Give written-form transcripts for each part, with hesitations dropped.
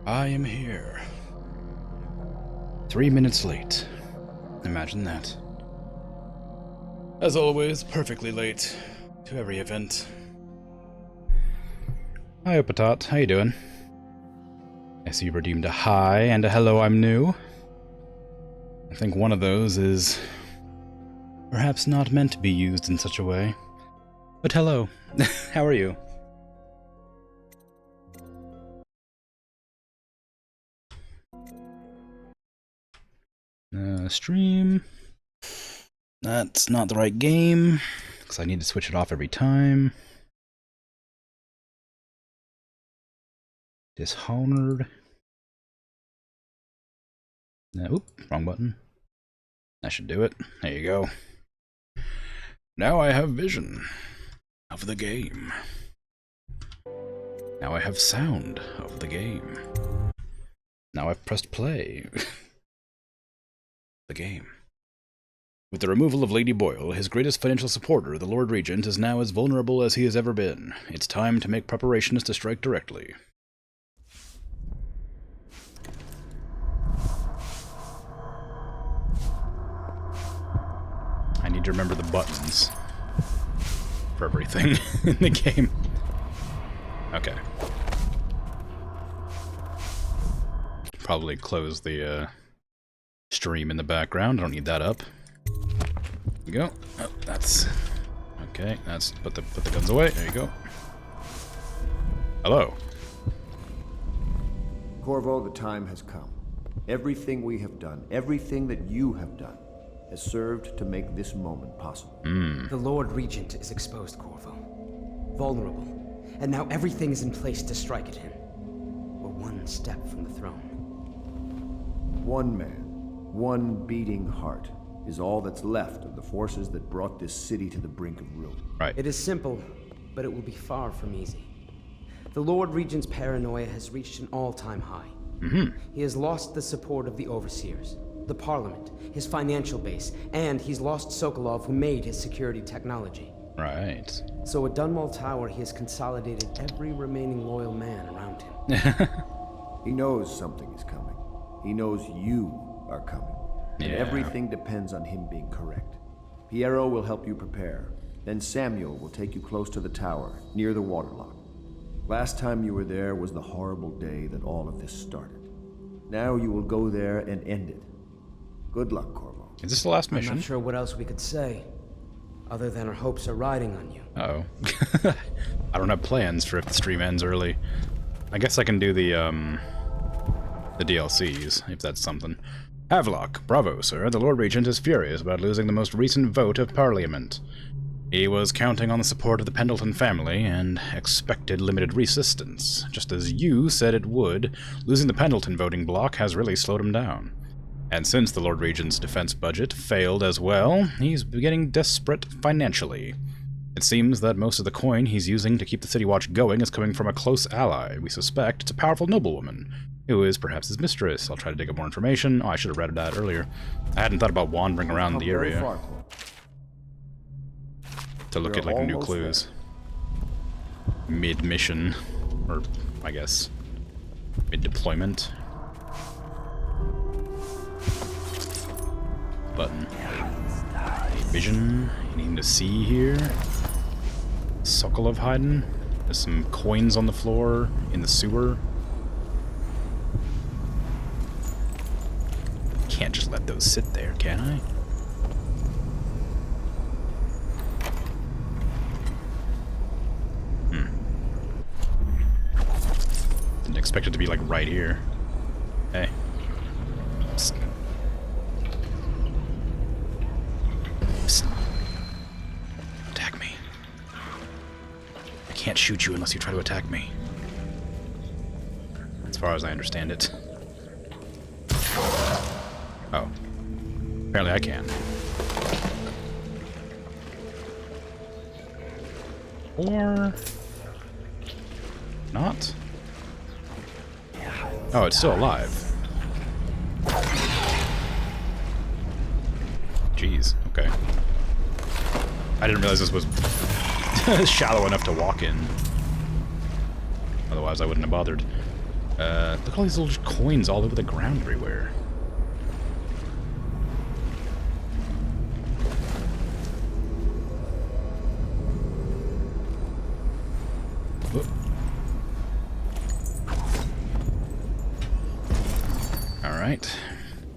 I am here. 3 minutes late. Imagine that. As always, perfectly late to every event. Hi, Opatot. How you doing? I see you redeemed a hi and a hello, I'm new. I think one of those is perhaps not meant to be used in such a way. But hello. How are you? Stream. That's not the right game, because I need to switch it off every time. Dishonored. Oop, wrong button. That should do it. There you go. Now I have vision of the game. Now I have sound of the game. Now I've pressed play. The game. With the removal of Lady Boyle, his greatest financial supporter, the Lord Regent, is now as vulnerable as he has ever been. It's time to make preparations to strike directly. I need to remember the buttons for everything in the game. Okay. Probably close the stream in the background. I don't need that up. There you go. Oh, that's okay. That's put the guns away. There you go. Hello. Corvo, the time has come. Everything we have done, everything that you have done, has served to make this moment possible. The Lord Regent is exposed, Corvo. Vulnerable. And now everything is in place to strike at him. We're one step from the throne. One man, one beating heart, is all that's left of the forces that brought this city to the brink of ruin. Right. It is simple, but it will be far from easy. The Lord Regent's paranoia has reached an all-time high. He has lost the support of the Overseers, the Parliament, his financial base, and he's lost Sokolov, who made his security technology. Right. So at Dunwall Tower, he has consolidated every remaining loyal man around him. He knows something is coming. He knows you are coming. And everything depends on him being correct. Piero will help you prepare. Then Samuel will take you close to the tower, near the waterlock. Last time you were there was the horrible day that all of this started. Now you will go there and end it. Good luck, Corvo. Is this the last mission? I'm not sure what else we could say, other than our hopes are riding on you. Uh-oh. I don't have plans for if the stream ends early. I guess I can do the DLCs, if that's something. Havelock, bravo, sir. The Lord Regent is furious about losing the most recent vote of Parliament. He was counting on the support of the Pendleton family and expected limited resistance. Just as you said it would, losing the Pendleton voting bloc has really slowed him down. And since the Lord Regent's defense budget failed as well, he's getting desperate financially. It seems that most of the coin he's using to keep the City Watch going is coming from a close ally. We suspect it's a powerful noblewoman, who is perhaps his mistress. I'll try to dig up more information. Oh, I should have read that earlier. I hadn't thought about wandering around the area to look at like new clues. Mid-mission, or I guess mid-deployment. Button. Vision. Anything to see here? Sokolov hiding. There's some coins on the floor in the sewer. Can't just let those sit there, can I? Didn't expect it to be like right here. Hey. Psst. Psst. Attack me. I can't shoot you unless you try to attack me. As far as I understand it. Oh. Apparently I can. Or... not? Oh, it's still alive. Jeez, okay. I didn't realize this was shallow enough to walk in. Otherwise I wouldn't have bothered. Look at all these little coins all over the ground everywhere. Whoop. Alright.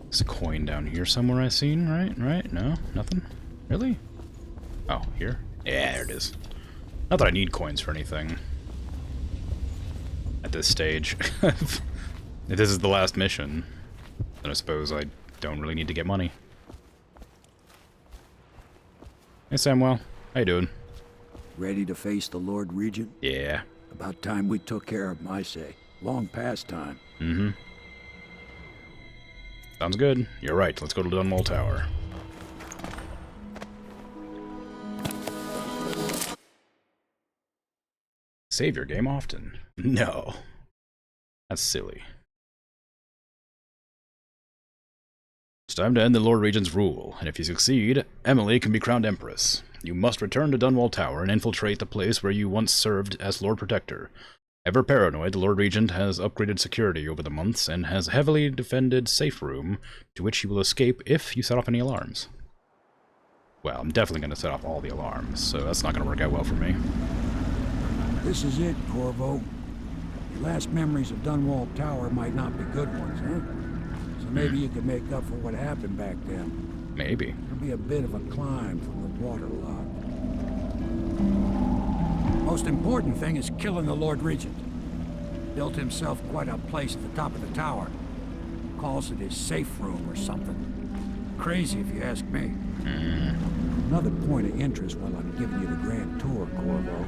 There's a coin down here somewhere I've seen, right? Right? No? Nothing? Really? Oh, here? Yeah, there it is. Not that I need coins for anything. At this stage. If this is the last mission, then I suppose I don't really need to get money. Hey Samuel, how you doing? Ready to face the Lord Regent? Yeah. About time we took care of my say. Long past time. Mm-hmm. Sounds good. You're right. Let's go to Dunwall Tower. Save your game often. No. That's silly. It's time to end the Lord Regent's rule, and if you succeed, Emily can be crowned Empress. You must return to Dunwall Tower and infiltrate the place where you once served as Lord Protector. Ever paranoid, the Lord Regent has upgraded security over the months and has heavily defended safe room to which you will escape if you set off any alarms. Well, I'm definitely going to set off all the alarms, so that's not going to work out well for me. This is it, Corvo. Your last memories of Dunwall Tower might not be good ones, huh? So maybe you can make up for what happened back then. Maybe. It'll be a bit of a climb from the waterlogged. Most important thing is killing the Lord Regent. Built himself quite a place at the top of the tower. Calls it his safe room or something. Crazy if you ask me. Another point of interest while I'm giving you the grand tour, Corvo.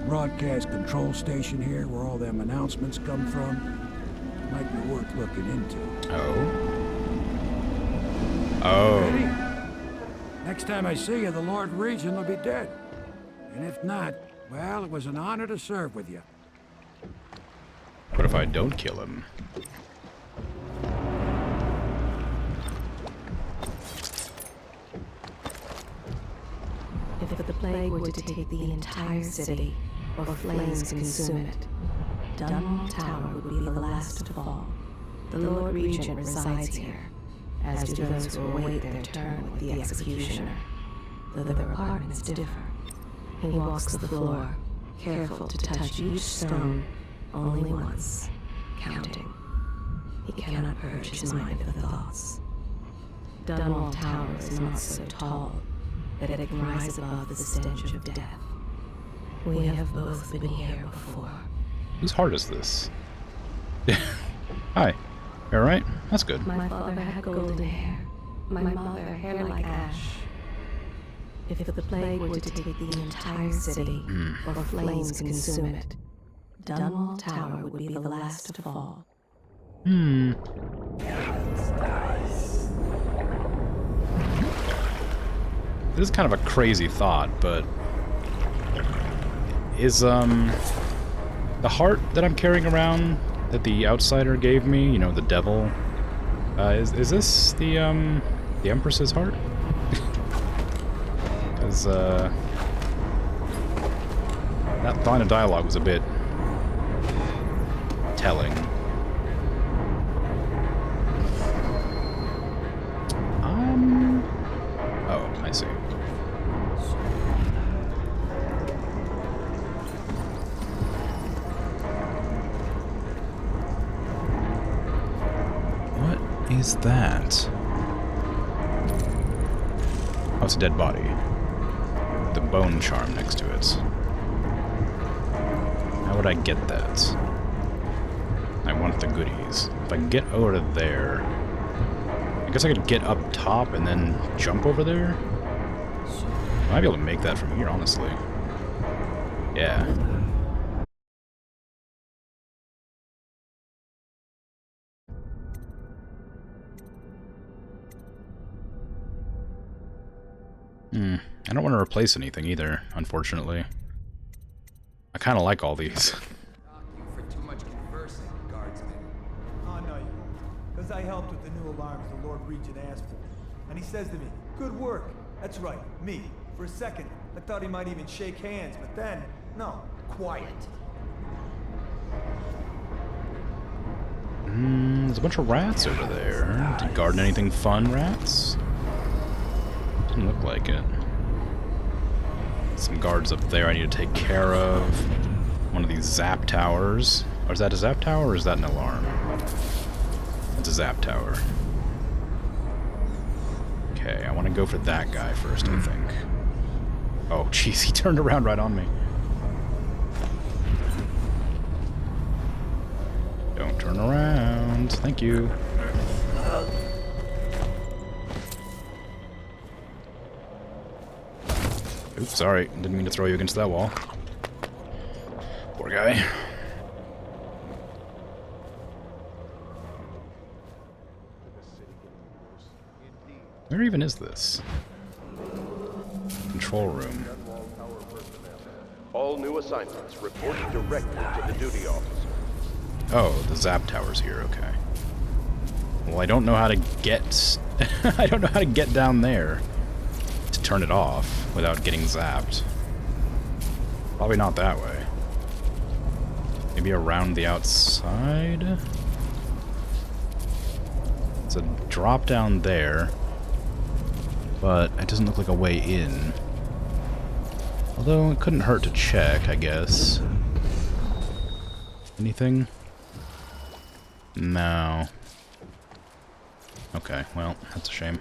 Broadcast control station here where all them announcements come from. Might be worth looking into. Oh. Ready? Next time I see you, the Lord Regent will be dead. And if not, well, it was an honor to serve with you. What if I don't kill him? If the plague were to take the entire city, or flames consume it, Dunwall Tower would be the last to fall. The Lord Regent resides here, as do those who await their turn with the executioner, though their apartments differ. He walks the floor, careful to touch each stone only once, counting. He cannot purge his mind of thoughts. Dunwall Tower is not so tall that it can rise above the stench of death. We have both been here before. Whose heart is this? Hi. You alright? That's good. My father had golden hair. My mother, hair like ash. If the plague were to take the entire city, or flames consume it, Dunwall Tower would be the last to fall. This is kind of a crazy thought, but is the heart that I'm carrying around that the outsider gave me, you know, the devil, is this the Empress's heart? Because that line of dialogue was a bit telling. Oh, I see. What is that? Oh, it's a dead body. The bone charm next to it. How would I get that? I want the goodies. If I can get over to there... I guess I could get up top and then jump over there? I might be able to make that from here, honestly. Yeah. I don't want to replace anything either, unfortunately. I kind of like all these. For too much conversing, guardsman. Oh, no, you won't. Because I helped with the new alarms the Lord Regent asked for. And he says to me, good work. That's right, me. For a second, I thought he might even shake hands, but then, no, quiet. there's a bunch of rats over there. Did garden anything fun, rats? Didn't look like it. Some guards up there I need to take care of. One of these zap towers. Or is that a zap tower or is that an alarm? It's a zap tower. Okay, I want to go for that guy first, I think. Oh, jeez, he turned around right on me. Don't turn around. Thank you. Oops, sorry. Didn't mean to throw you against that wall. Poor guy. Where even is this? Control room. All new assignments report directly to the duty officer. Oh, the zap tower's here, okay. Well, I don't know how to get... I don't know how to get down there to turn it off without getting zapped. Probably not that way. Maybe around the outside? It's a drop down there, but it doesn't look like a way in. Although it couldn't hurt to check, I guess. Anything? No. Okay, well, that's a shame.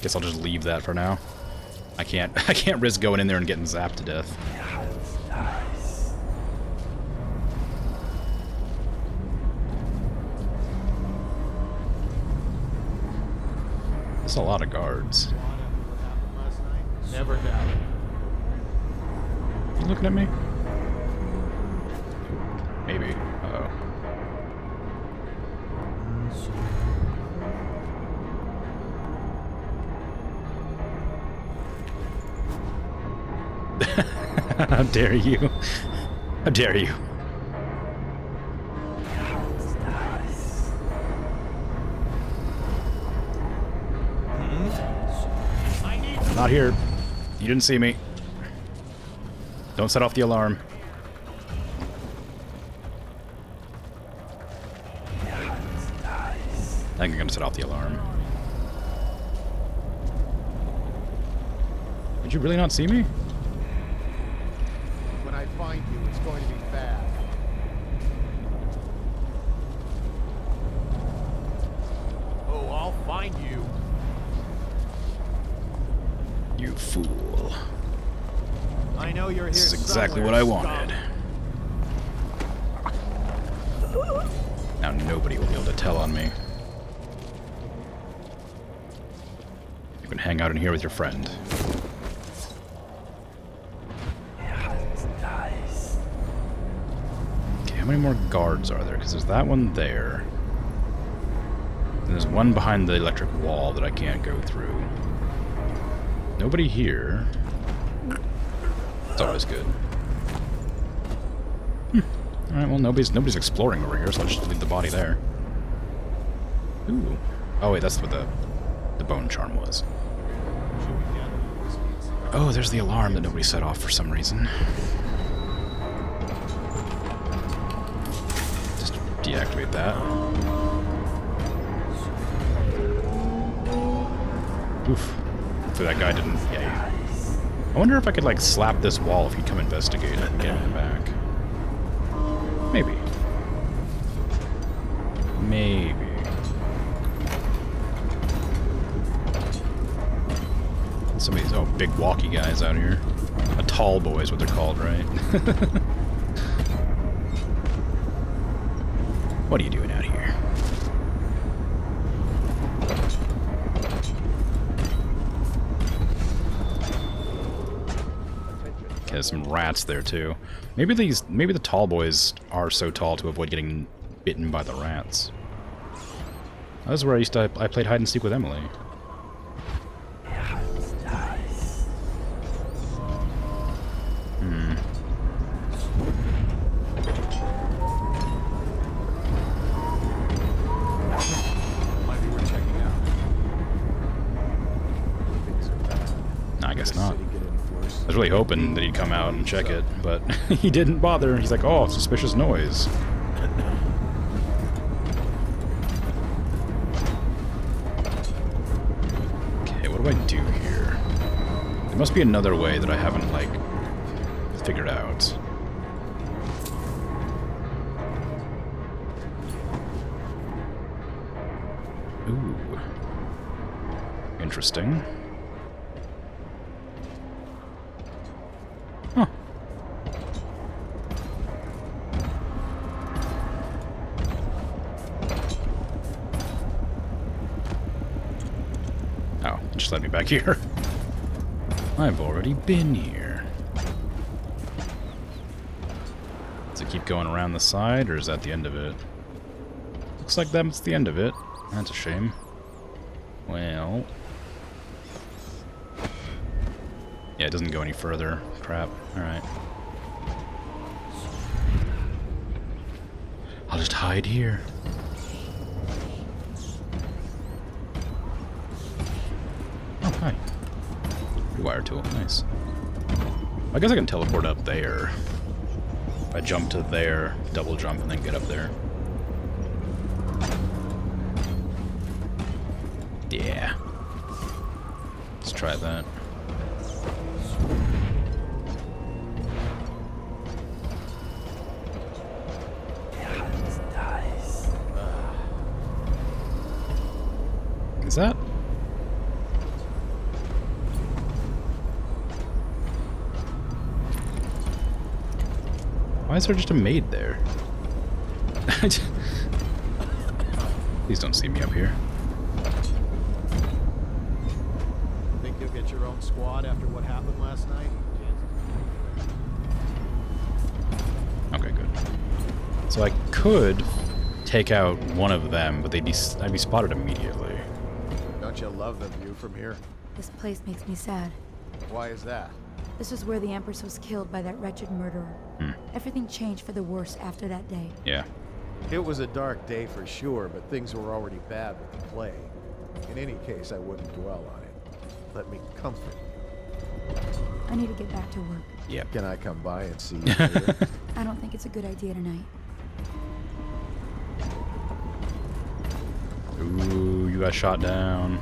Guess I'll just leave that for now. I can't risk going in there and getting zapped to death. That's a lot of guards. Never doubt. You looking at me? Maybe. Uh-oh. How dare you? How dare you? Not here. You didn't see me. Don't set off the alarm. I think I'm gonna set off the alarm. Did you really not see me? When I find you, it's going to be bad. Oh, I'll find you. You fool. I know you're here. This is exactly what I wanted. Now nobody will be able to tell on me. You can hang out in here with your friend. Okay, how many more guards are there? Because there's that one there. And there's one behind the electric wall that I can't go through. Nobody here. It's always good. Alright, well nobody's exploring over here, so I'll just leave the body there. Ooh. Oh wait, that's what the bone charm was. Oh, there's the alarm that nobody set off for some reason. Just deactivate that. Oof. Hopefully that guy didn't... Yeah. I wonder if I could, like, slap this wall if he'd come investigate and get him back. Maybe. Maybe. Some of these, oh, big walkie guys out here. A tall boy is what they're called, right? What are you doing out here? Okay, there's some rats there too. Maybe the tall boys are so tall to avoid getting bitten by the rats. That was where I played hide and seek with Emily. was really hoping that he'd come out and check it, but he didn't bother. He's like, oh, suspicious noise. Okay, what do I do here? There must be another way that I haven't, like, figured out. Ooh. Interesting. Huh. Oh, it just led me back here. I've already been here. Does it keep going around the side, or is that the end of it? Looks like that's the end of it. That's a shame. Well... yeah, it doesn't go any further. Crap. Alright. I'll just hide here. Oh, hi. Rewire tool. Nice. I guess I can teleport up there. If I jump to there, double jump, and then get up there. Yeah. Let's try that. Is that? Why is there just a maid there? Please don't see me up here. Think you'll get your own squad after what happened last night? Okay, good. So I could take out one of them, but I'd be spotted immediately. Don't you love the view from here? This place makes me sad. Why is that? This is where the Empress was killed by that wretched murderer. Everything changed for the worse after that day. Yeah. It was a dark day for sure, but things were already bad with the plague. In any case, I wouldn't dwell on it. Let me comfort you. I need to get back to work. Yep. Can I come by and see you later? I don't think it's a good idea tonight. Ooh, you got shot down.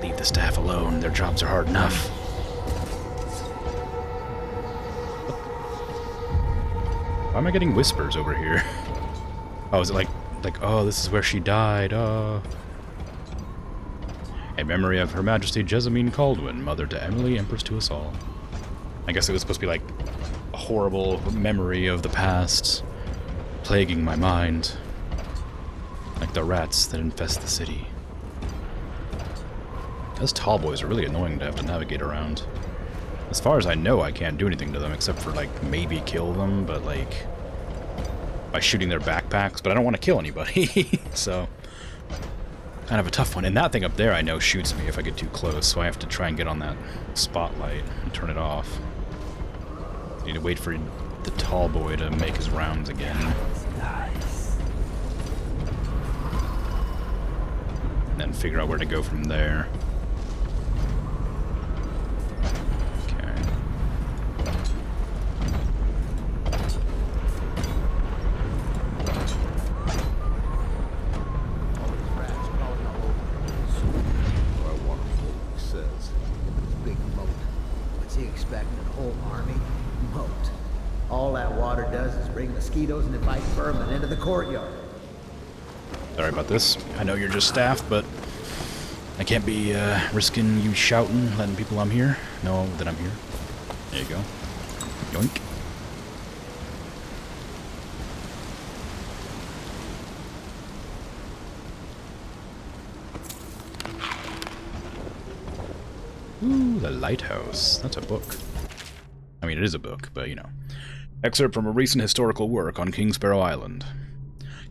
Leave the staff alone. Their jobs are hard enough. Why am I getting whispers over here? Oh, is it like, oh, this is where she died, oh. In memory of Her Majesty Jessamine Caldwin, mother to Emily, Empress to us all. I guess it was supposed to be like a horrible memory of the past, plaguing my mind. Like the rats that infest the city. Those tall boys are really annoying to have to navigate around. As far as I know, I can't do anything to them except for, like, maybe kill them, but, like, by shooting their backpacks, but I don't want to kill anybody, so kind of a tough one. And that thing up there I know shoots me if I get too close, so I have to try and get on that spotlight and turn it off. I need to wait for the tall boy to make his rounds again. And then figure out where to go from there. Mosquitoes and invite vermin into the courtyard. Sorry about this. I know you're just staff, but I can't be risking you shouting, letting people I'm here know that I'm here. There you go. Yoink. Ooh, the lighthouse. That's a book. I mean, it is a book, but you know. Excerpt from a recent historical work on King Sparrow Island.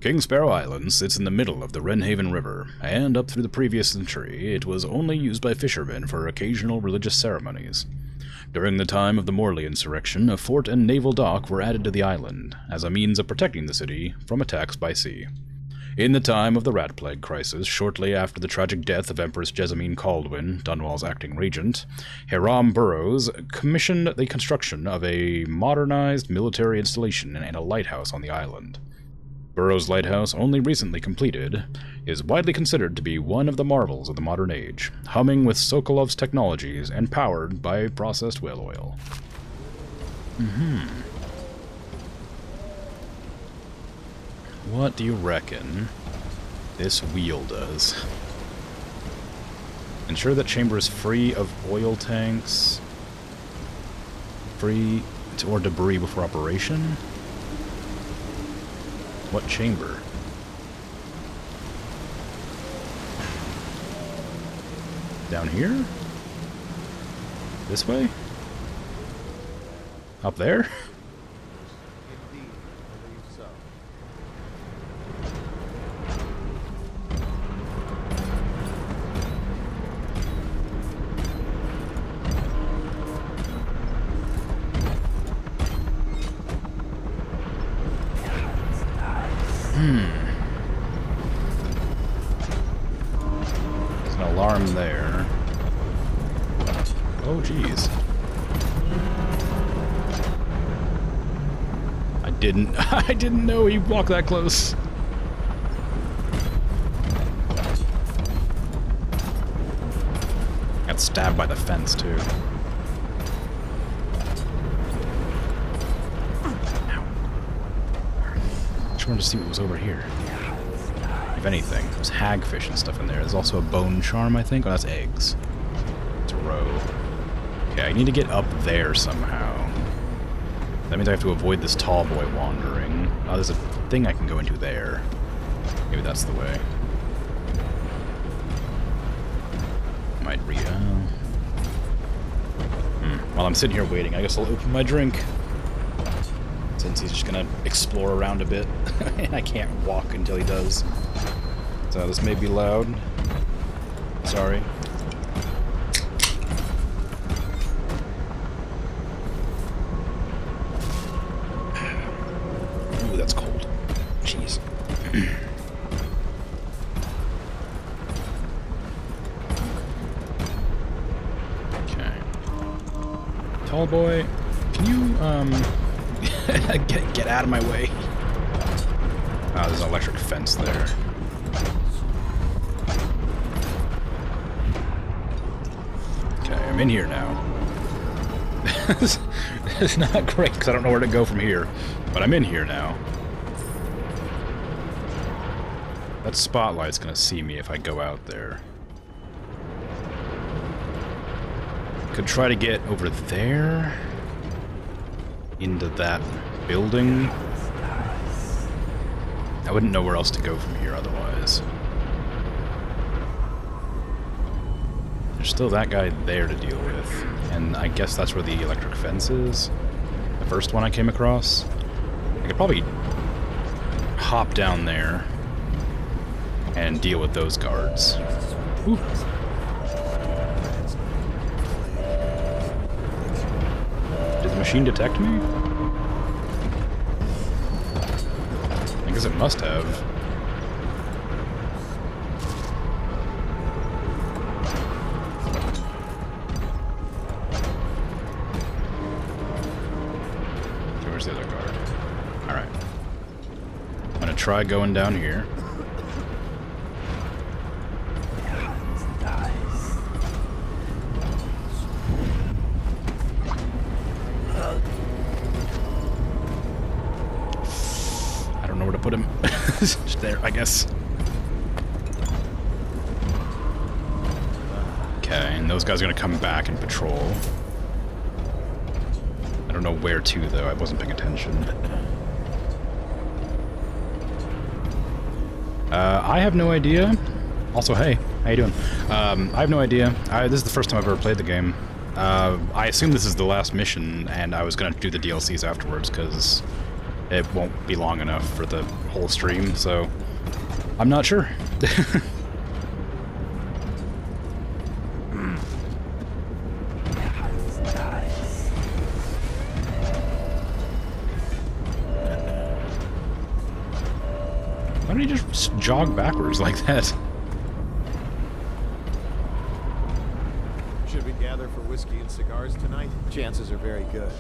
King Sparrow Island sits in the middle of the Wrenhaven River, and up through the previous century, it was only used by fishermen for occasional religious ceremonies. During the time of the Morley insurrection, a fort and naval dock were added to the island, as a means of protecting the city from attacks by sea. In the time of the Rat Plague crisis, shortly after the tragic death of Empress Jessamine Caldwin, Dunwall's acting regent, Hiram Burroughs commissioned the construction of a modernized military installation and a lighthouse on the island. Burroughs' lighthouse, only recently completed, is widely considered to be one of the marvels of the modern age, humming with Sokolov's technologies and powered by processed whale oil. What do you reckon this wheel does? Ensure that chamber is free of oil tanks, free or debris before operation? What chamber? Down here? This way? Up there? Indeed, I believe so. There's an alarm there. Oh, jeez. I didn't know he walked that close. Got stabbed by the fence, too. Ow. Just wanted to see what was over here. If anything, there's hagfish and stuff in there. There's also a bone charm, I think. Oh, that's eggs. It's a row. Okay, I need to get up there somehow. That means I have to avoid this tall boy wandering. Oh, there's a thing I can go into there. Maybe that's the way. Might While I'm sitting here waiting, I guess I'll open my drink. Since he's just gonna explore around a bit. And I can't walk until he does. So this may be loud. Sorry. Ooh, that's cold. Jeez. Okay. Tall boy, can you, get out of my way? Ah, there's an electric fence there. Okay, I'm in here now. It's not great because I don't know where to go from here, but I'm in here now. That spotlight's gonna see me if I go out there. Could try to get over there into that building. I wouldn't know where else to go from here otherwise. There's still that guy there to deal with, and I guess that's where the electric fence is. The first one I came across. I could probably hop down there and deal with those guards. Ooh. Did the machine detect me? I guess it must have. Okay, where's the other guard? Alright. I'm gonna try going down here. Put him just there, I guess. Okay, and those guys are gonna come back and patrol. I don't know where to, though. I wasn't paying attention. I have no idea. Also, hey, how you doing? I have no idea. This is the first time I've ever played the game. I assume this is the last mission, and I was gonna do the DLCs afterwards, because it won't be long enough for the whole stream, so I'm not sure. Why did he just jog backwards like that? Should we gather for whiskey and cigars tonight? Chances are very good.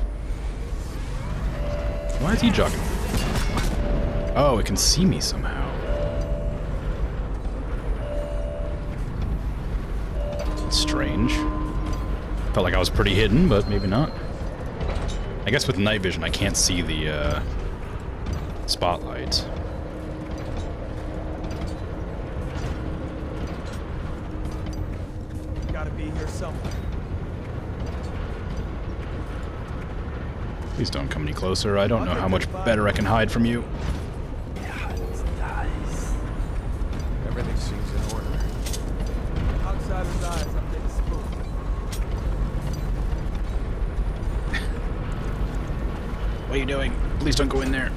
Why is he jogging? Oh, it can see me somehow. That's strange. Felt like I was pretty hidden, but maybe not. I guess with night vision, I can't see the spotlight. Gotta be here somewhere. Please don't come any closer. I don't know how much better I can hide from you. Everything seems in order. Outsider's eyes, I'm getting spooked. What are you doing? Please don't go in there.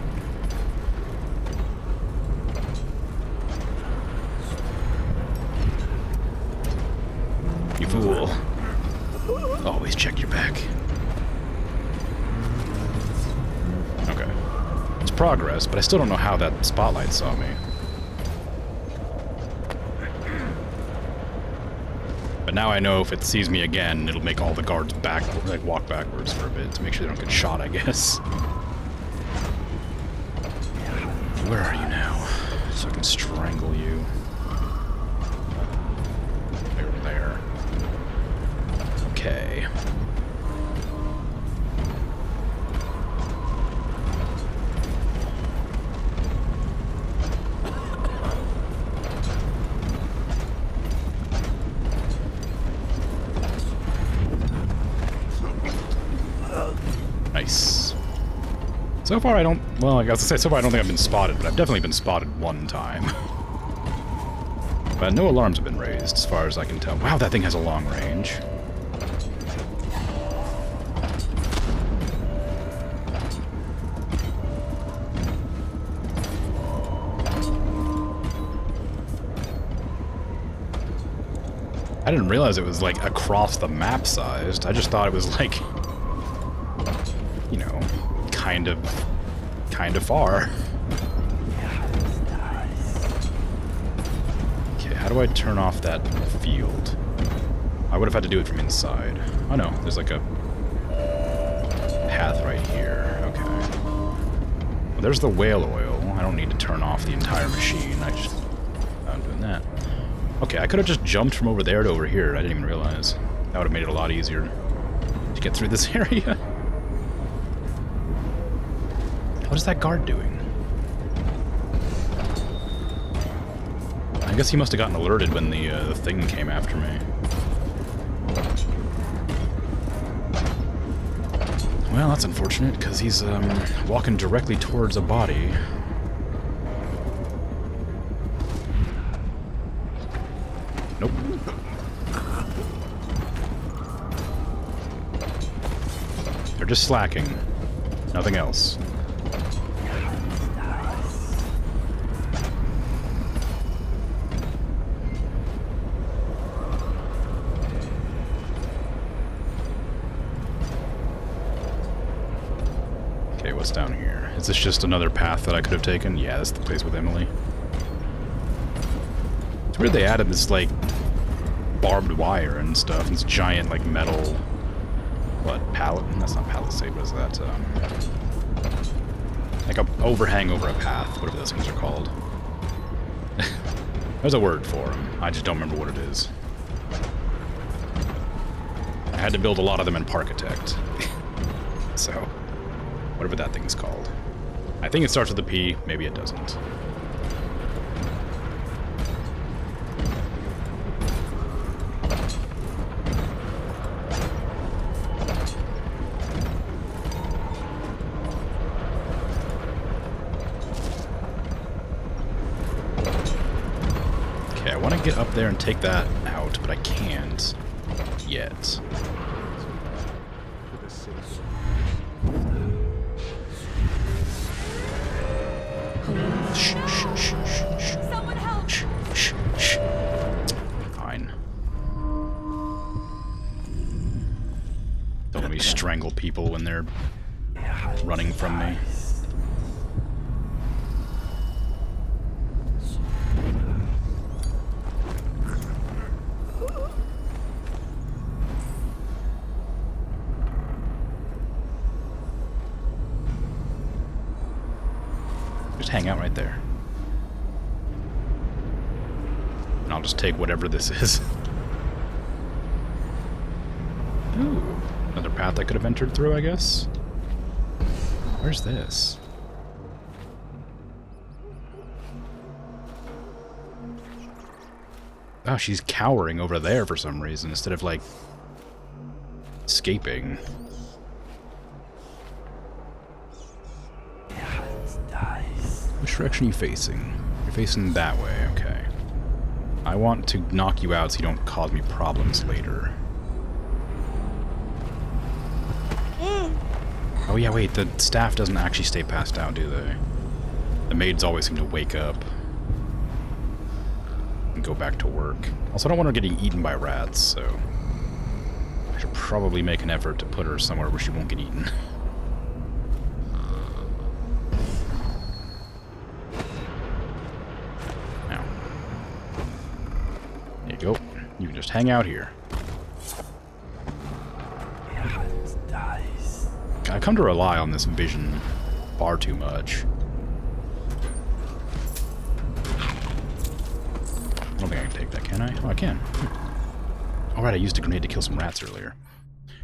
You fool. Always check your back. Okay. It's progress, but I still don't know how that spotlight saw me. But now I know if it sees me again, it'll make all the guards walk backwards for a bit to make sure they don't get shot, I guess. Where are you now? So I can strangle you. Over there. Okay. Nice. So far I don't, well, I guess to say so far I don't think I've been spotted, but I've definitely been spotted one time. But no alarms have been raised, as far as I can tell. Wow, that thing has a long range. I didn't realize it was, like, across the map sized. I just thought it was, like, you know, kind of far. Okay, how do I turn off that field? I would have had to do it from inside. Oh no, there's like a path right here. Okay. Well, there's the whale oil. I don't need to turn off the entire machine. I'm doing that. Okay, I could have just jumped from over there to over here. I didn't even realize. That would have made it a lot easier to get through this area. What is that guard doing? I guess he must have gotten alerted when the thing came after me. Well, that's unfortunate, because he's walking directly towards a body. Nope. They're just slacking. Nothing else. Okay, what's down here? Is this just another path that I could have taken? Yeah, that's the place with Emily. It's weird they added this, like, barbed wire and stuff. This giant, like, metal... What? Pallet? That's not palisade. What is that? Like a overhang over a path. Whatever those things are called. There's a word for them. I just don't remember what it is. I had to build a lot of them in Parkitect. So, whatever that thing's called. I think it starts with a P. Maybe it doesn't. Okay, I want to get up there and take that out, but I can't yet. Shh, shh, shh, shh, shh. Someone help! Shh, shh, shh. Fine. Don't let me strangle people when they're running from me. hang out right there. And I'll just take whatever this is. Ooh, another path I could have entered through, I guess. Where's this? Oh, she's cowering over there for some reason instead of, like, escaping. Which direction are you facing? You're facing that way, okay. I want to knock you out so you don't cause me problems later. Oh yeah, wait, the staff doesn't actually stay passed out, do they? The maids always seem to wake up and go back to work. Also, I don't want her getting eaten by rats, so I should probably make an effort to put her somewhere where she won't get eaten. Now, there you go. You can just hang out here. I come to rely on this vision far too much. I don't think I can take that, can I? Oh, I can. Alright, I used a grenade to kill some rats earlier.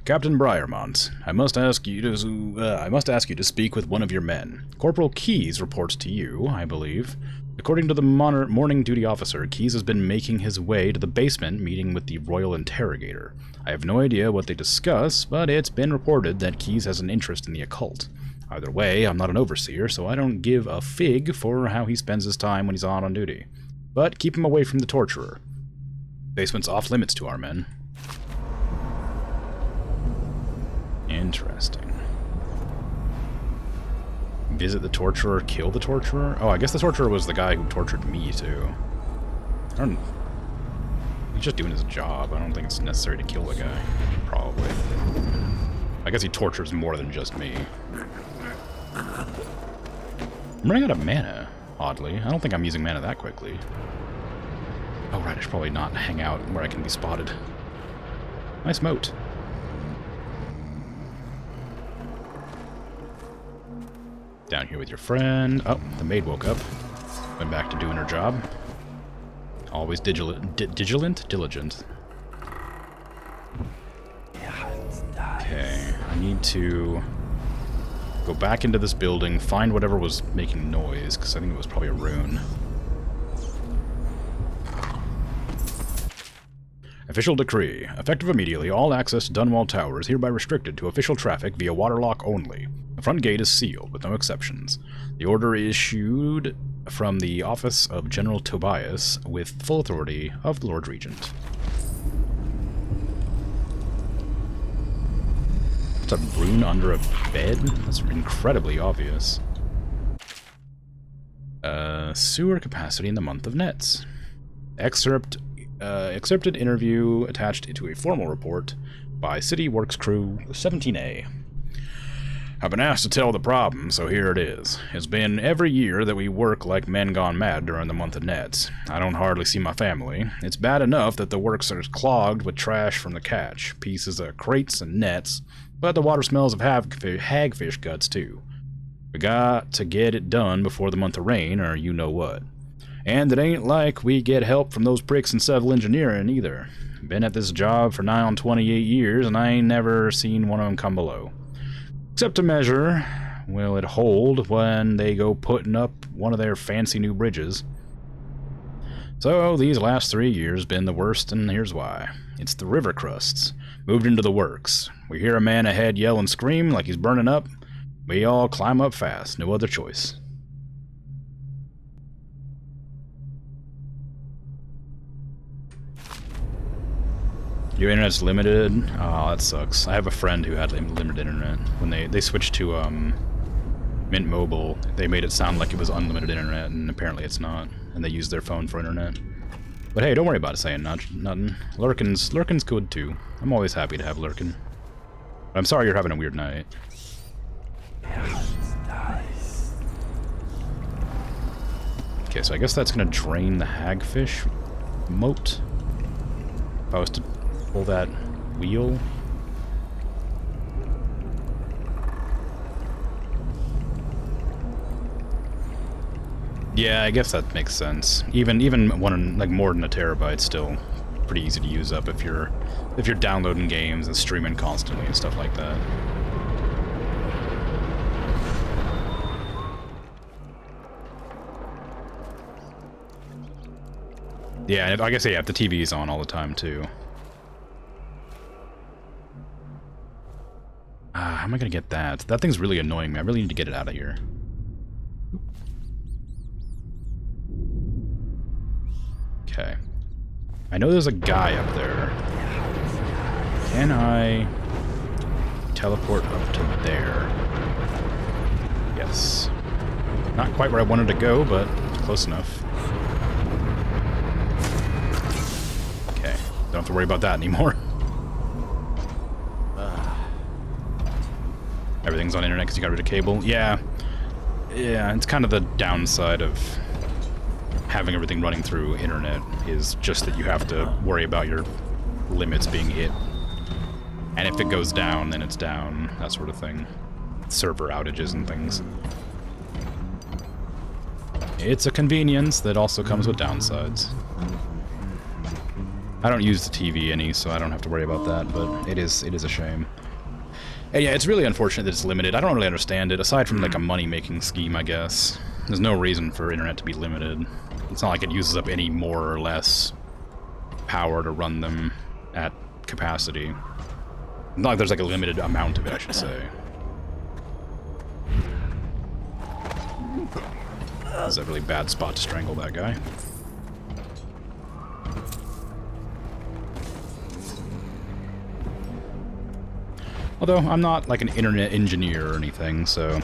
Captain Briarmont, I must ask you to speak with one of your men. Corporal Keyes reports to you, I believe. According to the morning duty officer, Keyes has been making his way to the basement, meeting with the Royal Interrogator. I have no idea what they discuss, but it's been reported that Keyes has an interest in the occult. Either way, I'm not an overseer, so I don't give a fig for how he spends his time when he's on duty. But keep him away from the torturer. Basement's off limits to our men. Interesting. Visit the torturer, kill the torturer? Oh, I guess the torturer was the guy who tortured me, too. He's just doing his job. I don't think it's necessary to kill the guy. Probably. I guess he tortures more than just me. I'm running out of mana, oddly. I don't think I'm using mana that quickly. Oh, right, I should probably not hang out where I can be spotted. Nice moat. Down here with your friend. Oh, the maid woke up. Went back to doing her job. Always diligent. Okay, I need to go back into this building, find whatever was making noise, because I think it was probably a rune. Official decree. Effective immediately, all access to Dunwall Tower is hereby restricted to official traffic via waterlock only. The front gate is sealed, with no exceptions. The order is issued from the office of General Tobias, with full authority of the Lord Regent. It's a rune under a bed? That's incredibly obvious. Sewer capacity in the month of Nets. Excerpted interview attached to a formal report by City Works Crew 17A. I've been asked to tell the problem, so here it is. It's been every year that we work like men gone mad during the month of Nets. I don't hardly see my family. It's bad enough that the works are clogged with trash from the catch, pieces of crates and nets, but the water smells of hagfish guts too. We got to get it done before the month of rain, or you know what. And it ain't like we get help from those pricks in civil engineering either. Been at this job for nigh on 28 years, and I ain't never seen one of them come below. Except to measure, will it hold when they go putting up one of their fancy new bridges. So these last 3 years been the worst, and here's why. It's the river crusts, moved into the works. We hear a man ahead yell and scream like he's burning up. We all climb up fast, no other choice. Your internet's limited? Oh, that sucks. I have a friend who had limited internet. When they switched to Mint Mobile, they made it sound like it was unlimited internet, and apparently it's not. And they used their phone for internet. But hey, don't worry about it saying nothing. Lurkin's good too. I'm always happy to have Lurkin. But I'm sorry you're having a weird night. Okay, so I guess that's gonna drain the hagfish moat. If I was to pull that wheel. Yeah, I guess that makes sense. Even one like more than a terabyte still pretty easy to use up if you're downloading games and streaming constantly and stuff like that. Yeah, I guess yeah, the TV's on all the time too. How am I gonna get that? That thing's really annoying me. I really need to get it out of here. Okay. I know there's a guy up there. Can I teleport up to there? Yes. Not quite where I wanted to go, but close enough. Okay. Don't have to worry about that anymore. Everything's on internet because you got rid of cable. Yeah. Yeah, it's kind of the downside of having everything running through internet is just that you have to worry about your limits being hit. And if it goes down, then it's down, that sort of thing. Server outages and things. It's a convenience that also comes with downsides. I don't use the TV any, so I don't have to worry about that, but it is a shame. And yeah, it's really unfortunate that it's limited. I don't really understand it, aside from like a money-making scheme, I guess. There's no reason for internet to be limited. It's not like it uses up any more or less power to run them at capacity. Not like there's like a limited amount of it, I should say. This is a really bad spot to strangle that guy. Although, I'm not like an internet engineer or anything, so...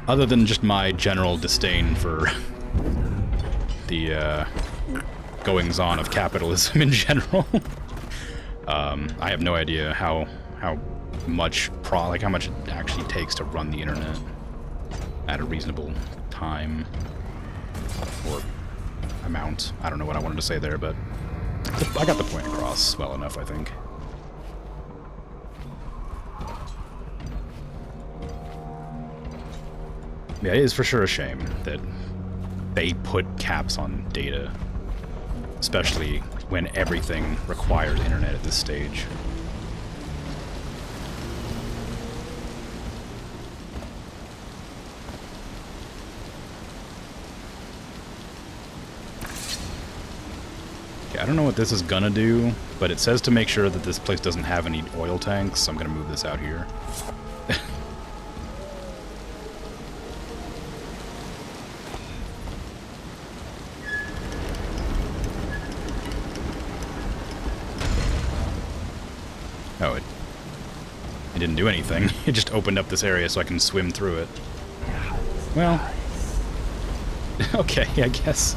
Other than just my general disdain for the goings-on of capitalism in general, I have no idea how much it actually takes to run the internet at a reasonable time or amount. I don't know what I wanted to say there, but I got the point across well enough, I think. Yeah, it is for sure a shame that they put caps on data, especially when everything requires internet at this stage. Okay, I don't know what this is gonna do, but it says to make sure that this place doesn't have any oil tanks, so I'm gonna move this out here. Oh, it didn't do anything. It just opened up this area so I can swim through it. Well, okay, I guess.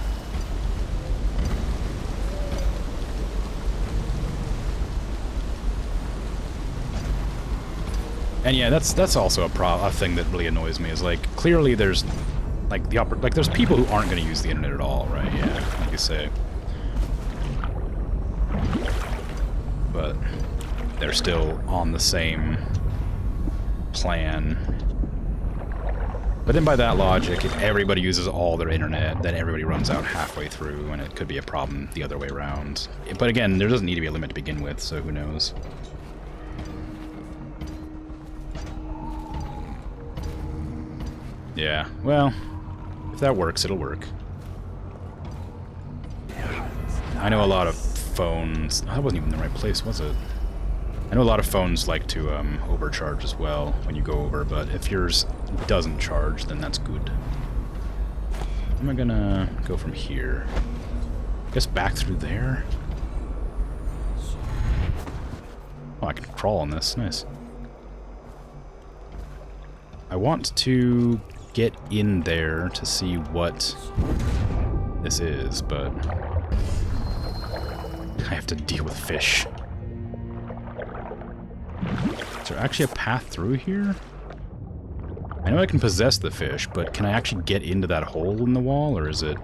And yeah, that's also a thing that really annoys me. Is like clearly there's like there's people who aren't going to use the internet at all, right? Yeah, like you say. But they're still on the same plan. But then by that logic, if everybody uses all their internet, then everybody runs out halfway through, and it could be a problem the other way around. But again, there doesn't need to be a limit to begin with, so who knows? Yeah, well, if that works, it'll work. I know a lot of phones... That wasn't even the right place, was it? I know a lot of phones like to overcharge as well when you go over, but if yours doesn't charge, then that's good. Am I gonna go from here? I guess back through there? Oh, I can crawl on this. Nice. I want to get in there to see what this is, but I have to deal with fish. Is there actually a path through here? I know I can possess the fish, but can I actually get into that hole in the wall, or is it...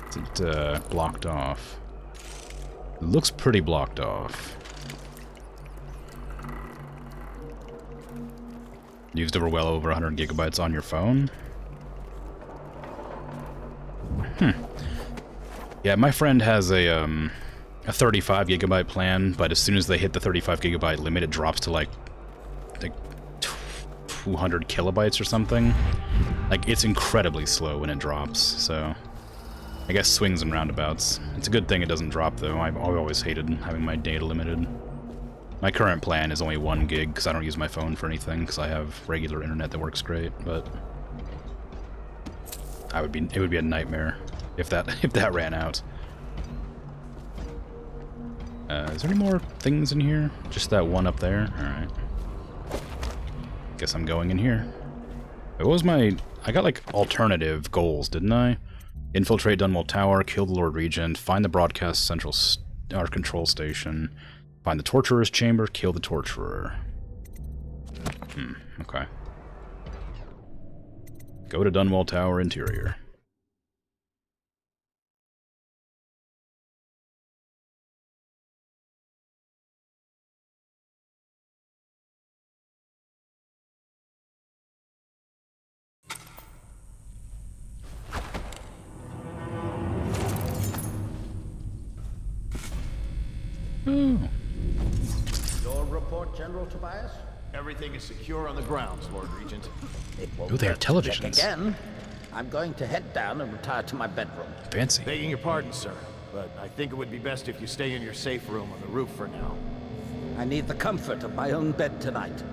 Is it blocked off? It looks pretty blocked off. Used well over 100 gigabytes on your phone? Yeah, my friend has a 35 gigabyte plan, but as soon as they hit the 35 gigabyte limit, it drops to like 200 kilobytes or something. Like, it's incredibly slow when it drops, so I guess swings and roundabouts. It's a good thing it doesn't drop, though. I've always hated having my data limited. My current plan is only 1 gig, because I don't use my phone for anything, because I have regular internet that works great, but it would be a nightmare if that ran out. Is there any more things in here? Just that one up there? Alright. Guess I'm going in here. What was my... I got, like, alternative goals, didn't I? Infiltrate Dunwall Tower, kill the Lord Regent, find the broadcast central control station, find the Torturer's chamber, kill the Torturer. Okay. Go to Dunwall Tower interior. Your report, General Tobias? Everything is secure on the grounds, Lord Regent. It won't Oh, they have hurt to check televisions. again. I'm going to head down and retire to my bedroom. Fancy. Begging your pardon, sir, but I think it would be best if you stay in your safe room on the roof for now. I need the comfort of my own bed tonight.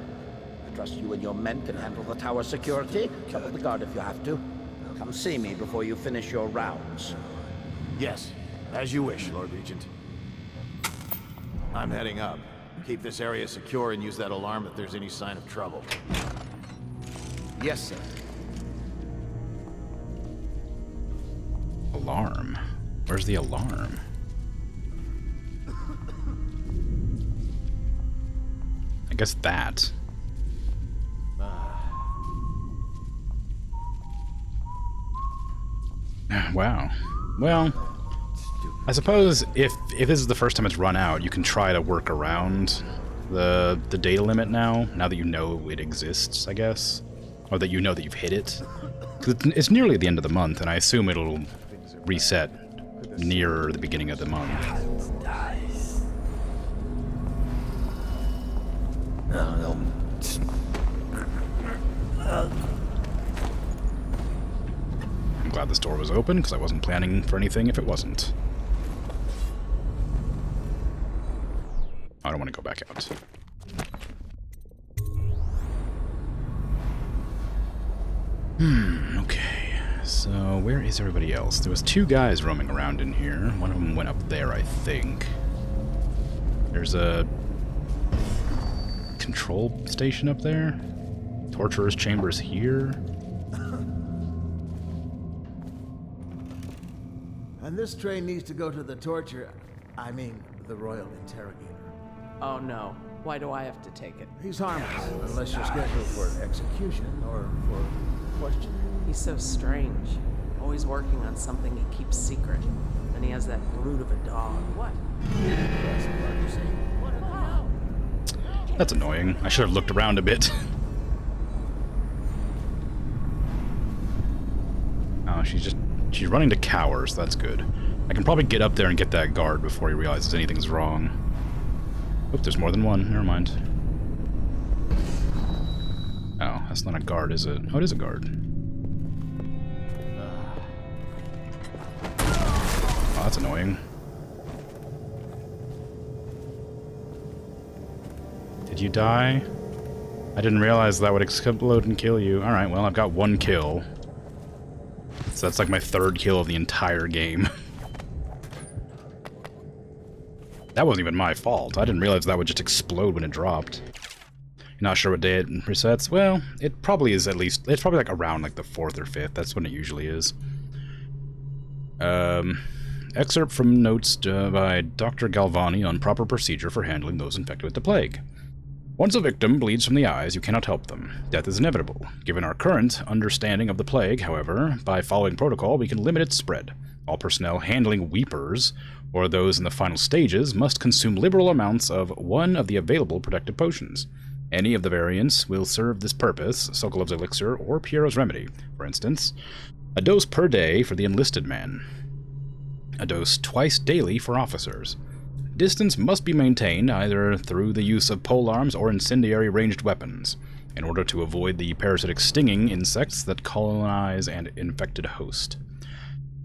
I trust you and your men can handle the tower security. Trouble the guard if you have to. Come see me before you finish your rounds. Yes, as you wish, Lord Regent. I'm heading up. Keep this area secure and use that alarm if there's any sign of trouble. Yes, sir. Alarm? Where's the alarm? I guess that. Wow. Well, I suppose if this is the first time it's run out, you can try to work around the data limit now that you know it exists, I guess. Or that you know that you've hit it. 'Cause it's nearly the end of the month, and I assume it'll reset nearer the beginning of the month. I'm glad this door was open, because I wasn't planning for anything if it wasn't. I don't want to go back out. Okay. So, where is everybody else? There was 2 guys roaming around in here. One of them went up there, I think. There's a control station up there. Torturer's chamber's here. And this train needs to go to the the Royal Interrogator. Oh no. Why do I have to take it? He's harmless, unless you're scheduled for execution or for questioning. He's so strange. Always working on something he keeps secret. And he has that brute of a dog. What? That's annoying. I should have looked around a bit. Oh, she's running to Cowers. That's good. I can probably get up there and get that guard before he realizes anything's wrong. Oop, there's more than one. Never mind. Oh, that's not a guard, is it? Oh, it is a guard. Oh, that's annoying. Did you die? I didn't realize that would explode and kill you. Alright, well, I've got 1 kill. So that's like my 3rd kill of the entire game. That wasn't even my fault. I didn't realize that would just explode when it dropped. You're not sure what day it resets? Well, it probably is it's probably like around like the 4th or 5th. That's when it usually is. Excerpt from notes by Dr. Galvani on proper procedure for handling those infected with the plague. Once a victim bleeds from the eyes, you cannot help them. Death is inevitable. Given our current understanding of the plague, however, by following protocol, we can limit its spread. All personnel handling weepers, or those in the final stages, must consume liberal amounts of one of the available protective potions. Any of the variants will serve this purpose, Sokolov's Elixir or Piero's Remedy, for instance. A dose per day for the enlisted man. A dose twice daily for officers. Distance must be maintained either through the use of polearms or incendiary ranged weapons, in order to avoid the parasitic stinging insects that colonize an infected host.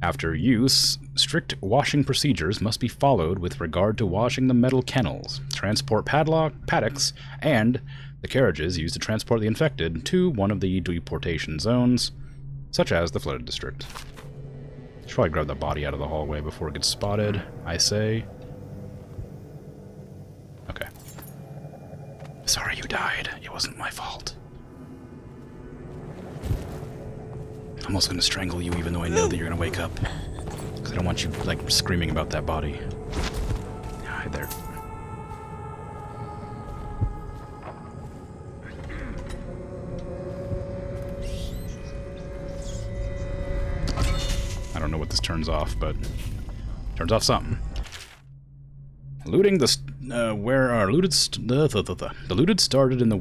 After use, strict washing procedures must be followed with regard to washing the metal kennels, transport paddocks, and the carriages used to transport the infected to one of the deportation zones, such as the flooded district. Should probably grab the body out of the hallway before it gets spotted, I say. Okay. Sorry you died. It wasn't my fault. I'm almost gonna strangle you even though I know that you're gonna wake up. Because I don't want you, like, screaming about that body. Hide there. I don't know what this turns off, but turns off something. Looting the looting started in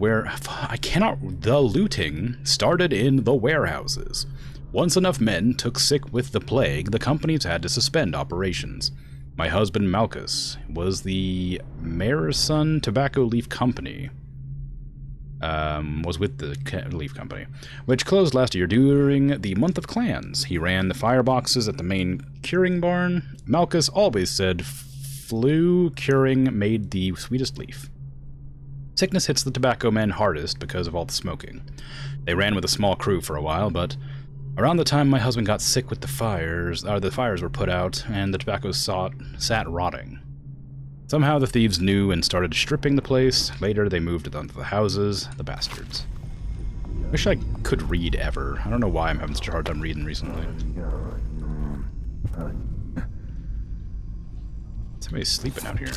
the warehouses. Once enough men took sick with the plague, the companies had to suspend operations. My husband Malchus was the mayor's son tobacco leaf company. Was with the leaf company, which closed last year during the month of clans. He ran the fireboxes at the main curing barn. Malchus always said flu curing made the sweetest leaf. Sickness hits the tobacco men hardest because of all the smoking. They ran with a small crew for a while, but around the time my husband got sick with the fires were put out and the tobacco sat rotting. Somehow the thieves knew and started stripping the place. Later they moved it onto the houses, the bastards. Wish I could read ever. I don't know why I'm having such a hard time reading recently. Somebody's sleeping out here.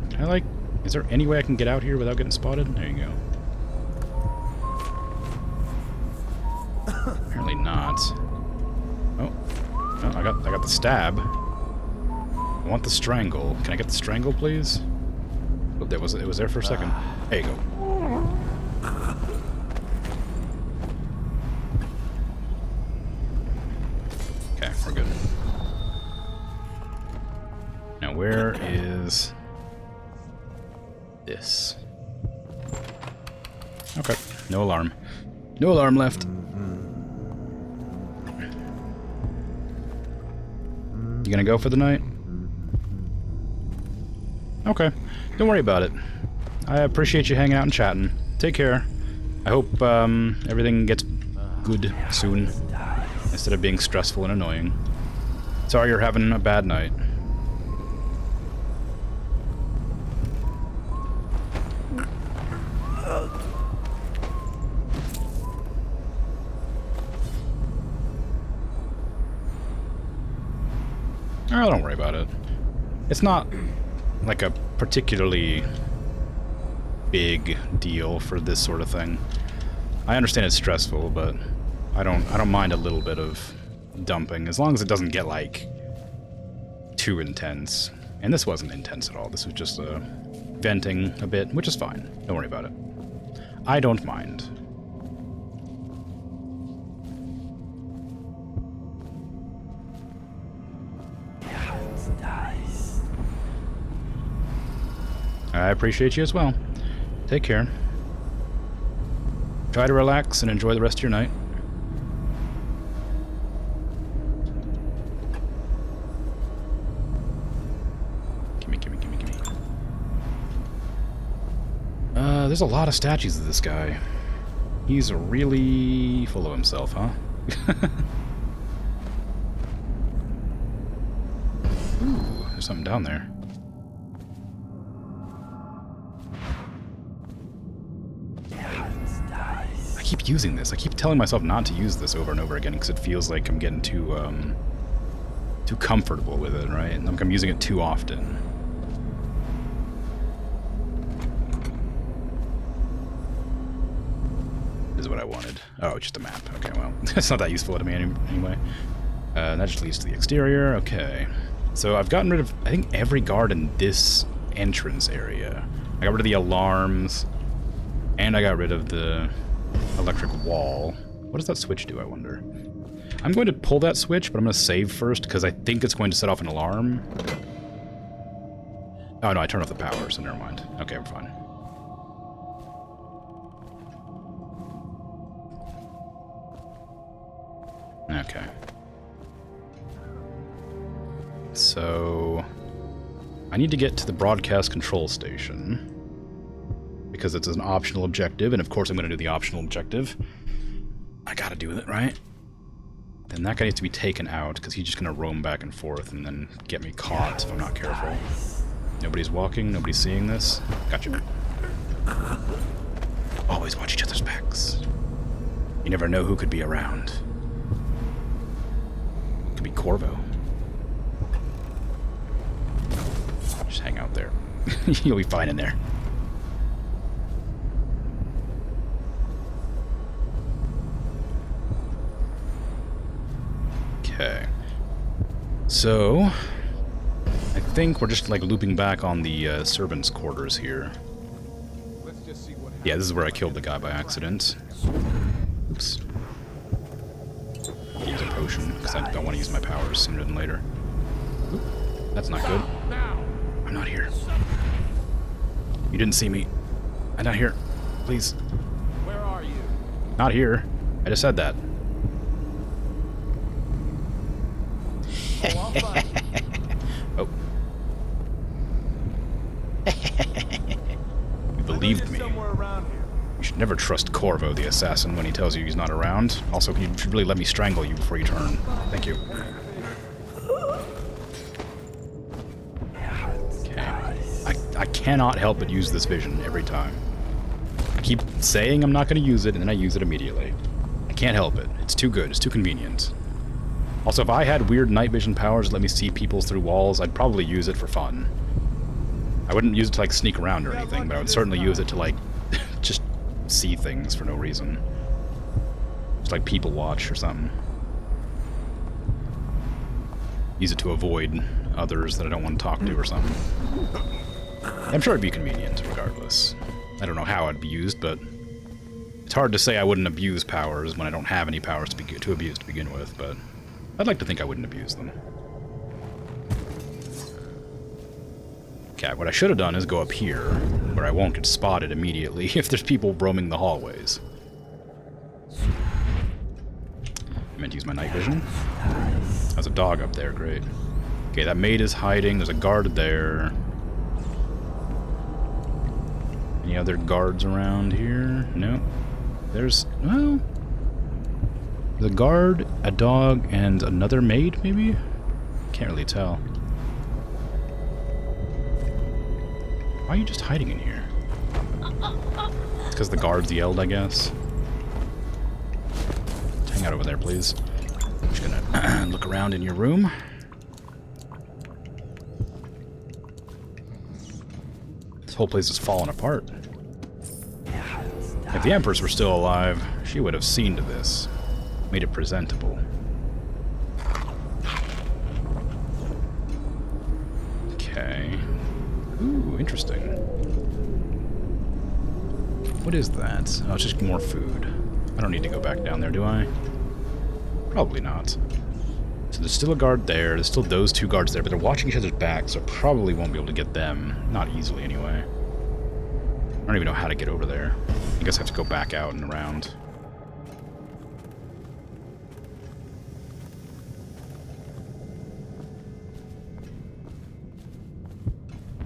Can I, like... Is there any way I can get out here without getting spotted? There you go. Apparently not. Oh. No, I got the stab. I want the strangle. Can I get the strangle, please? Oh, it was there for a second. There you go. Okay, we're good. Now where is this? Okay, no alarm. No alarm left. You gonna go for the night? Okay, don't worry about it. I appreciate you hanging out and chatting. Take care. I hope everything gets good soon, instead of being stressful and annoying. Sorry you're having a bad night. Oh, don't worry about it. It's not like a particularly big deal for this sort of thing. I understand it's stressful, but I don't mind a little bit of dumping, as long as it doesn't get like too intense. And this wasn't intense at all. This was just venting a bit, which is fine. Don't worry about it. I don't mind. I appreciate you as well. Take care. Try to relax and enjoy the rest of your night. Gimme. There's a lot of statues of this guy. He's really full of himself, huh? Ooh, there's something down there. I keep using this. I keep telling myself not to use this over and over again because it feels like I'm getting too comfortable with it, right? Like I'm using it too often. This is what I wanted. Oh, just a map. Okay, well, it's not that useful to me anyway. That just leads to the exterior. Okay. So I've gotten rid of, I think, every guard in this entrance area. I got rid of the alarms, and I got rid of the electric wall. What does that switch do, I wonder? I'm going to pull that switch, but I'm going to save first, because I think it's going to set off an alarm. Oh no, I turned off the power, so never mind. Okay, I'm fine. Okay. So I need to get to the broadcast control station because it's an optional objective, and of course I'm going to do the optional objective. I gotta do it, right? Then that guy needs to be taken out because he's just going to roam back and forth and then get me caught if I'm not careful. Nobody's walking, nobody's seeing this. Gotcha. Always watch each other's backs. You never know who could be around. Could be Corvo. Just hang out there. You'll be fine in there. Okay. So, I think we're just like looping back on the servants' quarters here. Yeah, this is where I killed the guy by accident. Oops. Use a potion, because I don't want to use my powers sooner than later. Oop, that's not good. I'm not here. You didn't see me. I'm not here. Please. Where are you? Not here. I just said that. Oh. You believed me. You should never trust Corvo, the assassin, when he tells you he's not around. Also, you should really let me strangle you before you turn. Thank you. Okay. I cannot help but use this vision every time. I keep saying I'm not going to use it, and then I use it immediately. I can't help it. It's too good. It's too convenient. Also, if I had weird night vision powers that let me see people through walls, I'd probably use it for fun. I wouldn't use it to, like, sneak around or anything, but I would certainly use it to, like, just see things for no reason. Just like people watch or something. Use it to avoid others that I don't want to talk to or something. I'm sure it'd be convenient, regardless. I don't know how it'd be used, but it's hard to say I wouldn't abuse powers when I don't have any powers to abuse to begin with, but I'd like to think I wouldn't abuse them. Okay, what I should have done is go up here, where I won't get spotted immediately if there's people roaming the hallways. I meant to use my night vision. There's a dog up there, great. Okay, that maid is hiding, there's a guard there. Any other guards around here? No. There's, well, the guard, a dog, and another maid, maybe? Can't really tell. Why are you just hiding in here? It's because the guards yelled, I guess. Just hang out over there, please. I'm just gonna look around in your room. This whole place is falling apart. If the Empress were still alive, she would have seen to this. Made it presentable. Okay. Ooh, interesting. What is that? Oh, it's just more food. I don't need to go back down there, do I? Probably not. So there's still a guard there, there's still those two guards there, but they're watching each other's backs, so I probably won't be able to get them. Not easily, anyway. I don't even know how to get over there. I guess I have to go back out and around.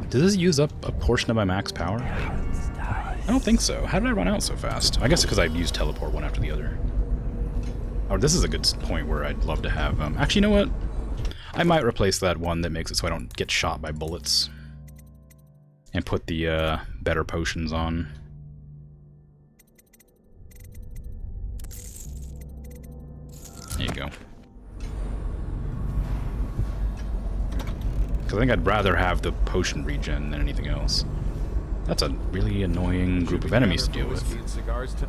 Does this use up a portion of my max power? I don't think so. How did I run out so fast? I guess because I used teleport one after the other. Oh, this is a good point where I'd love to have... actually, you know what? I might replace that one that makes it so I don't get shot by bullets. And put the better potions on. There you go. Because I think I'd rather have the potion regen than anything else. That's a really annoying group of enemies to deal with. Cigars to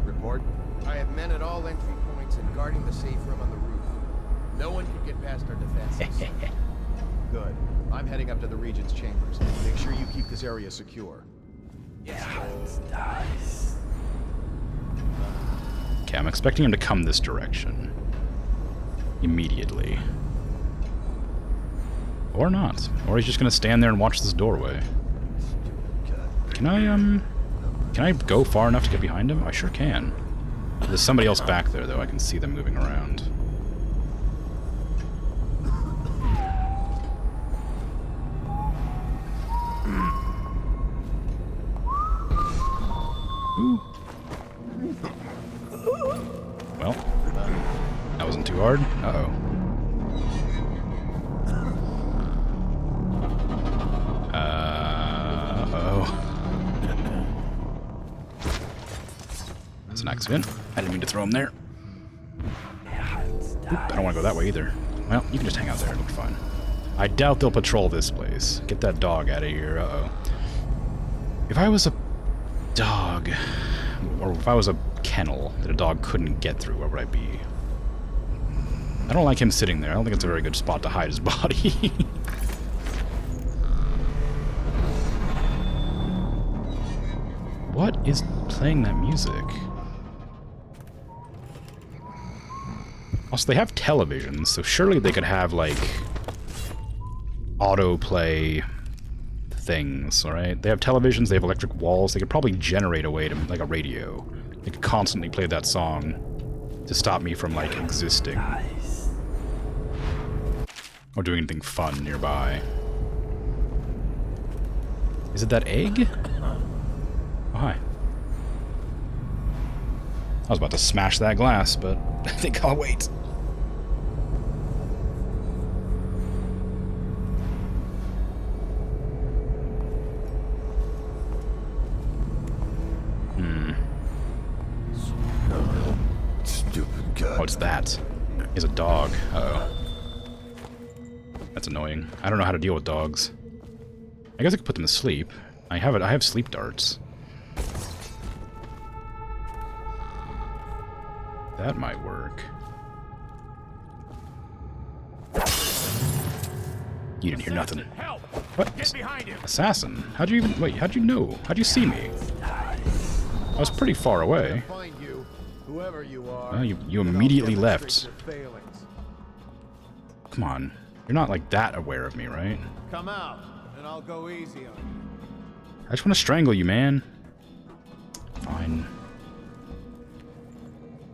report. I have men at all entry points and guarding the safe room on the roof. No one can get past our defenses. Good. I'm heading up to the Regent's chambers. Make sure you keep this area secure. Okay, I'm expecting him to come this direction. Immediately. Or not. Or he's just gonna stand there and watch this doorway. Can I go far enough to get behind him? I sure can. There's somebody else back there, though. I can see them moving around. Ooh. Well, that wasn't too hard. Uh-oh. That's an accident. I didn't mean to throw him there. Oop, I don't want to go that way either. Well, you can just hang out there. It'll be fine. I doubt they'll patrol this place. Get that dog out of here. Uh-oh. If I was a dog, or if I was a kennel that a dog couldn't get through, where would I be? I don't like him sitting there. I don't think it's a very good spot to hide his body. What is playing that music? Also, they have televisions, so surely they could have, like, autoplay things, alright? They have televisions, they have electric walls, they could probably generate a way to, like, a radio. They could constantly play that song to stop me from, like, existing. Or doing anything fun nearby. Is it that egg? Oh, hi. I was about to smash that glass, but I think I'll wait. Stupid god. What's that? He's a dog. Uh-oh. That's annoying. I don't know how to deal with dogs. I guess I could put them to sleep. I have sleep darts. That might work. You didn't hear nothing. What? Assassin? How'd you even... Wait, how'd you know? How'd you see me? I was pretty far away. Well, you immediately left. Come on. You're not, like, that aware of me, right? Come out, and I'll go easy on you. I just want to strangle you, man. Fine.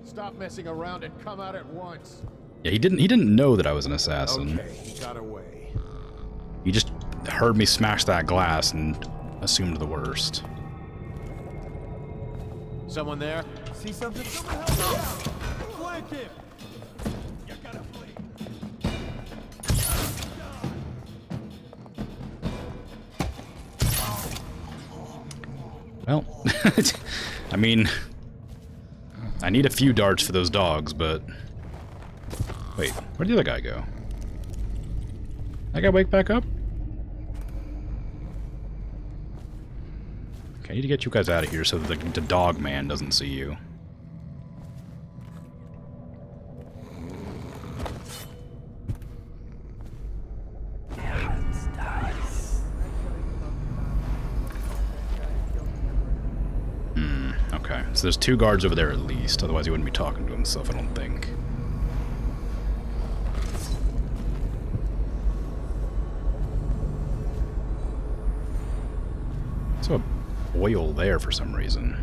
Stop messing around and come out at once. Yeah, he didn't know that I was an assassin. Okay, he got away. He just heard me smash that glass and assumed the worst. Someone there? See something? Someone help me out! Flank him! You gotta flee! Well, I mean, I need a few darts for those dogs, but... Wait, where'd the other guy go? That guy wake back up? Okay, I need to get you guys out of here so that the dog man doesn't see you. Okay, so there's 2 guards over there at least, otherwise he wouldn't be talking to himself, I don't think. So a oil there for some reason.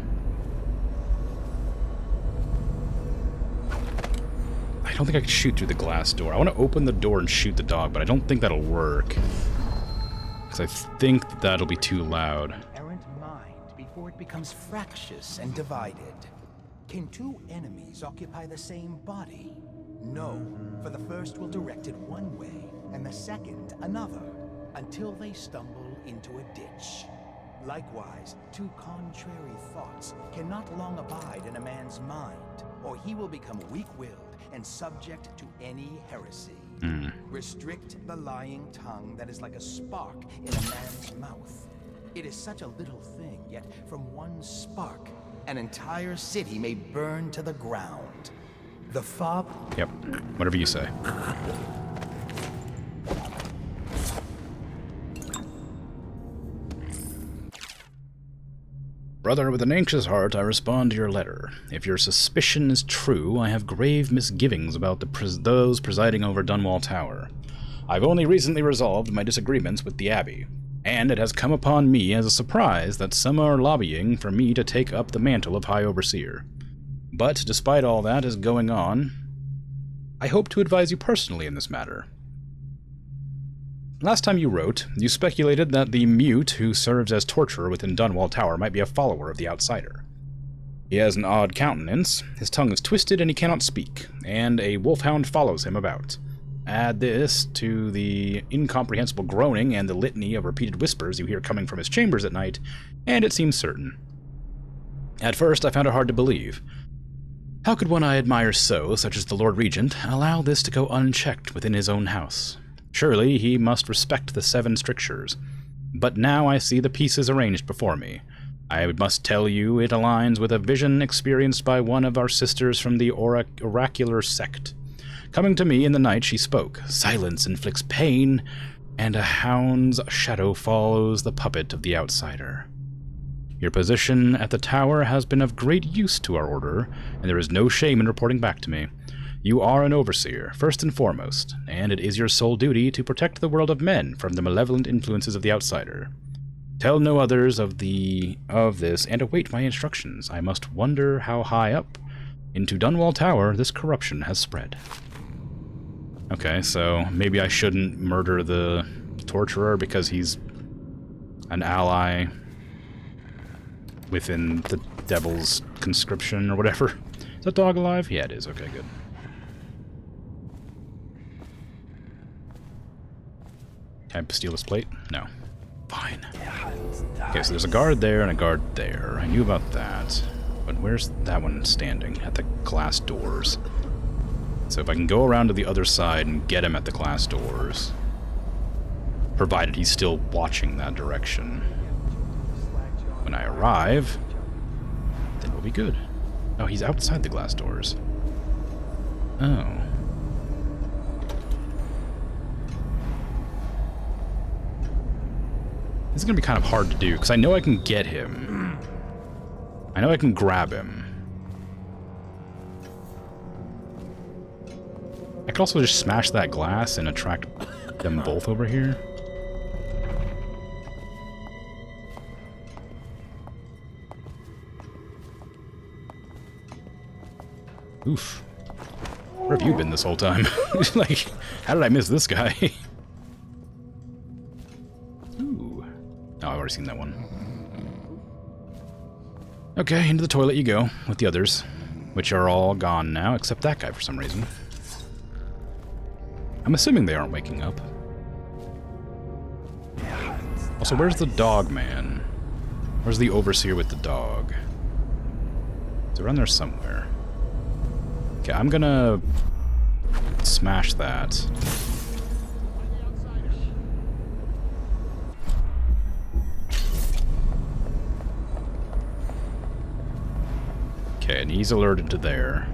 I don't think I can shoot through the glass door. I want to open the door and shoot the dog, but I don't think that'll work. Because I think that'll be too loud. Before it becomes fractious and divided. Can 2 enemies occupy the same body? No, for the first will direct it one way, and the second another, until they stumble into a ditch. Likewise, 2 contrary thoughts cannot long abide in a man's mind, or he will become weak-willed and subject to any heresy. Restrict the lying tongue that is like a spark in a man's mouth. It is such a little thing, yet from one spark, an entire city may burn to the ground. The fob... Yep, whatever you say. Brother, with an anxious heart, I respond to your letter. If your suspicion is true, I have grave misgivings about those presiding over Dunwall Tower. I've only recently resolved my disagreements with the Abbey, and it has come upon me as a surprise that some are lobbying for me to take up the mantle of High Overseer. But, despite all that is going on, I hope to advise you personally in this matter. Last time you wrote, you speculated that the mute who serves as torturer within Dunwall Tower might be a follower of the Outsider. He has an odd countenance, his tongue is twisted and he cannot speak, and a wolfhound follows him about. Add this to the incomprehensible groaning and the litany of repeated whispers you hear coming from his chambers at night, and it seems certain. At first I found it hard to believe. How could one I admire so, such as the Lord Regent, allow this to go unchecked within his own house? Surely he must respect the 7 strictures. But now I see the pieces arranged before me. I must tell you it aligns with a vision experienced by one of our sisters from the oracular sect. Coming to me in the night she spoke, "Silence inflicts pain, and a hound's shadow follows the puppet of the Outsider." Your position at the tower has been of great use to our order, and there is no shame in reporting back to me. You are an overseer, first and foremost, and it is your sole duty to protect the world of men from the malevolent influences of the Outsider. Tell no others of this, and await my instructions. I must wonder how high up into Dunwall Tower this corruption has spread. Okay, so maybe I shouldn't murder the torturer because he's an ally within the devil's conscription or whatever. Is that dog alive? Yeah, it is. Okay, good. Can I steal this plate? No. Fine. Okay, so there's a guard there and a guard there. I knew about that. But where's that one standing? At the glass doors. So if I can go around to the other side and get him at the glass doors, provided he's still watching that direction, when I arrive, then we'll be good. Oh, he's outside the glass doors. Oh. This is going to be kind of hard to do, because I know I can get him. I know I can grab him. I could also just smash that glass and attract them both over here. Oof. Where have you been this whole time? Like, how did I miss this guy? Ooh. Oh, I've already seen that one. Okay, into the toilet you go, with the others, which are all gone now, except that guy for some reason. I'm assuming they aren't waking up. Also, where's the dog man? Where's the overseer with the dog? It's around there somewhere. Okay, I'm gonna smash that. Okay, and he's alerted to there.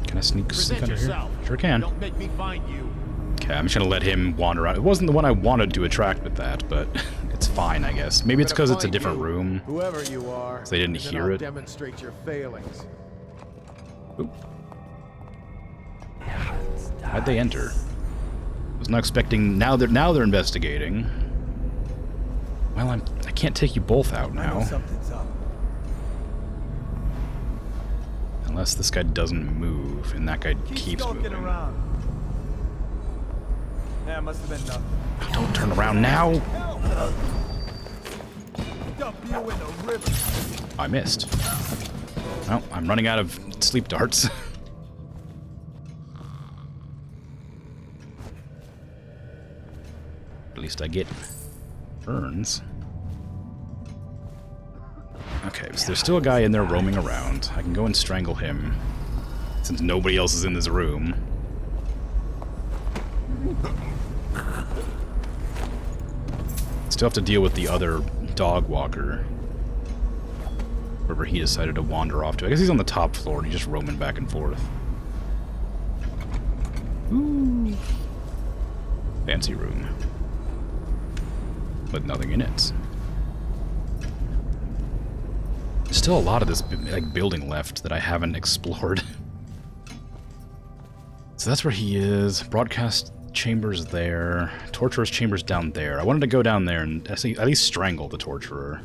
Can I sneak under here? Sure can. Don't make me find you. Okay, I'm just gonna let him wander around. It wasn't the one I wanted to attract with that, but it's fine, I guess. Maybe it's because it's a different room. Whoever you are, so they didn't hear it. Demonstrate your failings. Oop. How'd they enter? I was not expecting. Now they're investigating. Well, I can't take you both out now. Something's up. Unless this guy doesn't move, and that guy keeps moving. Around. Yeah, must have been nothing. Oh, don't turn around now! Dump you in the river. I missed. Well, I'm running out of sleep darts. At least I get burns. Okay, so there's still a guy in there roaming around. I can go and strangle him, since nobody else is in this room. Still have to deal with the other dog walker. Wherever he decided to wander off to. I guess he's on the top floor and he's just roaming back and forth. Ooh. Fancy room. With nothing in it. There's still a lot of this like building left that I haven't explored. So that's where he is. Broadcast chambers there. Torturer's chambers down there. I wanted to go down there and at least strangle the torturer.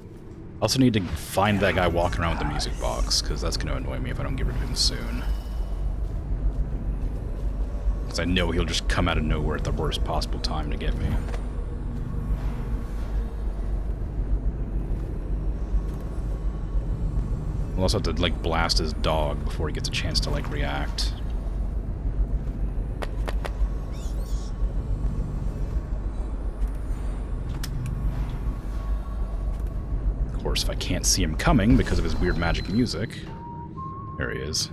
I also need to find that guy walking around with the music box, because that's going to annoy me if I don't get rid of him soon. Because I know he'll just come out of nowhere at the worst possible time to get me. We'll also have to, like, blast his dog before he gets a chance to, like, react. Of course, if I can't see him coming because of his weird magic music... There he is.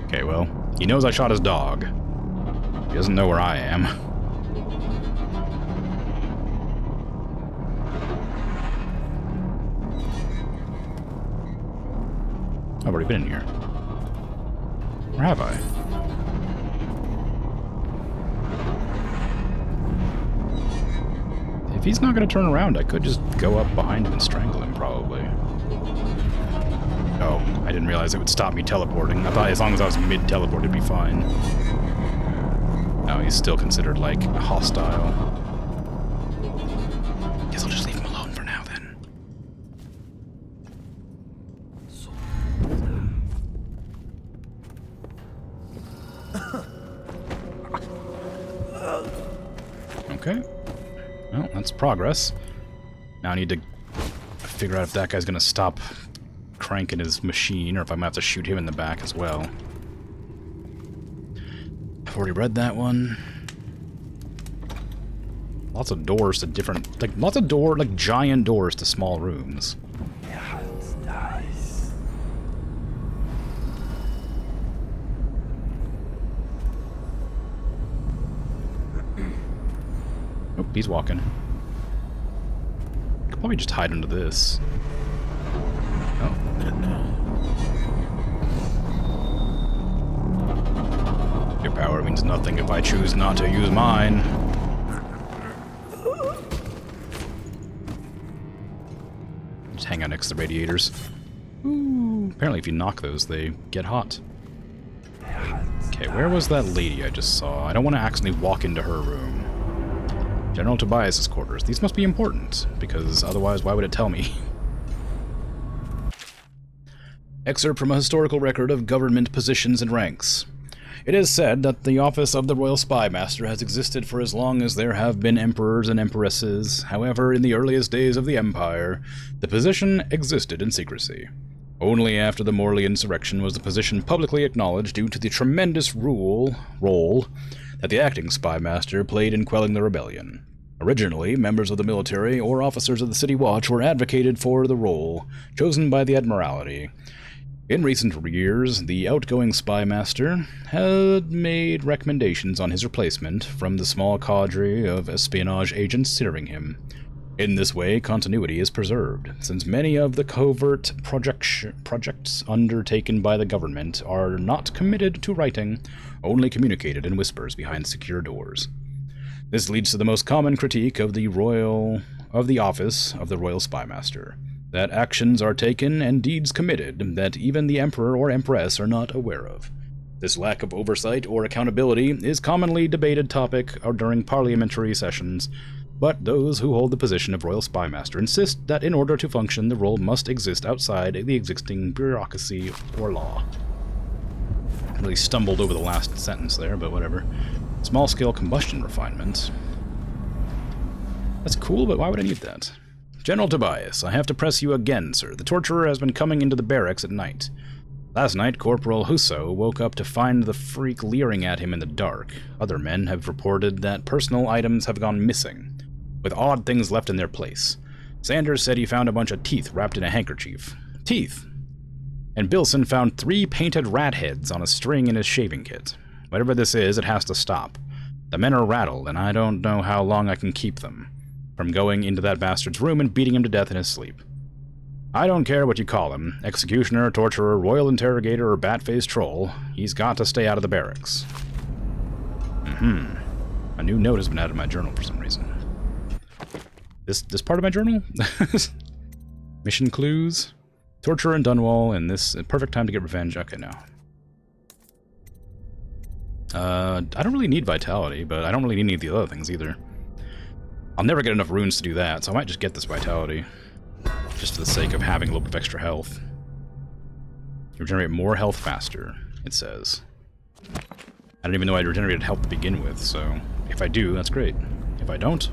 Okay, well, he knows I shot his dog. He doesn't know where I am. I've already been in here. Or have I? If he's not going to turn around, I could just go up behind him and strangle him, probably. Oh, I didn't realize it would stop me teleporting. I thought as long as I was mid-teleport, it'd be fine. No, he's still considered, like, hostile. Guess I'll just leave him alone for now, then. Okay. Well, that's progress. Now I need to figure out if that guy's gonna stop cranking his machine, or if I'm gonna have to shoot him in the back as well. I've already read that one. Lots of doors to different, like, giant doors to small rooms. Oh, he's walking. Could probably just hide under this. Oh. Your power means nothing if I choose not to use mine. Just hang out next to the radiators. Ooh, apparently if you knock those, they get hot. Okay, where was that lady I just saw? I don't want to accidentally walk into her room. General Tobias's quarters. These must be important, because otherwise why would it tell me? Excerpt from a historical record of government positions and ranks. It is said that the office of the Royal Spy Master has existed for as long as there have been emperors and empresses. However, in the earliest days of the Empire, the position existed in secrecy. Only after the Morley insurrection was the position publicly acknowledged due to the tremendous role that the acting Spy Master played in quelling the rebellion. Originally, members of the military or officers of the City Watch were advocated for the role, chosen by the Admiralty. In recent years, the outgoing Spy Master had made recommendations on his replacement from the small cadre of espionage agents serving him. In this way, continuity is preserved, since many of the covert projects undertaken by the government are not committed to writing, only communicated in whispers behind secure doors. This leads to the most common critique of the office of the Royal Spy Master, that actions are taken and deeds committed that even the Emperor or Empress are not aware of. This lack of oversight or accountability is commonly debated topic during parliamentary sessions, but those who hold the position of Royal Spy Master insist that in order to function, the role must exist outside the existing bureaucracy or law. I really stumbled over the last sentence there, but whatever. Small-scale combustion refinement. That's cool, but why would I need that? General Tobias, I have to press you again, sir. The torturer has been coming into the barracks at night. Last night, Corporal Husso woke up to find the freak leering at him in the dark. Other men have reported that personal items have gone missing, with odd things left in their place. Sanders said he found a bunch of teeth wrapped in a handkerchief. Teeth! And Bilson found 3 painted rat heads on a string in his shaving kit. Whatever this is, it has to stop. The men are rattled, and I don't know how long I can keep them from going into that bastard's room and beating him to death in his sleep. I don't care what you call him, executioner, torturer, royal interrogator, or bat-faced troll, he's got to stay out of the barracks. A new note has been added to my journal for some reason. This part of my journal? Mission clues. Torture in Dunwall, and this perfect time to get revenge. Okay, no. I don't really need vitality, but I don't really need any of the other things either. I'll never get enough runes to do that, so I might just get this vitality. Just for the sake of having a little bit of extra health. You regenerate more health faster, it says. I didn't even know I regenerated health to begin with, so if I do, that's great. If I don't,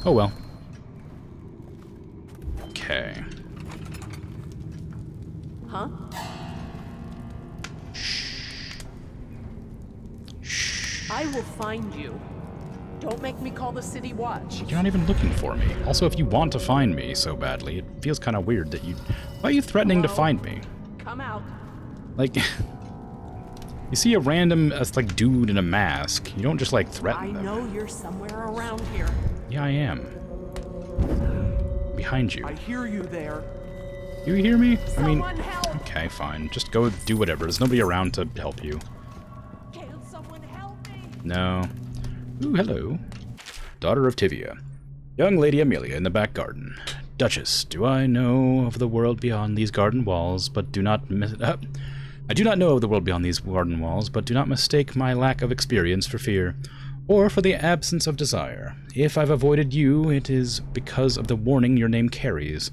oh well. Okay. Huh? I will find you. Don't make me call the city watch. You're not even looking for me. Also, if you want to find me so badly, it feels kind of weird that you... Why are you threatening to find me? Come out. Like... You see a random, like, dude in a mask. You don't just, like, threaten them. I know you're somewhere around here. Yeah, I am. Behind you. I hear you there. You hear me? Someone help! Okay, fine. Just go do whatever. There's nobody around to help you. Can't someone help me? No. Ooh, hello. Daughter of Tivia. Young Lady Amelia in the back garden. Duchess, do I know of the world beyond these garden walls, but do not I do not know of the world beyond these garden walls, but do not mistake my lack of experience for fear, or for the absence of desire. If I've avoided you, it is because of the warning your name carries.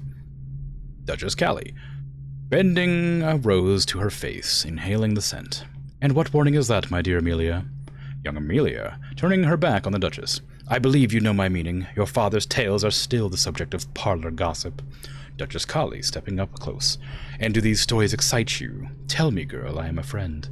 Duchess Callie, bending a rose to her face, inhaling the scent. And what warning is that, my dear Amelia? Young Amelia, turning her back on the Duchess. I believe you know my meaning. Your father's tales are still the subject of parlor gossip. Duchess Callie, stepping up close. And do these stories excite you? Tell me, girl, I am a friend.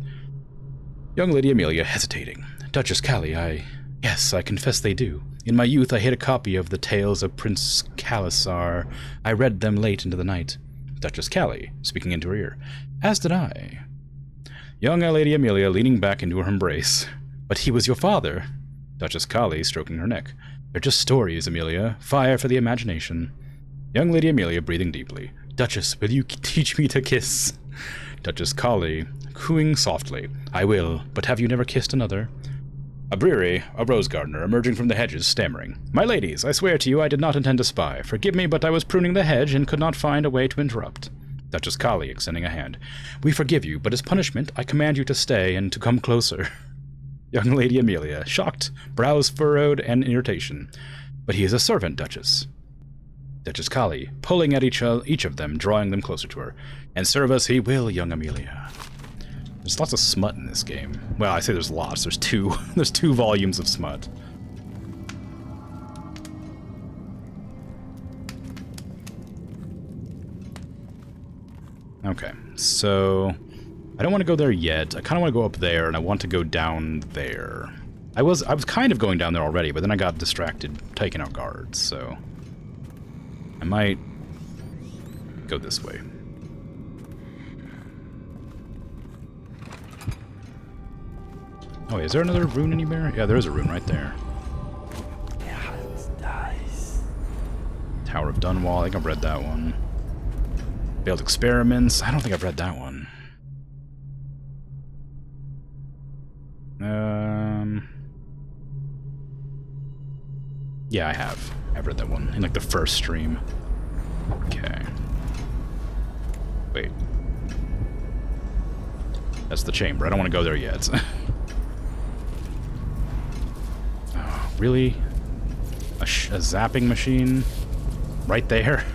Young Lady Amelia, hesitating. Duchess Callie, Yes, I confess they do. In my youth I hid a copy of the Tales of Prince Calasar. I read them late into the night. Duchess Callie, speaking into her ear. As did I. Young Lady Amelia, leaning back into her embrace. But he was your father. Duchess Callie, stroking her neck. They're just stories, Amelia. Fire for the imagination. Young Lady Amelia, breathing deeply. Duchess, will you teach me to kiss? Duchess Callie, cooing softly. I will, but have you never kissed another? Abriri, a rose gardener, emerging from the hedges, stammering. My ladies, I swear to you I did not intend to spy. Forgive me, but I was pruning the hedge and could not find a way to interrupt. Duchess Callie, extending a hand. We forgive you, but as punishment, I command you to stay and to come closer. Young Lady Amelia, shocked, brows furrowed, and irritation. But he is a servant, Duchess. Duchess Callie, pulling at each of them, drawing them closer to her. And serve us he will, young Amelia. There's lots of smut in this game. Well, I say there's lots. There's two. There's 2 volumes of smut. Okay, so I don't want to go there yet. I kind of want to go up there, and I want to go down there. I was kind of going down there already, but then I got distracted taking out guards, so I might go this way. Oh, is there another rune anywhere? Yeah, there is a rune right there. Tower of Dunwall, I think I've read that one. Failed Experiments, I don't think I've read that one. Yeah, I have. I've read that one in like the first stream. Okay. Wait. That's the chamber. I don't want to go there yet. Oh, really? A zapping machine? Right there?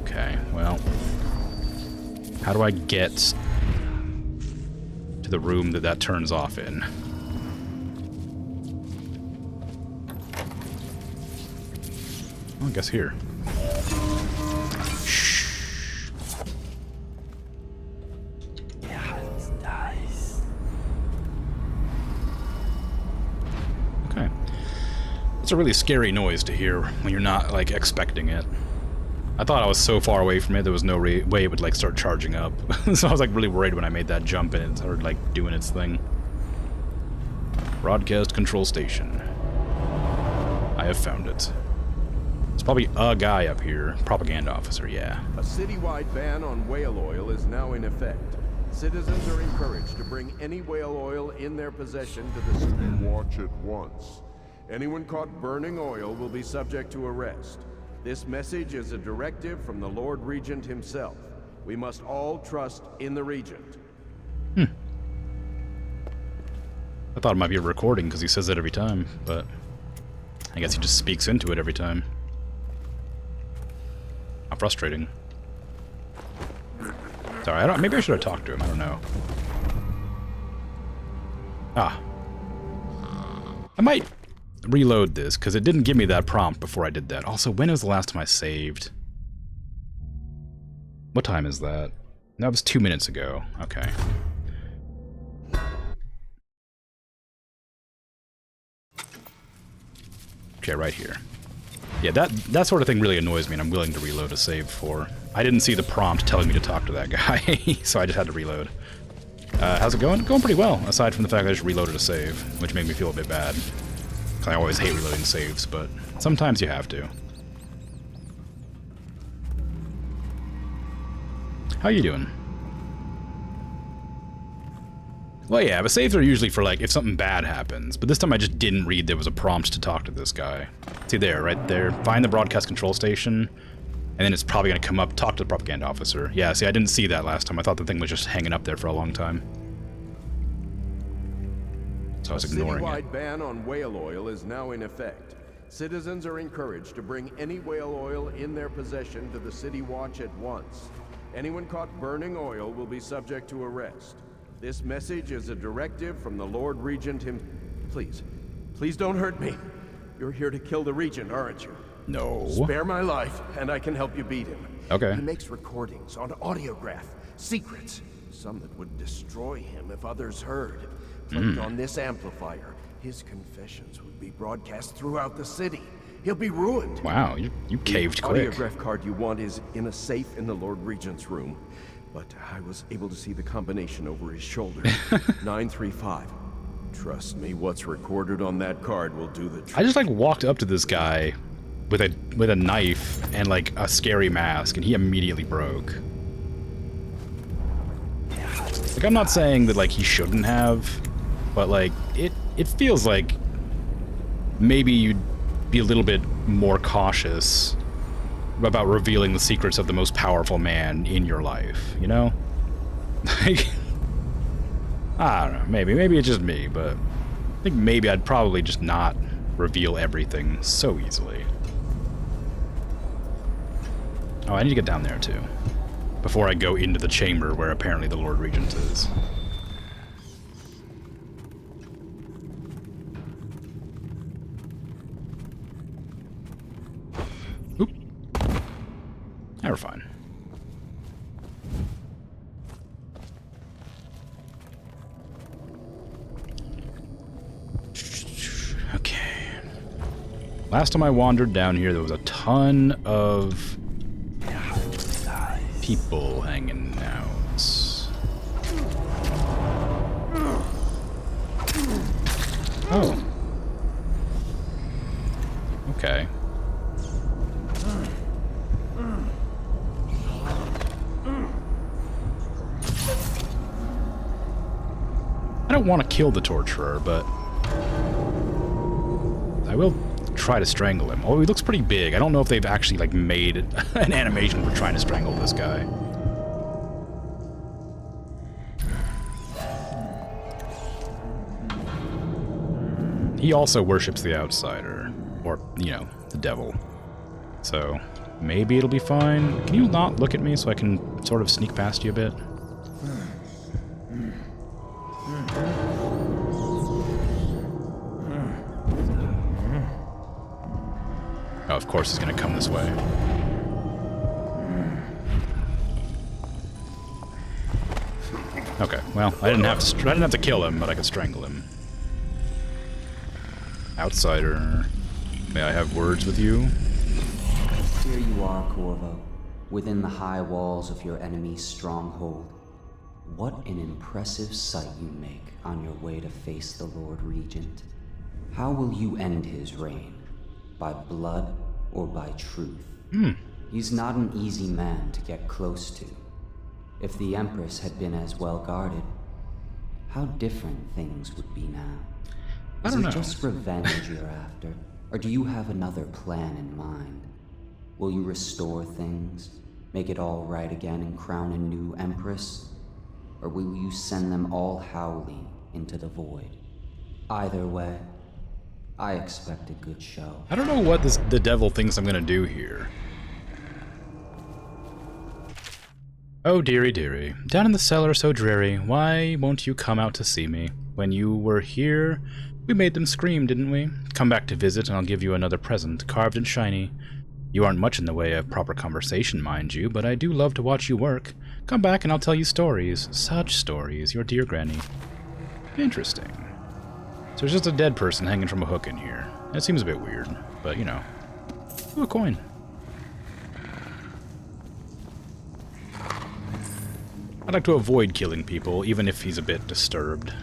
Okay, well. How do I get to the room that turns off in? Well, I guess here. Okay. It's a really scary noise to hear when you're not, like, expecting it. I thought I was so far away from it, there was no way it would, like, start charging up. So I was, like, really worried when I made that jump and it started, like, doing its thing. Broadcast control station. I have found it. There's probably a guy up here. Propaganda officer, yeah. A citywide ban on whale oil is now in effect. Citizens are encouraged to bring any whale oil in their possession to the city watch at once. Anyone caught burning oil will be subject to arrest. This message is a directive from the Lord Regent himself. We must all trust in the Regent. I thought it might be a recording because he says that every time, but I guess he just speaks into it every time. How frustrating. Sorry, maybe I should have talked to him, I don't know. Ah. I might reload this, because it didn't give me that prompt before I did that. Also, when was the last time I saved? What time is that? That was 2 minutes ago. Okay. Okay, right here. Yeah, that sort of thing really annoys me, and I'm willing to reload a save for. I didn't see the prompt telling me to talk to that guy, so I just had to reload. How's it going? Going pretty well, aside from the fact that I just reloaded a save, which made me feel a bit bad. I always hate reloading saves, but sometimes you have to. How you doing? Well, yeah, but saves are usually for, like, if something bad happens. But this time I just didn't read there was a prompt to talk to this guy. See there, right there. Find the broadcast control station, and then it's probably going to come up, talk to the propaganda officer. Yeah, see, I didn't see that last time. I thought the thing was just hanging up there for a long time. So I was ignoring it. A citywide ban on whale oil is now in effect. Citizens are encouraged to bring any whale oil in their possession to the city watch at once. Anyone caught burning oil will be subject to arrest. This message is a directive from the Lord Regent him. Please don't hurt me. You're here to kill the Regent, aren't you? No. Spare my life, and I can help you beat him. Okay. He makes recordings on audiograph, secrets, some that would destroy him if others heard. Played on this amplifier, his confessions would be broadcast throughout the city. He'll be ruined. Wow, you caved quick. The audiograph card you want is in a safe in the Lord Regent's room. But I was able to see the combination over his shoulder. 935. Trust me, what's recorded on that card will do the trick. I just, like, walked up to this guy with a knife and, like, a scary mask, and he immediately broke. Like, I'm not saying that, like, he shouldn't have, but, like, it feels like maybe you'd be a little bit more cautious about revealing the secrets of the most powerful man in your life, you know? Like, I don't know, maybe it's just me, but I think maybe I'd probably just not reveal everything so easily. Oh, I need to get down there too, before I go into the chamber where apparently the Lord Regent is. Oop. Now we're fine. Okay. Last time I wandered down here, there was a ton of people hanging out. Oh. Okay. I don't want to kill the torturer, but I will try to strangle him. Oh, he looks pretty big. I don't know if they've actually, like, made an animation for trying to strangle this guy. He also worships the outsider, or, you know, the devil. So, maybe it'll be fine. Can you not look at me so I can sort of sneak past you a bit? Oh, of course he's gonna come this way. Okay, well, I didn't have to kill him, but I could strangle him. Outsider, may I have words with you? Here you are, Corvo, within the high walls of your enemy's stronghold. What an impressive sight you make on your way to face the Lord Regent. How will you end his reign? By blood or by truth? He's not an easy man to get close to. If the Empress had been as well guarded, how different things would be now. I don't know. Is it just revenge you're after, or do you have another plan in mind? Will you restore things, make it all right again and crown a new Empress? Or will you send them all howling into the void? Either way, I expect a good show. I don't know what the devil thinks I'm gonna do here. Oh dearie dearie, down in the cellar so dreary, why won't you come out to see me? When you were here, we made them scream, didn't we? Come back to visit and I'll give you another present, carved and shiny. You aren't much in the way of proper conversation, mind you, but I do love to watch you work. Come back and I'll tell you stories. Such stories, your dear granny. Interesting. So there's just a dead person hanging from a hook in here. That seems a bit weird, but you know. Ooh, a coin. I'd like to avoid killing people, even if he's a bit disturbed.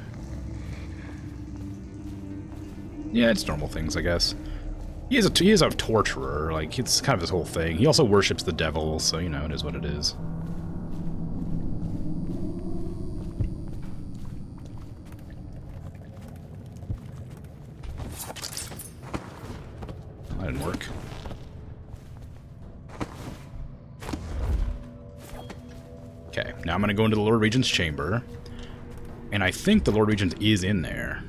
Yeah, it's normal things, I guess. He is a torturer, like, it's kind of his whole thing. He also worships the devil, so, you know, it is what it is. That didn't work. Okay, now I'm gonna go into the Lord Regent's chamber, and I think the Lord Regent is in there,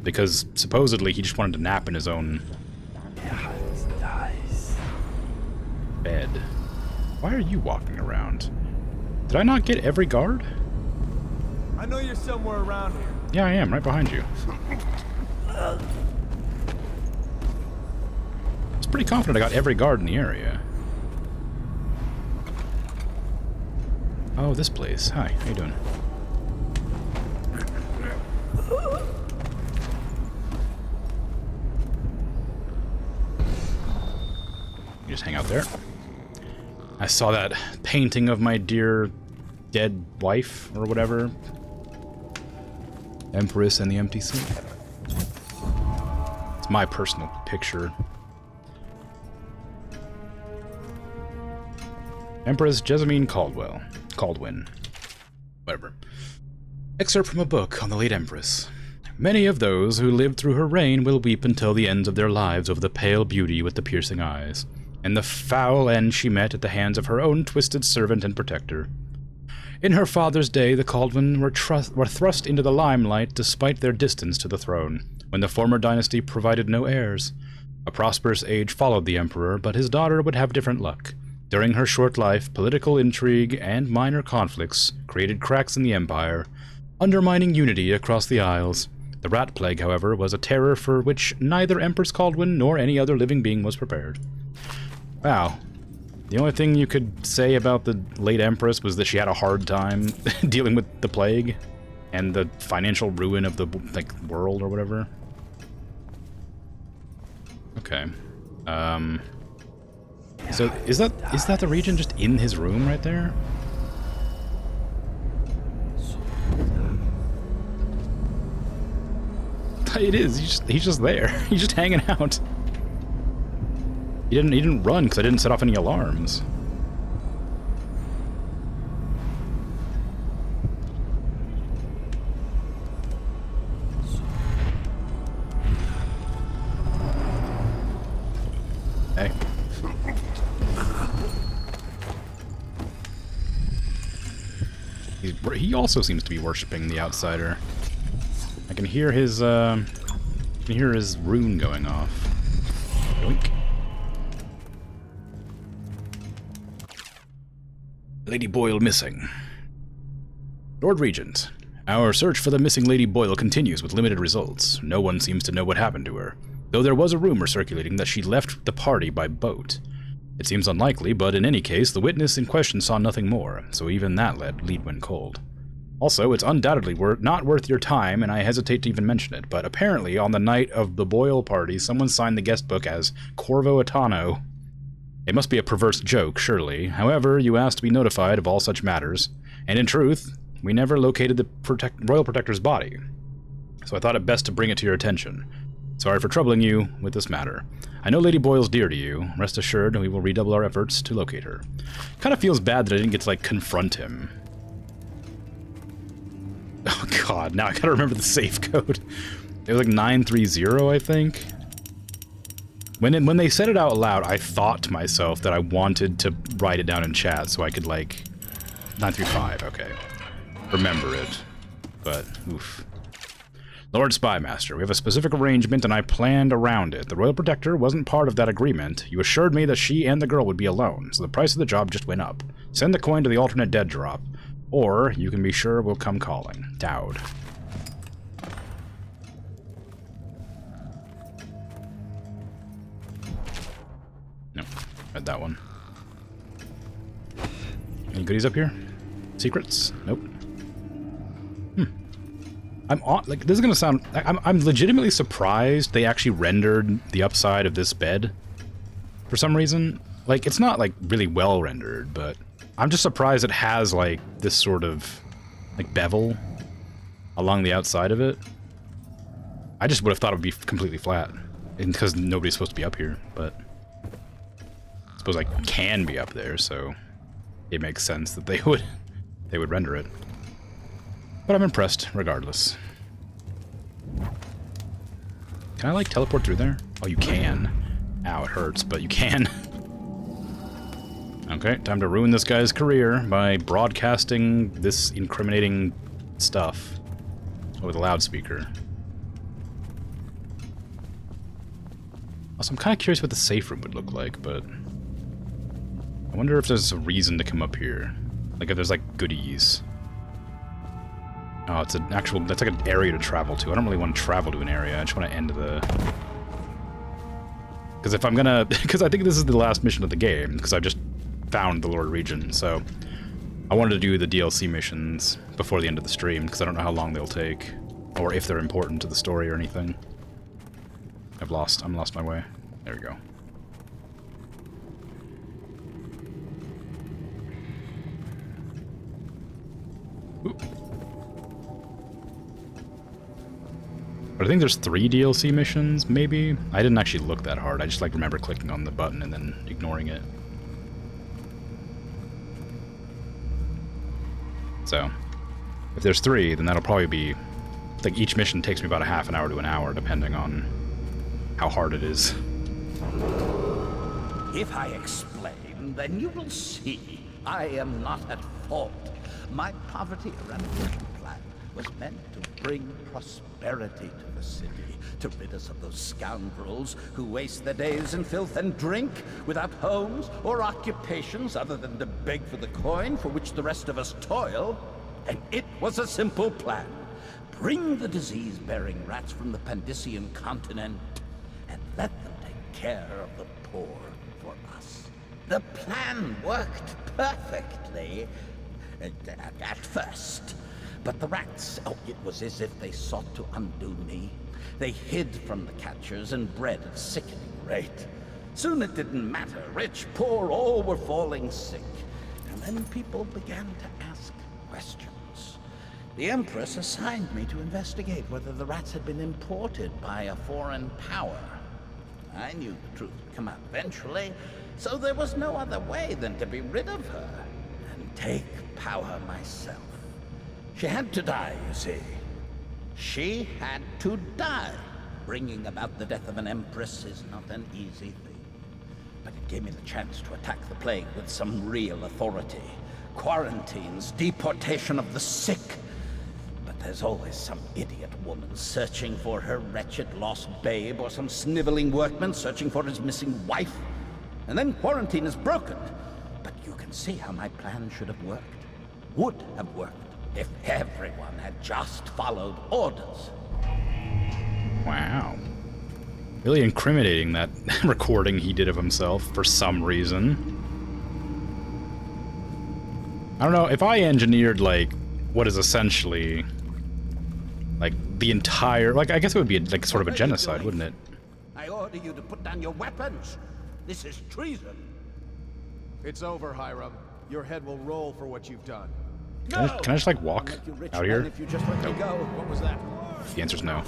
because supposedly he just wanted to nap in his own bed. Why are you walking around? Did I not get every guard? I know you're somewhere around here. Yeah, I am, right behind you. I was pretty confident I got every guard in the area. Oh, this place. Hi, how you doing? You just hang out there. I saw that painting of my dear dead wife, or whatever. Empress and the Empty Seat. It's my personal picture. Empress Jessamine Caldwin. Whatever. Excerpt from a book on the late Empress. Many of those who lived through her reign will weep until the ends of their lives over the pale beauty with the piercing eyes, and the foul end she met at the hands of her own twisted servant and protector. In her father's day, the Caldwin were thrust into the limelight despite their distance to the throne, when the former dynasty provided no heirs. A prosperous age followed the emperor, but his daughter would have different luck. During her short life, political intrigue and minor conflicts created cracks in the empire, undermining unity across the Isles. The rat plague, however, was a terror for which neither Empress Caldwin nor any other living being was prepared. Wow. The only thing you could say about the late Empress was that she had a hard time dealing with the plague and the financial ruin of the, like, world or whatever. Okay. So is that the Regent just in his room right there? It is. He's just there. He's just hanging out. He didn't run because I didn't set off any alarms. Hey. He also seems to be worshiping the outsider. I can hear his rune going off. Yoink. Lady Boyle missing. Lord Regent, our search for the missing Lady Boyle continues with limited results. No one seems to know what happened to her, though there was a rumor circulating that she left the party by boat. It seems unlikely, but in any case, the witness in question saw nothing more, so even that let lead when cold. Also, it's undoubtedly not worth your time, and I hesitate to even mention it, but apparently on the night of the Boyle party, someone signed the guest book as Corvo Atano. It must be a perverse joke, surely. However, you asked to be notified of all such matters, and in truth, we never located the Royal Protector's body, so I thought it best to bring it to your attention. Sorry for troubling you with this matter. I know Lady Boyle's dear to you. Rest assured, we will redouble our efforts to locate her. Kind of feels bad that I didn't get to, like, confront him. Oh god, now I gotta remember the safe code. It was like 930, I think. When they said it out loud, I thought to myself that I wanted to write it down in chat so I could, like... 935, okay. Remember it. But, oof. Lord Spymaster, we have a specific arrangement and I planned around it. The Royal Protector wasn't part of that agreement. You assured me that she and the girl would be alone, so the price of the job just went up. Send the coin to the alternate dead drop, or you can be sure we'll come calling. Dowd. No, read that one. Any goodies up here? Secrets? Nope. I'm on, like, this is gonna sound... I'm legitimately surprised they actually rendered the upside of this bed. For some reason. Like, it's not, like, really well rendered, but... I'm just surprised it has, like, this sort of, like, bevel along the outside of it. I just would have thought it would be completely flat. Because nobody's supposed to be up here, but... I suppose I can be up there, so... It makes sense that they would render it. But I'm impressed, regardless. Can I, like, teleport through there? Oh, you can. Ow, it hurts, but you can. Okay, time to ruin this guy's career by broadcasting this incriminating stuff over the loudspeaker. Also, I'm kind of curious what the safe room would look like, but... I wonder if there's a reason to come up here. Like, if there's, like, goodies. Oh, it's an actual... That's like an area to travel to. I don't really want to travel to an area. I just want to end the... Because if I'm gonna... Because I think this is the last mission of the game, because I've just found the Lord Regent, so... I wanted to do the DLC missions before the end of the stream, because I don't know how long they'll take. Or if they're important to the story or anything. I'm lost my way. There we go. Ooh. But I think there's 3 DLC missions, maybe? I didn't actually look that hard. I just, like, remember clicking on the button and then ignoring it. So, if there's 3, then that'll probably be... Like, each mission takes me about a half an hour to an hour, depending on how hard it is. If I explain, then you will see I am not at fault. My poverty-eradication plan was meant to bring prosperity to the city, to rid us of those scoundrels who waste their days in filth and drink, without homes or occupations other than to beg for the coin for which the rest of us toil. And it was a simple plan. Bring the disease-bearing rats from the Pandician continent and let them take care of the poor for us. The plan worked perfectly at first. But the rats, oh, it was as if they sought to undo me. They hid from the catchers and bred at a sickening rate. Soon it didn't matter. Rich, poor, all were falling sick. And then people began to ask questions. The Empress assigned me to investigate whether the rats had been imported by a foreign power. I knew the truth would come out eventually, so there was no other way than to be rid of her and take power myself. She had to die, you see. She had to die. Bringing about the death of an Empress is not an easy thing. But it gave me the chance to attack the plague with some real authority. Quarantines, deportation of the sick. But there's always some idiot woman searching for her wretched lost babe, or some sniveling workman searching for his missing wife. And then quarantine is broken. But you can see how my plan should have worked. Would have worked. If everyone had just followed orders. Wow. Really incriminating, that recording he did of himself for some reason. I don't know, if I engineered, like, what is essentially, like, the entire... Like, I guess it would be, like, sort of a genocide, wouldn't it? I order you to put down your weapons. This is treason. It's over, Hiram. Your head will roll for what you've done. Can I just, like, walk out here? If you just let me go. What was that? The answer's no.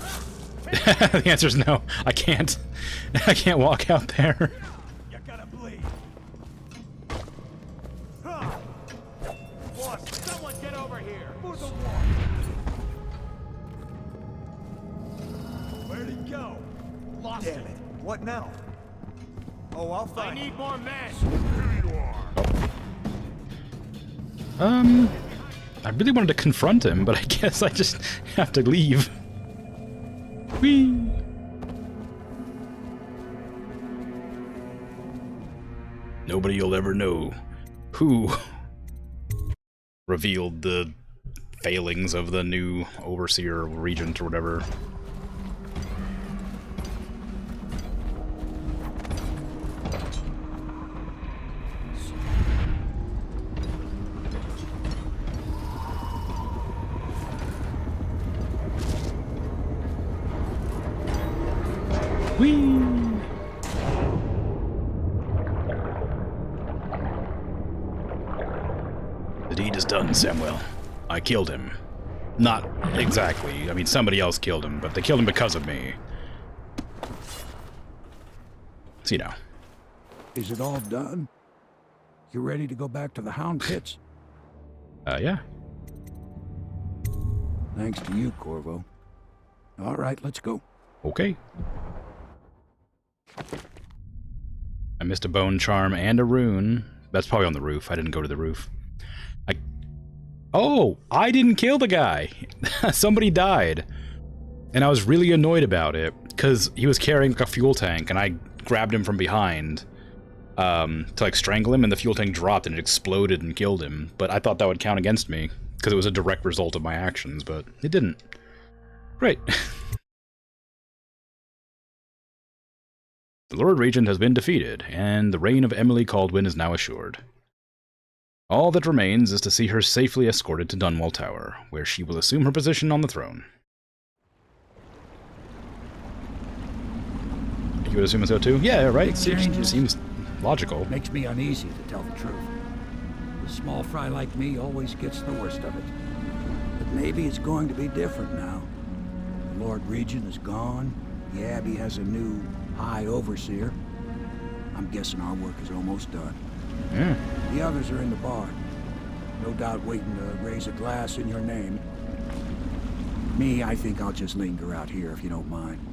The answer's no. I can't. I can't walk out there. You gotta bleed. Boss, someone get over here. For the war. Lost him. Damn it. What now? Oh, I'll find. I need more men. Here you are. I really wanted to confront him, but I guess I just have to leave. Whee! Nobody will ever know who revealed the failings of the new overseer regent or whatever. Whee! The deed is done, Samuel. I killed him. Not exactly. I mean, somebody else killed him, but they killed him because of me. So, you know. Is it all done? You ready to go back to the Hound Pits? Yeah. Thanks to you, Corvo. All right, let's go. Okay. I missed a bone charm and a rune. That's probably on the roof. I didn't go to the roof. Oh, I didn't kill the guy. Somebody died. And I was really annoyed about it, because he was carrying like a fuel tank, and I grabbed him from behind to like strangle him, and the fuel tank dropped and it exploded and killed him. But I thought that would count against me, because it was a direct result of my actions, but it didn't. Great. The Lord Regent has been defeated, and the reign of Emily Caldwin is now assured. All that remains is to see her safely escorted to Dunwall Tower, where she will assume her position on the throne. You would assume so too? Yeah, right? Seems logical. Makes me uneasy, to tell the truth. A small fry like me always gets the worst of it. But maybe it's going to be different now. The Lord Regent is gone. The Abbey has a new High Overseer. I'm guessing our work is almost done. Yeah. The others are in the bar. No doubt waiting to raise a glass in your name. Me, I think I'll just linger out here if you don't mind.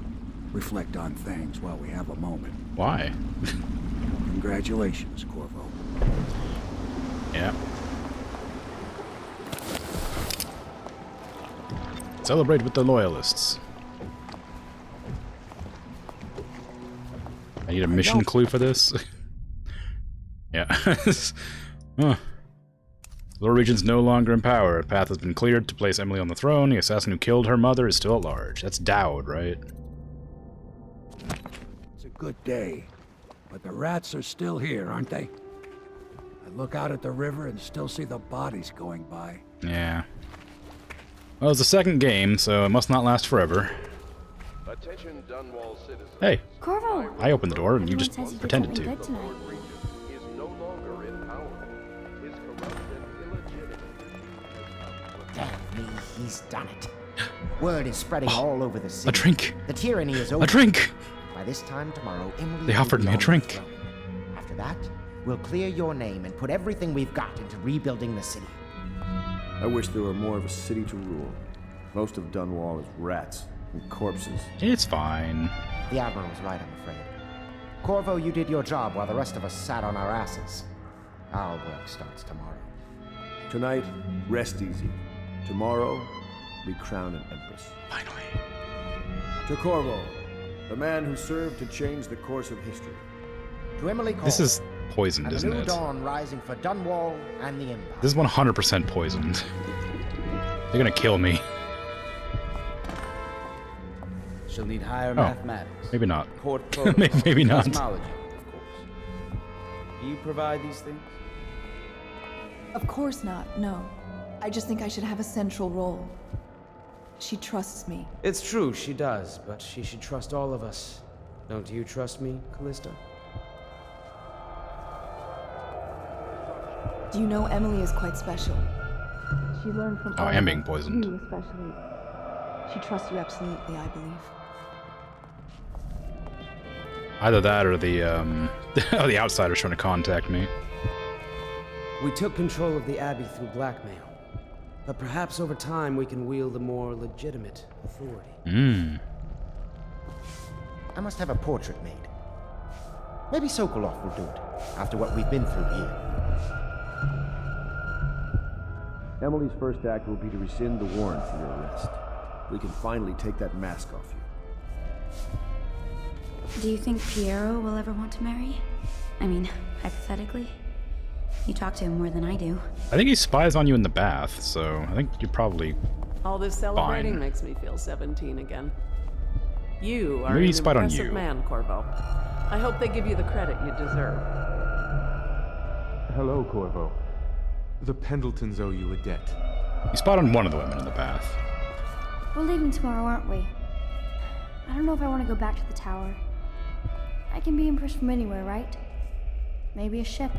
Reflect on things while we have a moment. Why? Congratulations, Corvo. Yeah. Celebrate with the Loyalists. I need a mission clue for this. Yeah. Huh. Lord Regent's no longer in power. A path has been cleared to place Emily on the throne. The assassin who killed her mother is still at large. That's Dowd, right? It's a good day, but the rats are still here, aren't they? I look out at the river and still see the bodies going by. Yeah. Well, it's the second game, so it must not last forever. Attention, Dunwall citizens. Hey. Corvo! I opened the door and you just Everyone says you did pretended something to. good tonight. Is no longer in power. His corrupt and illegitimate. Damn me, he's done it. Word is spreading all over the city. A drink. The tyranny is over. A drink. By this time tomorrow, Emily. They offered me a drink. After that, we'll clear your name and put everything we've got into rebuilding the city. I wish there were more of a city to rule. Most of Dunwall is rats and corpses. It's fine. The Admiral's right, I'm afraid. Corvo, you did your job while the rest of us sat on our asses. Our work starts tomorrow. Tonight, rest easy. Tomorrow, we crown an empress. Finally. To Corvo, the man who served to change the course of history. To Emily Caldwin. This is poisoned, and isn't the new it? dawn rising for Dunwall and the Empire. This is 100% poisoned. They're gonna kill me. She'll need higher mathematics. Maybe not. Court protocol, Maybe not. cosmology, of course. Do you provide these things? Of course not, no. I just think I should have a central role. She trusts me. It's true, she does, but she should trust all of us. Don't you trust me, Callista? Do you know Emily is quite special? She learned from all I am of being us, poisoned. You especially. She trusts you absolutely, I believe. Either that or the the outsiders trying to contact me. We took control of the Abbey through blackmail. But perhaps over time we can wield a more legitimate authority. I must have a portrait made. Maybe Sokolov will do it, after what we've been through here. Emily's first act will be to rescind the warrant for your arrest. We can finally take that mask off you. Do you think Piero will ever want to marry? I mean, hypothetically? You talk to him more than I do. I think he spies on you in the bath, so I think you're probably All this celebrating fine. makes me feel 17 again. You are Maybe he an spied on impressive you. man, Corvo. I hope they give you the credit you deserve. Hello, Corvo. The Pendletons owe you a debt. He spied on one of the women in the bath. We're leaving tomorrow, aren't we? I don't know if I want to go back to the tower. I can be impressed from anywhere, right? Maybe a ship.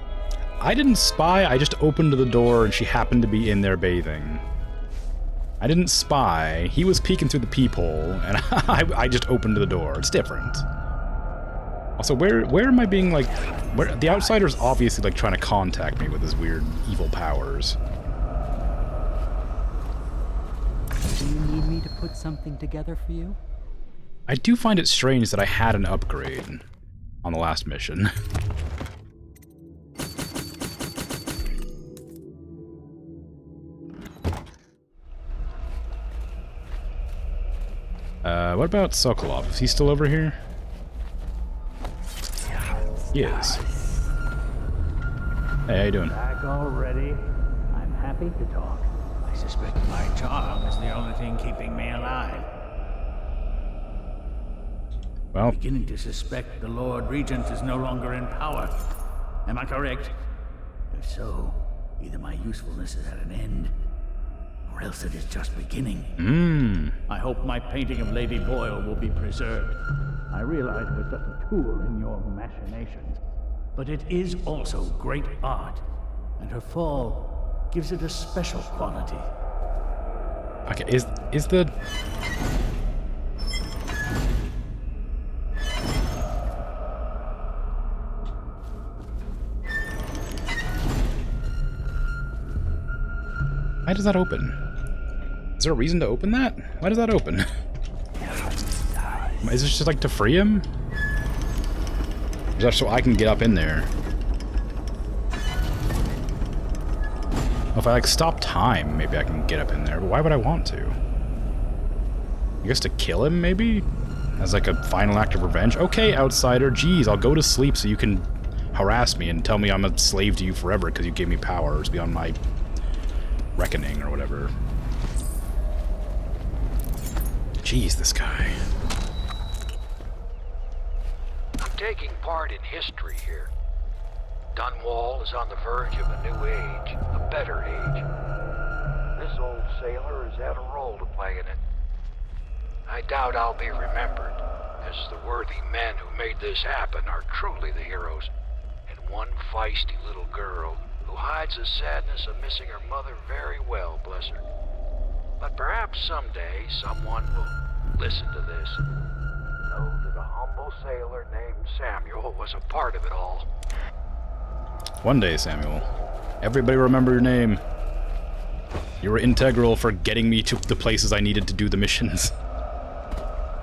I didn't spy, I just opened the door and she happened to be in there bathing. I didn't spy, he was peeking through the peephole, and I just opened the door. It's different. Also, where am I being, like... the outsider's obviously, like, trying to contact me with his weird evil powers. Do you need me to put something together for you? I do find it strange that I had an upgrade on the last mission. What about Sokolov? Is he still over here? He is. Hey, how you doing? Back already? I'm happy to talk. I suspect my charm is the only thing keeping me alive. Well, Beginning to suspect the Lord Regent is no longer in power. Am I correct? If so, either my usefulness is at an end, or else it is just beginning. I hope my painting of Lady Boyle will be preserved. I realize it was just a tool in your machinations, but it is also great art, and her fall gives it a special quality. Okay, is the... Why does that open? Is there a reason to open that? Why does that open? Is this just like to free him? Or is that so I can get up in there? Well, if I like stop time, maybe I can get up in there, but why would I want to? I guess to kill him, maybe? As like a final act of revenge? Okay, outsider, geez, I'll go to sleep so you can harass me and tell me I'm a slave to you forever because you gave me powers beyond my reckoning or whatever. Jeez, this guy. I'm taking part in history here. Dunwall is on the verge of a new age, a better age. This old sailor has had a role to play in it. I doubt I'll be remembered, as the worthy men who made this happen are truly the heroes, and one feisty little girl who hides the sadness of missing her mother very well, bless her. But perhaps someday someone will listen to this, know that a humble sailor named Samuel was a part of it all. One day, Samuel. Everybody remember your name. You were integral for getting me to the places I needed to do the missions.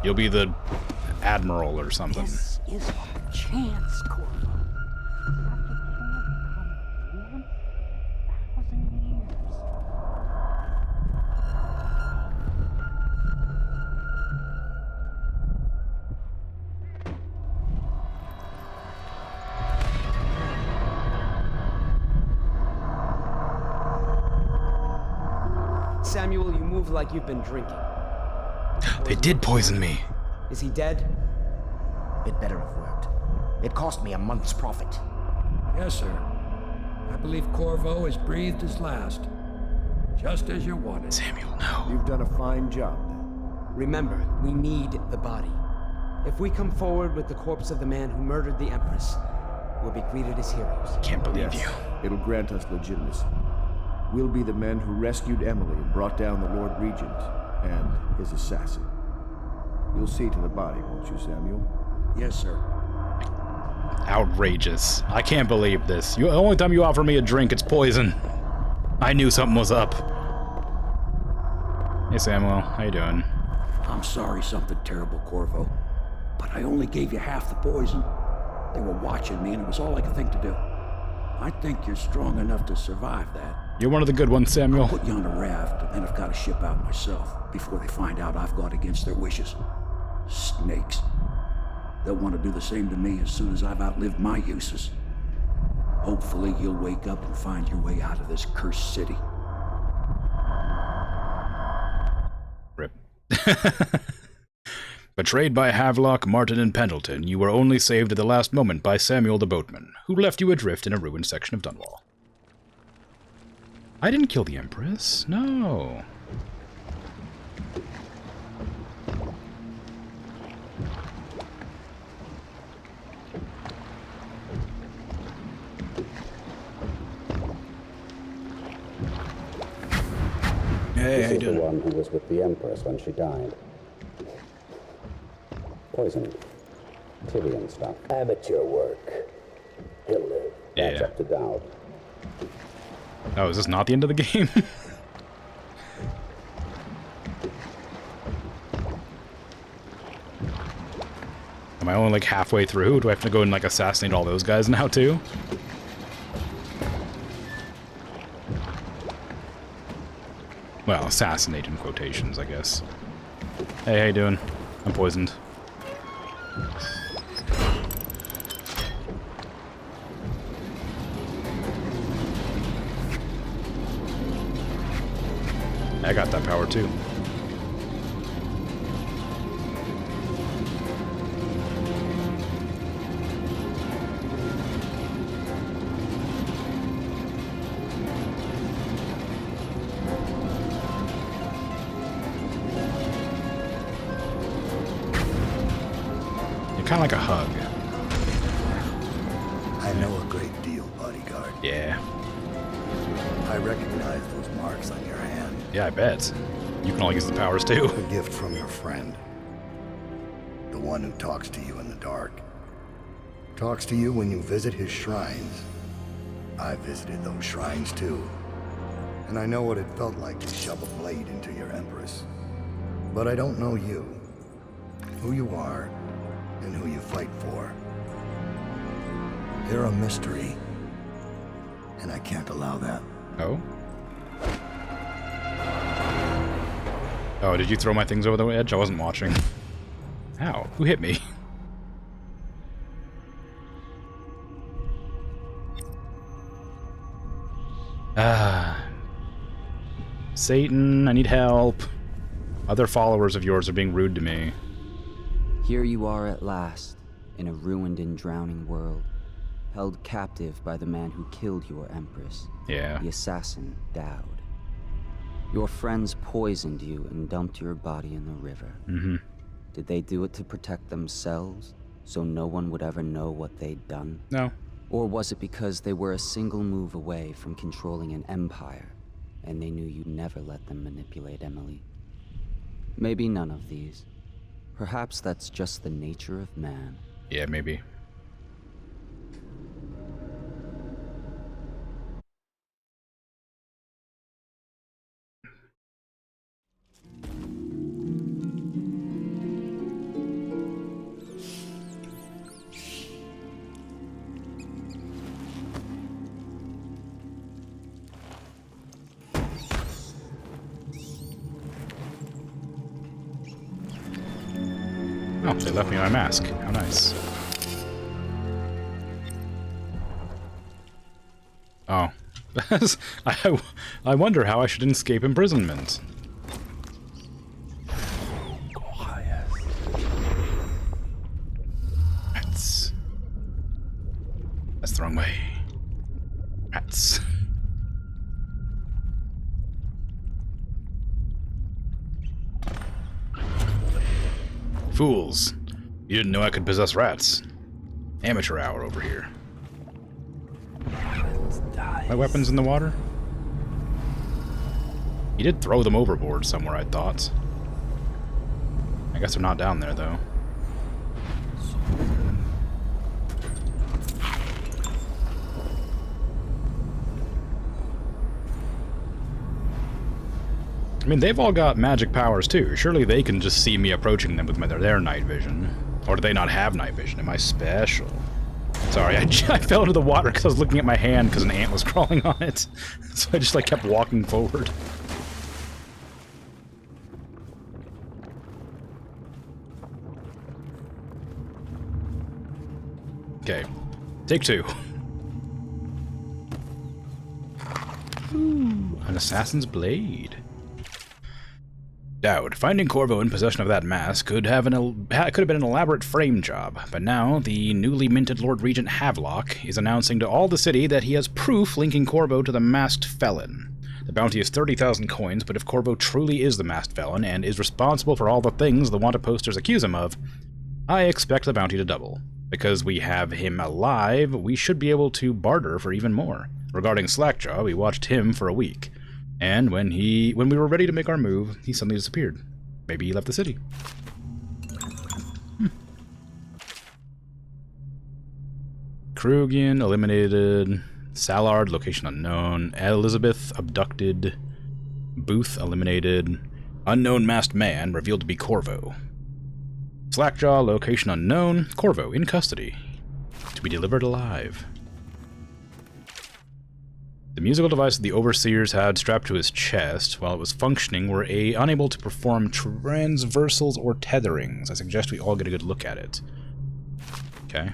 You'll be the admiral or something. This is our chance, Corvo. Samuel, you move like you've been drinking. They did poison me. Is he dead? It better have worked. It cost me a month's profit. Yes, sir. I believe Corvo has breathed his last. Just as you wanted. Samuel, no. You've done a fine job, then. Remember, we need the body. If we come forward with the corpse of the man who murdered the Empress, we'll be greeted as heroes. Can't believe you. It'll grant us legitimacy. We'll be the men who rescued Emily and brought down the Lord Regent and his assassin. You'll see to the body, won't you, Samuel? Yes, sir. Outrageous. I can't believe this. The only time you offer me a drink, it's poison. I knew something was up. Hey, Samuel. How you doing? I'm sorry something terrible, Corvo. But I only gave you half the poison. They were watching me, and it was all I could think to do. I think you're strong enough to survive that. You're one of the good ones, Samuel. I'll put you on a raft, and then I've got to ship out myself before they find out I've gone against their wishes. Snakes. They'll want to do the same to me as soon as I've outlived my uses. Hopefully you'll wake up and find your way out of this cursed city. Rip. Betrayed by Havelock, Martin, and Pendleton, you were only saved at the last moment by Samuel the boatman, who left you adrift in a ruined section of Dunwall. I didn't kill the Empress. No. Hey, how you doing? The one who was with the Empress when she died. Poison. Tyrian stuff. Amateur work. He'll live. That's up to Dowd. Oh, is this not the end of the game? Am I only like halfway through? Do I have to go and like assassinate all those guys now too? Well, assassinate in quotations, I guess. Hey, how you doing? I'm poisoned. I got that power too. Kind of like a hug. I know a great deal, bodyguard. Yeah. I recognize those marks on your hand. Yeah, I bet. You can all use the powers too. A gift from your friend. The one who talks to you in the dark. Talks to you when you visit his shrines. I visited those shrines too. And I know what it felt like to shove a blade into your Empress. But I don't know you. Who you are. And who you fight for. You're a mystery. And I can't allow that. Oh? Oh, did you throw my things over the edge? I wasn't watching. Ow, who hit me? Satan, I need help. Other followers of yours are being rude to me. Here you are at last, in a ruined and drowning world, held captive by the man who killed your Empress. Yeah. The assassin, Dowd. Your friends poisoned you and dumped your body in the river. Mm-hmm. Did they do it to protect themselves, so no one would ever know what they'd done? No. Or was it because they were a single move away from controlling an empire, and they knew you'd never let them manipulate Emily? Maybe none of these. Perhaps that's just the nature of man. Yeah, maybe. Oh, they left me my mask. How nice. Oh. I wonder how I should escape imprisonment. Rats. That's the wrong way. Rats. Fools. You didn't know I could possess rats. Amateur hour over here. My weapons in the water? He did throw them overboard somewhere, I thought. I guess they're not down there, though. I mean, they've all got magic powers, too. Surely they can just see me approaching them with their night vision. Or do they not have night vision? Am I special? Sorry, I fell into the water because I was looking at my hand because an ant was crawling on it. So I just like kept walking forward. Okay, take 2. Ooh, an assassin's blade. Dowd, finding Corvo in possession of that mask could have been an elaborate frame job, but now the newly minted Lord Regent Havelock is announcing to all the city that he has proof linking Corvo to the masked felon. The bounty is 30,000 coins, but if Corvo truly is the masked felon and is responsible for all the things the wanted posters accuse him of, I expect the bounty to double. Because we have him alive, we should be able to barter for even more. Regarding Slackjaw, we watched him for a week. And when we were ready to make our move, he suddenly disappeared. Maybe he left the city. Krugian eliminated. Salard, location unknown. Elizabeth abducted. Booth eliminated. Unknown masked man revealed to be Corvo. Slackjaw, location unknown. Corvo in custody. To be delivered alive. The musical device the Overseers had strapped to his chest while it was functioning were unable to perform transversals or tetherings. I suggest we all get a good look at it. Okay.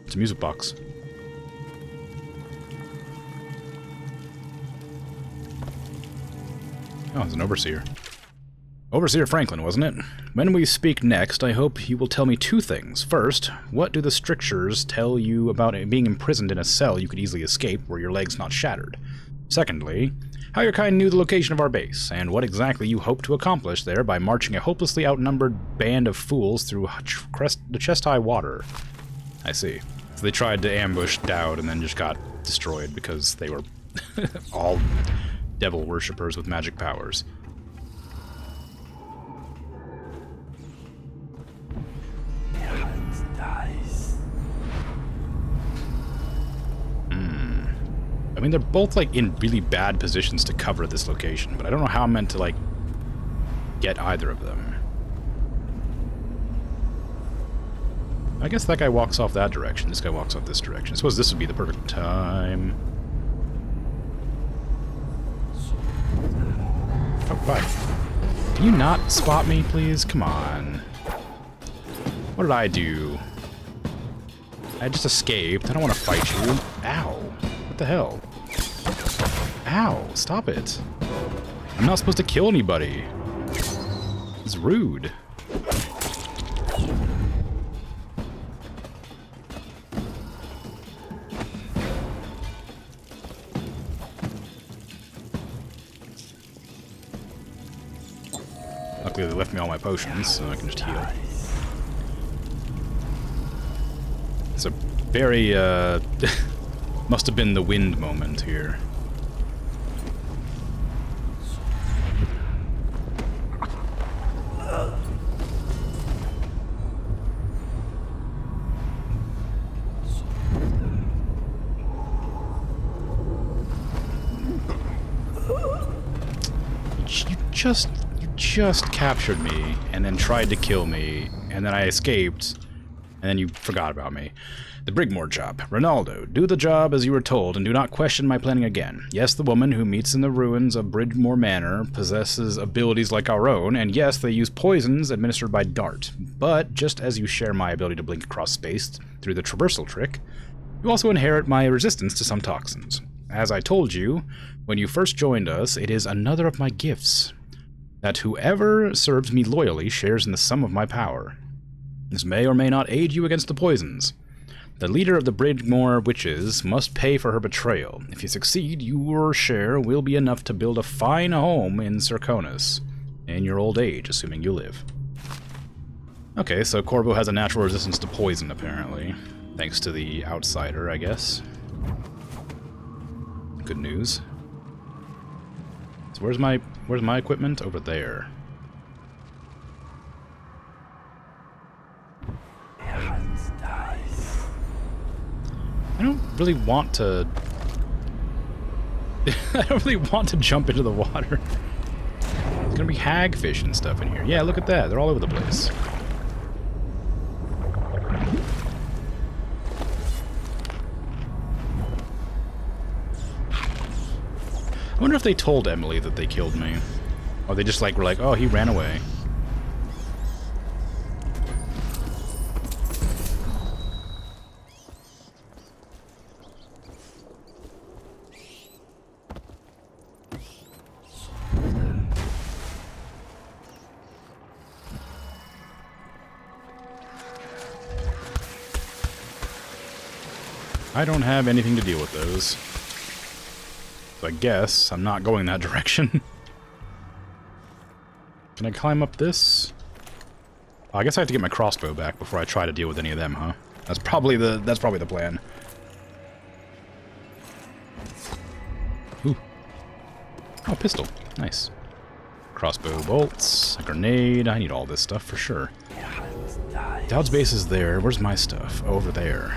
It's a music box. Oh, it's an Overseer. Overseer Franklin, wasn't it? When we speak next, I hope you will tell me 2 things. First, what do the strictures tell you about being imprisoned in a cell you could easily escape where your leg's not shattered? Secondly, how your kind knew the location of our base, and what exactly you hope to accomplish there by marching a hopelessly outnumbered band of fools through the chest-high water. I see. So they tried to ambush Dowd and then just got destroyed because they were all devil worshippers with magic powers. I mean, they're both, like, in really bad positions to cover this location, but I don't know how I'm meant to, like, get either of them. I guess that guy walks off that direction, this guy walks off this direction. I suppose this would be the perfect time. Oh, bye. Can you not spot me, please? Come on. What did I do? I just escaped. I don't want to fight you. Ow. What the hell? Ow, stop it. I'm not supposed to kill anybody. It's rude. Luckily they left me all my potions, so I can just heal. It's a very, must have been the wind moment here. You just captured me and then tried to kill me, and then I escaped, and then you forgot about me. The Brigmore job. Ronaldo, do the job as you were told, and do not question my planning again. Yes, the woman who meets in the ruins of Brigmore Manor possesses abilities like our own, and yes, they use poisons administered by Dart. But, just as you share my ability to blink across space through the traversal trick, you also inherit my resistance to some toxins. As I told you, when you first joined us, it is another of my gifts, that whoever serves me loyally shares in the sum of my power. This may or may not aid you against the poisons. The leader of the Brigmore Witches must pay for her betrayal. If you succeed, your share will be enough to build a fine home in Serkonis, in your old age, assuming you live. Okay, so Corvo has a natural resistance to poison, apparently. Thanks to the outsider, I guess. Good news. So where's my equipment? Over there. I don't really want to... I don't really want to jump into the water. It's gonna be hagfish and stuff in here. Yeah, look at that. They're all over the place. I wonder if they told Emily that they killed me. Or they just like were like, oh, he ran away. I don't have anything to deal with those. So I guess I'm not going that direction. Can I climb up this? Oh, I guess I have to get my crossbow back before I try to deal with any of them, huh? That's probably the plan. Ooh. Oh, pistol. Nice. Crossbow bolts, a grenade. I need all this stuff for sure. Dowd's base is there. Where's my stuff? Over there.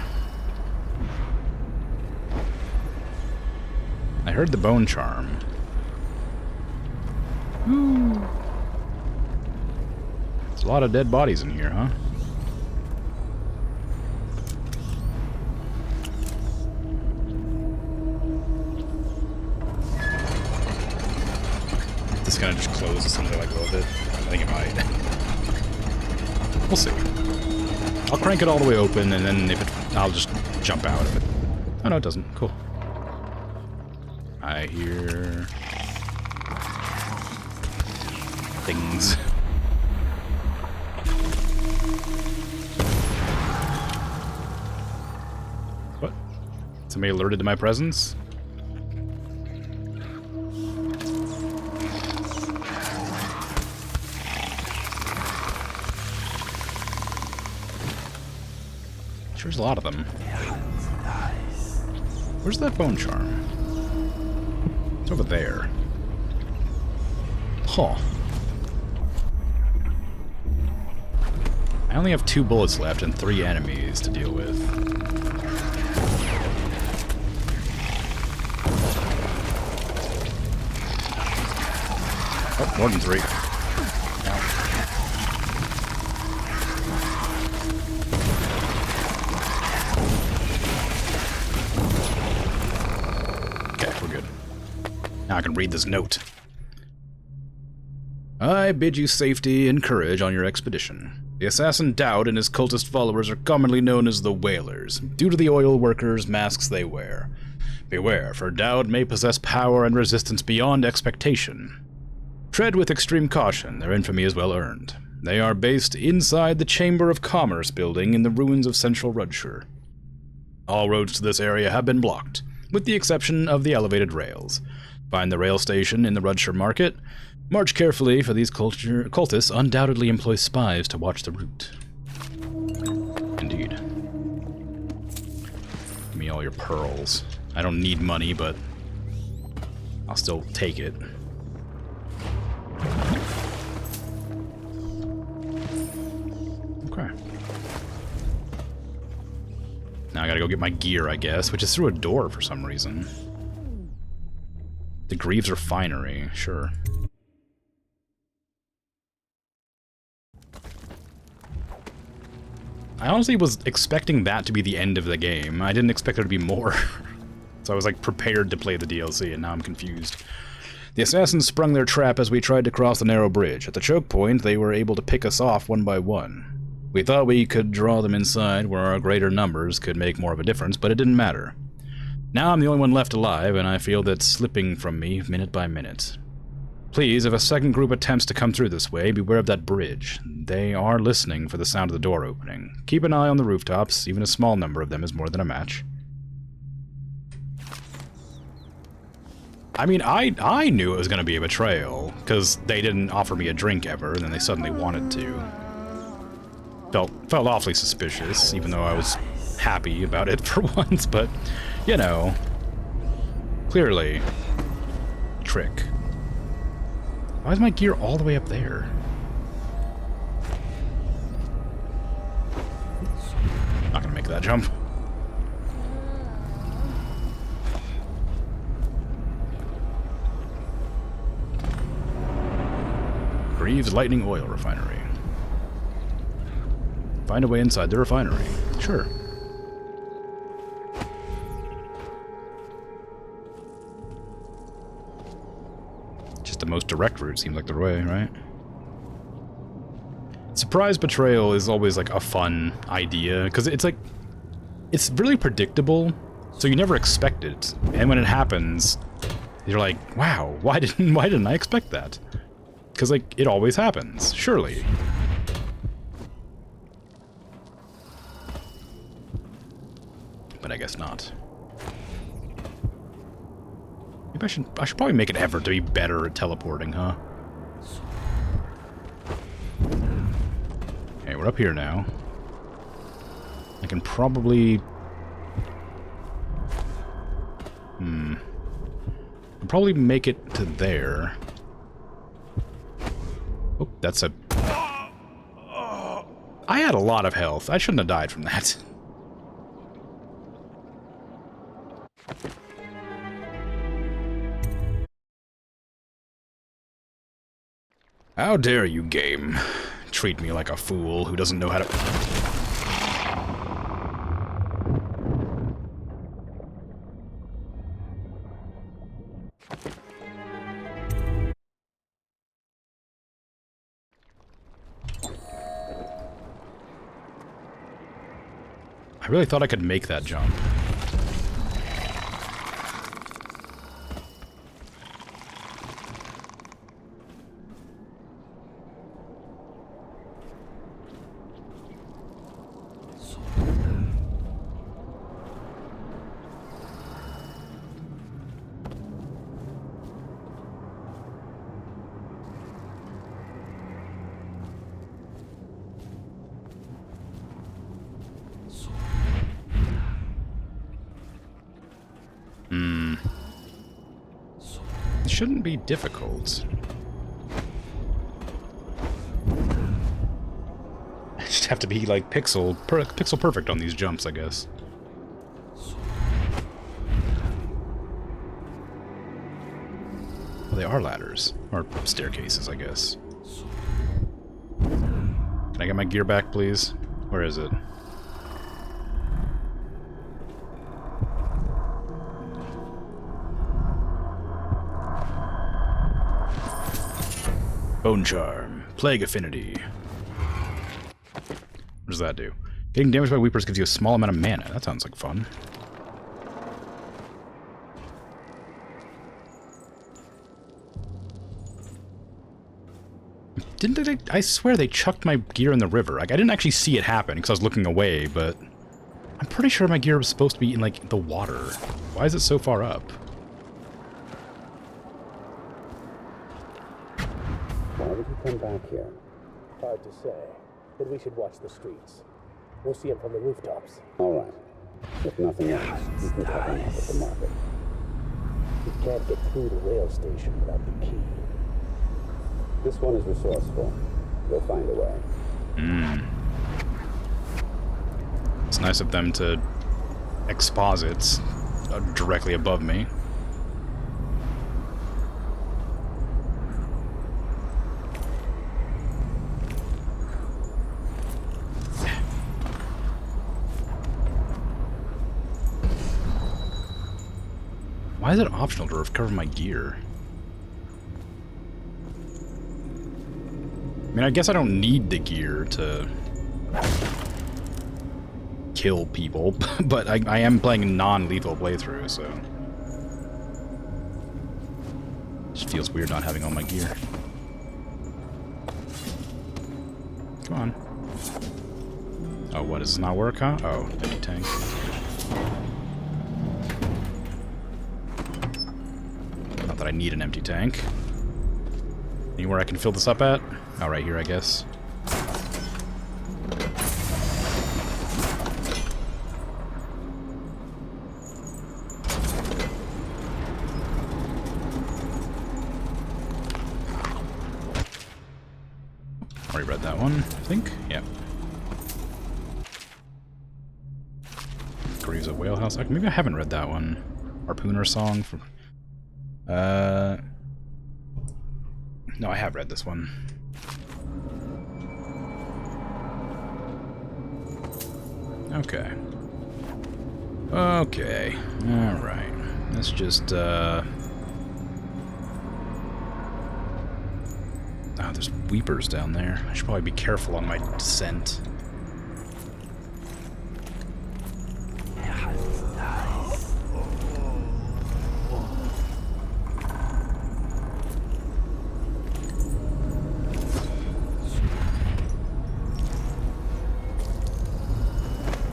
I heard the bone charm. Ooh. There's a lot of dead bodies in here, huh? This kind of just closes something like a little bit. I think it might. We'll see. I'll crank it all the way open, and then if it, I'll just jump out of it. Oh no, it doesn't. Cool. I hear things. What? Somebody alerted to my presence? Sure, there's a lot of them. Where's that bone charm? It's over there. Huh. I only have 2 bullets left and 3 enemies to deal with. Oh, more than 3. Okay, we're good. Now I can read this note. I bid you safety and courage on your expedition. The assassin Dowd and his cultist followers are commonly known as the Whalers, due to the oil workers' masks they wear. Beware, for Dowd may possess power and resistance beyond expectation. Tread with extreme caution, their infamy is well earned. They are based inside the Chamber of Commerce building in the ruins of central Rudshire. All roads to this area have been blocked, with the exception of the elevated rails. Find the rail station in the Rudshire Market. March carefully, for these cultists undoubtedly employ spies to watch the route. Indeed. Give me all your pearls. I don't need money, but I'll still take it. Okay. Now I gotta go get my gear, I guess, which is through a door for some reason. The Greaves Refinery, sure. I honestly was expecting that to be the end of the game. I didn't expect there to be more. So I was like prepared to play the DLC, and now I'm confused. The assassins sprung their trap as we tried to cross the narrow bridge. At the choke point, they were able to pick us off one by one. We thought we could draw them inside where our greater numbers could make more of a difference, but it didn't matter. Now I'm the only one left alive, and I feel that slipping from me minute by minute. Please, if a second group attempts to come through this way, beware of that bridge. They are listening for the sound of the door opening. Keep an eye on the rooftops. Even a small number of them is more than a match. I mean, I knew it was going to be a betrayal, because they didn't offer me a drink ever, and then they suddenly wanted to. Felt awfully suspicious, even though I was happy about it for once, but, you know, clearly, trick. Why is my gear all the way up there? Not gonna make that jump. the Lightning Oil Refinery. Find a way inside the refinery. Sure. Just the most direct route seems like the way, right? Surprise betrayal is always like a fun idea, because it's like, it's really predictable, so you never expect it. And when it happens, you're like, wow, why didn't I expect that? Because like, it always happens, surely. But I guess not. Maybe I should probably make an effort to be better at teleporting, huh? Okay, we're up here now. I can probably... I'll probably make it to there. Oh, that's a... I had a lot of health. I shouldn't have died from that. How dare you, game, treat me like a fool who doesn't know how to... I really thought I could make that jump. It shouldn't be difficult. I just have to be like pixel perfect on these jumps, I guess. Well, they are ladders. Or staircases, I guess. Can I get my gear back, please? Where is it? Bone Charm. Plague Affinity. What does that do? Getting damaged by Weepers gives you a small amount of mana. That sounds like fun. Didn't they... I swear they chucked my gear in the river. Like, I didn't actually see it happen because I was looking away, but... I'm pretty sure my gear was supposed to be in, like, the water. Why is it so far up? Why would he come back here? Hard to say, but we should watch the streets. We'll see him from the rooftops. All right. If nothing else, you can cut him off at the market. You can't get through the rail station without the key. This one is resourceful. You'll find a way. It's nice of them to exposit directly above me. Why is it optional to recover my gear? I mean, I guess I don't need the gear to kill people, but I am playing a non-lethal playthrough, so... It just feels weird not having all my gear. Come on. Oh, what, does this not work, huh? Oh, empty tank. Not that I need an empty tank. Anywhere I can fill this up at? Oh, right here, I guess. Already read that one, I think. Yeah. Graves of Whalehouse. Maybe I haven't read that one. Harpooner Song for... No, I have read this one. Okay. Okay. Alright. Let's just, Oh, there's weepers down there. I should probably be careful on my descent.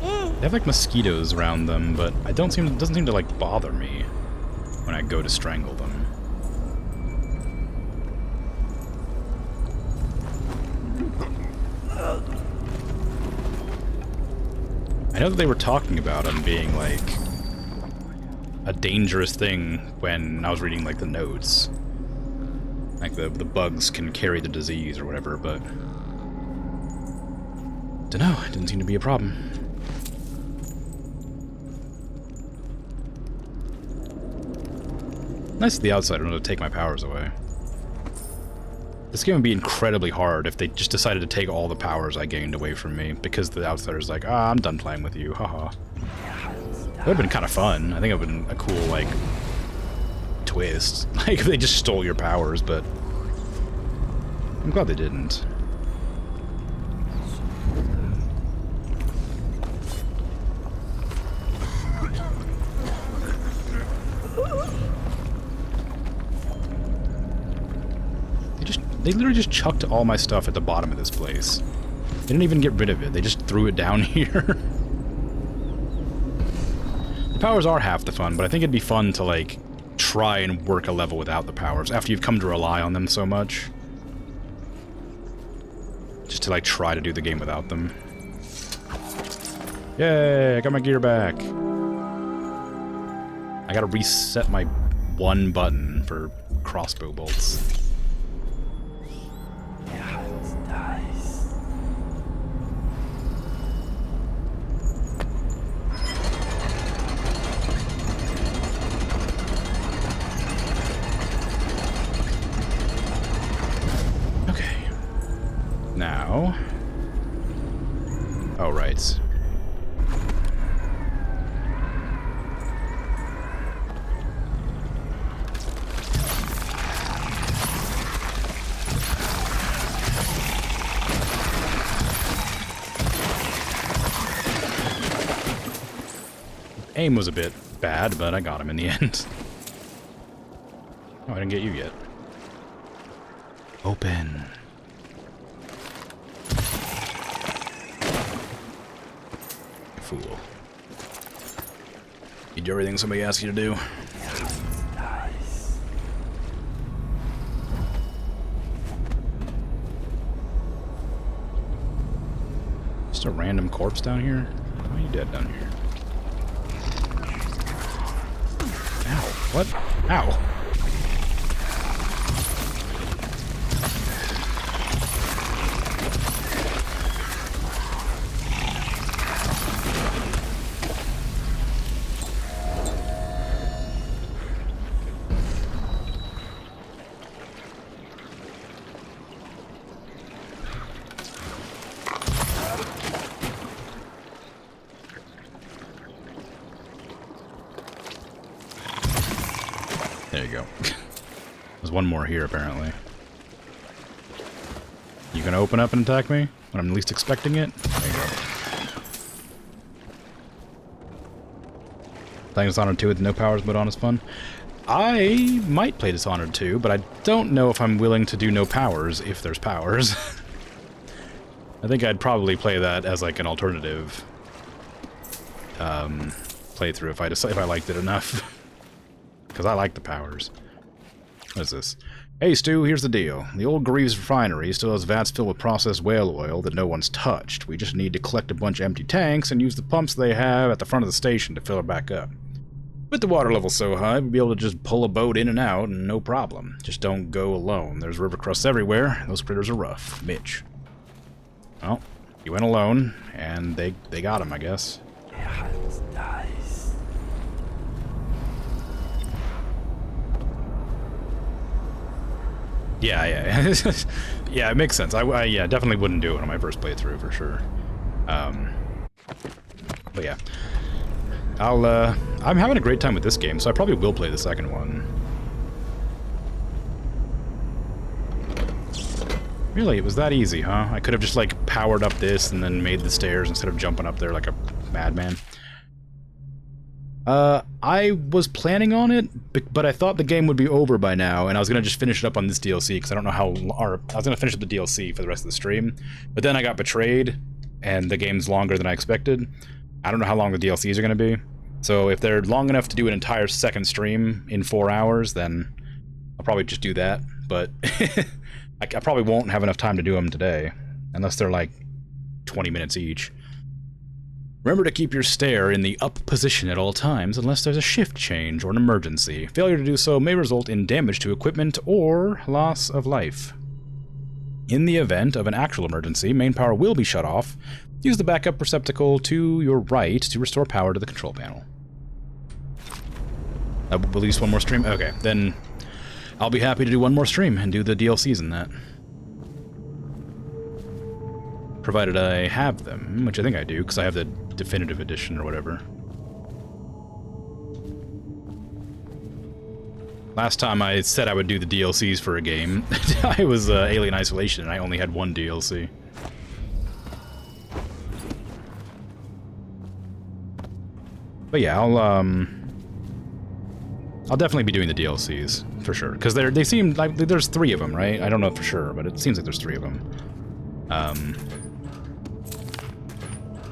They have like mosquitoes around them, but it doesn't seem to like bother me when I go to strangle them. I know that they were talking about them being like a dangerous thing when I was reading like the notes. Like the bugs can carry the disease or whatever, but dunno, it didn't seem to be a problem. Nice of the outsider to take my powers away. This game would be incredibly hard if they just decided to take all the powers I gained away from me, because the outsider's like, ah, I'm done playing with you, haha. That would've been kind of fun. I think it would've been a cool, like, twist. Like, if they just stole your powers, but I'm glad they didn't. They literally just chucked all my stuff at the bottom of this place. They didn't even get rid of it, they just threw it down here. The powers are half the fun, but I think it'd be fun to, like, try and work a level without the powers, after you've come to rely on them so much. Just to, like, try to do the game without them. Yay, I got my gear back. I gotta reset my one button for crossbow bolts. Now... oh, right. Aim was a bit bad, but I got him in the end. Oh, I didn't get you yet. Open. Fool. You do everything somebody asks you to do. Just a random corpse down here? Why are you dead down here? Ow. What? Ow. There you go. There's one more here, apparently. You gonna open up and attack me when I'm least expecting it? There you go. Playing Dishonored 2 with no powers but on is fun. I might play Dishonored 2, but I don't know if I'm willing to do no powers if there's powers. I think I'd probably play that as like an alternative playthrough if I liked it enough. Because I like the powers. What is this? Hey Stu, here's the deal. The old Greaves refinery still has vats filled with processed whale oil that no one's touched. We just need to collect a bunch of empty tanks and use the pumps they have at the front of the station to fill it back up. With the water level so high, we'll be able to just pull a boat in and out and no problem. Just don't go alone. There's river crusts everywhere. Those critters are rough. Mitch. Well, he went alone, and they got him, I guess. Yeah. Yeah, it makes sense. I definitely wouldn't do it on my first playthrough, for sure. But yeah. I'm having a great time with this game, so I probably will play the second one. Really, it was that easy, huh? I could have just, like, powered up this and then made the stairs instead of jumping up there like a madman. I was planning on it, but I thought the game would be over by now, and I was gonna just finish it up on this DLC, because I don't know how... Or, I was gonna finish up the DLC for the rest of the stream, but then I got betrayed, and the game's longer than I expected. I don't know how long the DLCs are gonna be, so if they're long enough to do an entire second stream in 4 hours, then I'll probably just do that, but I probably won't have enough time to do them today, unless they're like 20 minutes each. Remember to keep your stare in the up position at all times unless there's a shift change or an emergency. Failure to do so may result in damage to equipment or loss of life. In the event of an actual emergency, main power will be shut off. Use the backup receptacle to your right to restore power to the control panel. Will release one more stream? Okay, then I'll be happy to do one more stream and do the DLCs in that. Provided I have them, which I think I do, because I have the definitive edition or whatever. Last time I said I would do the DLCs for a game, I was Alien Isolation, and I only had one DLC. But yeah, I'll definitely be doing the DLCs, for sure. Because they seem like there's 3 of them, right? I don't know for sure, but it seems like there's 3 of them.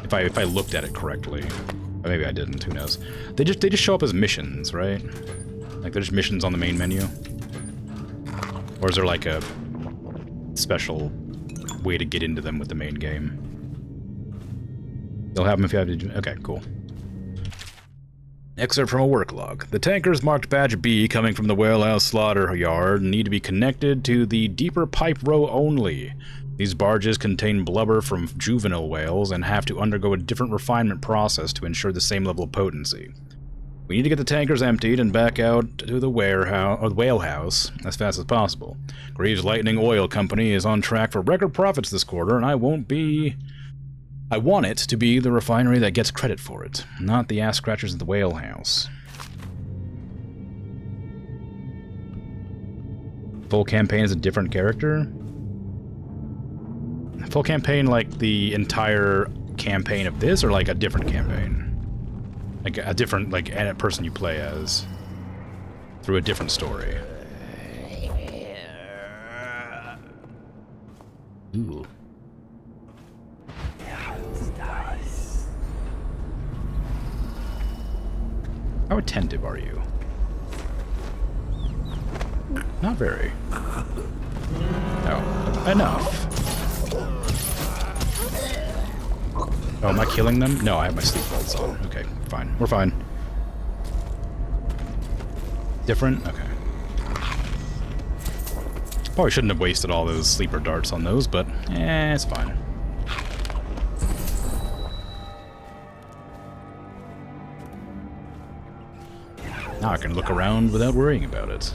If I looked at it correctly. Or maybe I didn't, who knows. They just show up as missions, right? Like they're just missions on the main menu? Or is there like a special way to get into them with the main game? You'll have them if you have to... Okay, cool. Excerpt from a work log. The tankers marked Badge B coming from the whalehouse slaughter yard need to be connected to the deeper pipe row only. These barges contain blubber from juvenile whales and have to undergo a different refinement process to ensure the same level of potency. We need to get the tankers emptied and back out to the whalehouse as fast as possible. Greaves Lightning Oil Company is on track for record profits this quarter, and I want it to be the refinery that gets credit for it, not the ass scratchers at the whalehouse. Full campaign is a different character? Full campaign like the entire campaign of this, or like a different campaign? Like a different, like, a person you play as through a different story. Ooh. How attentive are you? Not very. Oh, enough. Oh, am I killing them? No, I have my sleep bolts on. Okay, fine. We're fine. Different? Okay. Probably shouldn't have wasted all those sleeper darts on those, but it's fine. Now I can look around without worrying about it.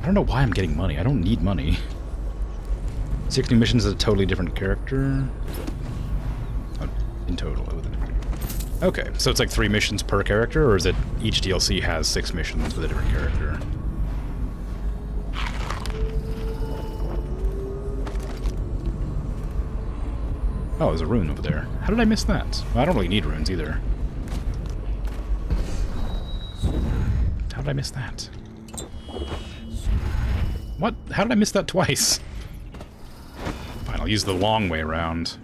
I don't know why I'm getting money. I don't need money. 6 new missions is a totally different character. Oh, in total. Okay, so it's like 3 missions per character, or is it each DLC has 6 missions with a different character? Oh, there's a rune over there. How did I miss that? Well, I don't really need runes either. How did I miss that? What? How did I miss that twice? Fine, I'll use the long way around.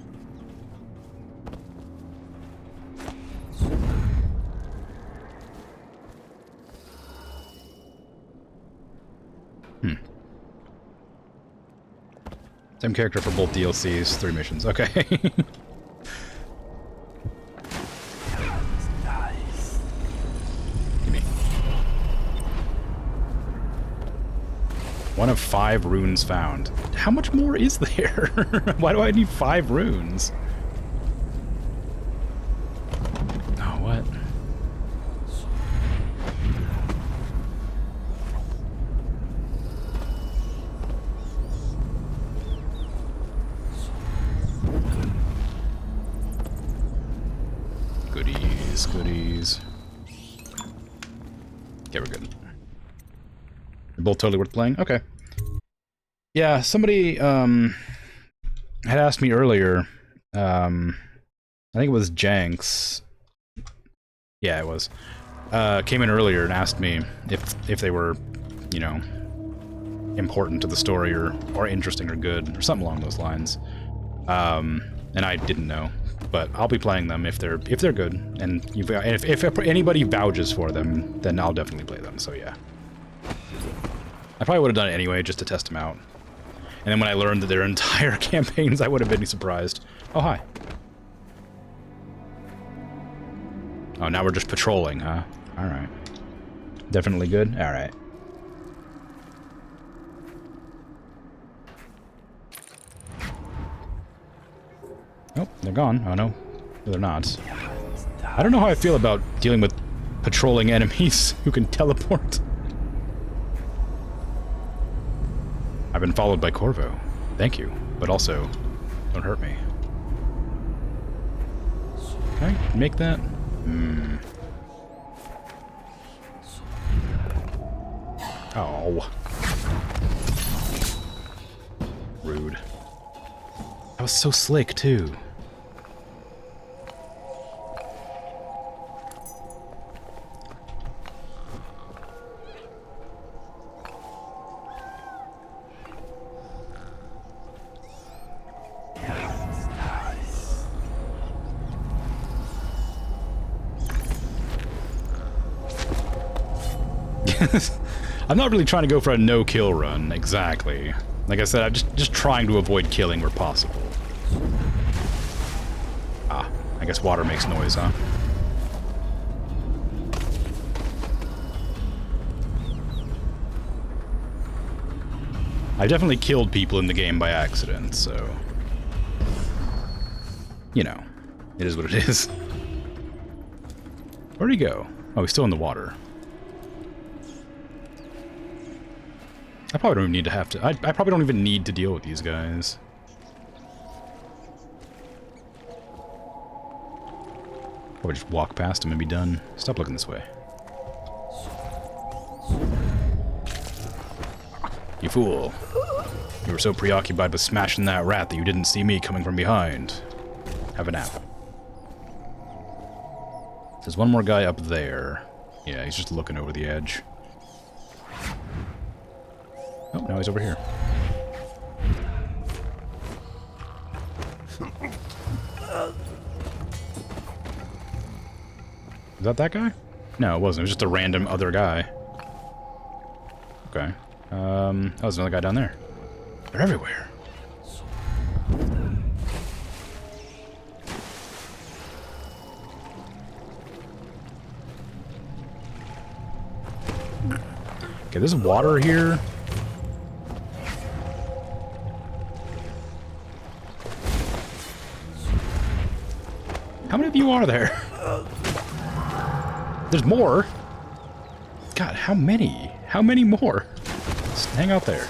Same character for both DLCs, 3 missions. Okay. Gimme. 1 of 5 runes found. How much more is there? Why do I need 5 runes? Oh, what? Goodies, goodies. Okay, we're good. They're both totally worth playing? Okay. Yeah, somebody had asked me earlier, I think it was Janks. Yeah, it was. Came in earlier and asked me if they were, you know, important to the story or interesting or good or something along those lines. And I didn't know, but I'll be playing them if they're good. And if anybody vouches for them, then I'll definitely play them. So yeah, I probably would have done it anyway just to test them out. And then when I learned that their entire campaigns, I would have been surprised. Oh hi. Oh, now we're just patrolling, huh? All right. Definitely good. All right. Oh, they're gone. Oh, no. They're not. I don't know how I feel about dealing with patrolling enemies who can teleport. I've been followed by Corvo. Thank you. But also, don't hurt me. Can I make that? Hmm. Oh. Rude. That was so slick, too. I'm not really trying to go for a no-kill run, exactly. Like I said, I'm just trying to avoid killing where possible. Ah, I guess water makes noise, huh? I definitely killed people in the game by accident, so... You know, it is what it is. Where'd he go? Oh, he's still in the water. I probably don't even need to have to... I probably don't even need to deal with these guys. Probably just walk past him and be done. Stop looking this way. You fool. You were so preoccupied with smashing that rat that you didn't see me coming from behind. Have a nap. There's one more guy up there. Yeah, he's just looking over the edge. Oh, now he's over here. Is that guy? No, it wasn't. It was just a random other guy. Okay. Oh, there's another guy down there. They're everywhere. Okay, there's water here. How many of you are there? There's more. God, how many? How many more? Just hang out there.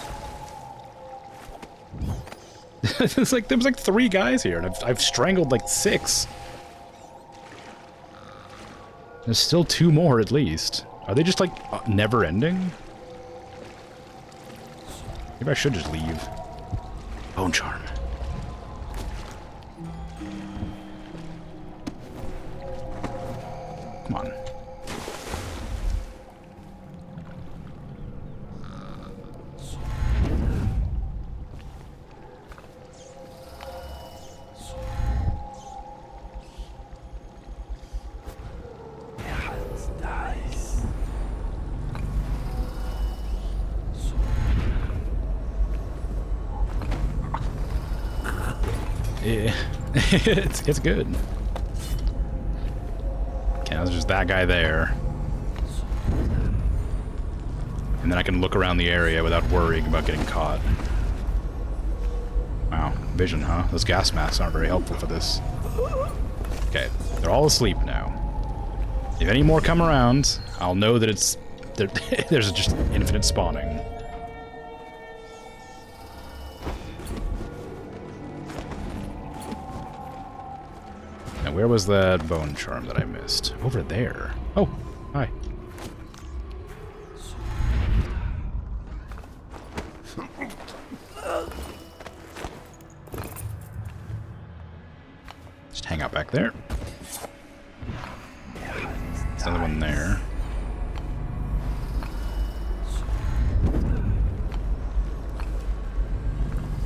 It's like there was like 3 guys here, and I've strangled like 6. There's still 2 more at least. Are they just like never ending? Maybe I should just leave. Bone charm. Come on. Yeah, it's good. Okay, there's just that guy there. And then I can look around the area without worrying about getting caught. Wow, vision, huh? Those gas masks aren't very helpful for this. Okay, they're all asleep now. If any more come around, I'll know that it's... there's just infinite spawning. Now, where was that bone charm that I missed? Over there. Oh, hi. Just hang out back there. There's another one there.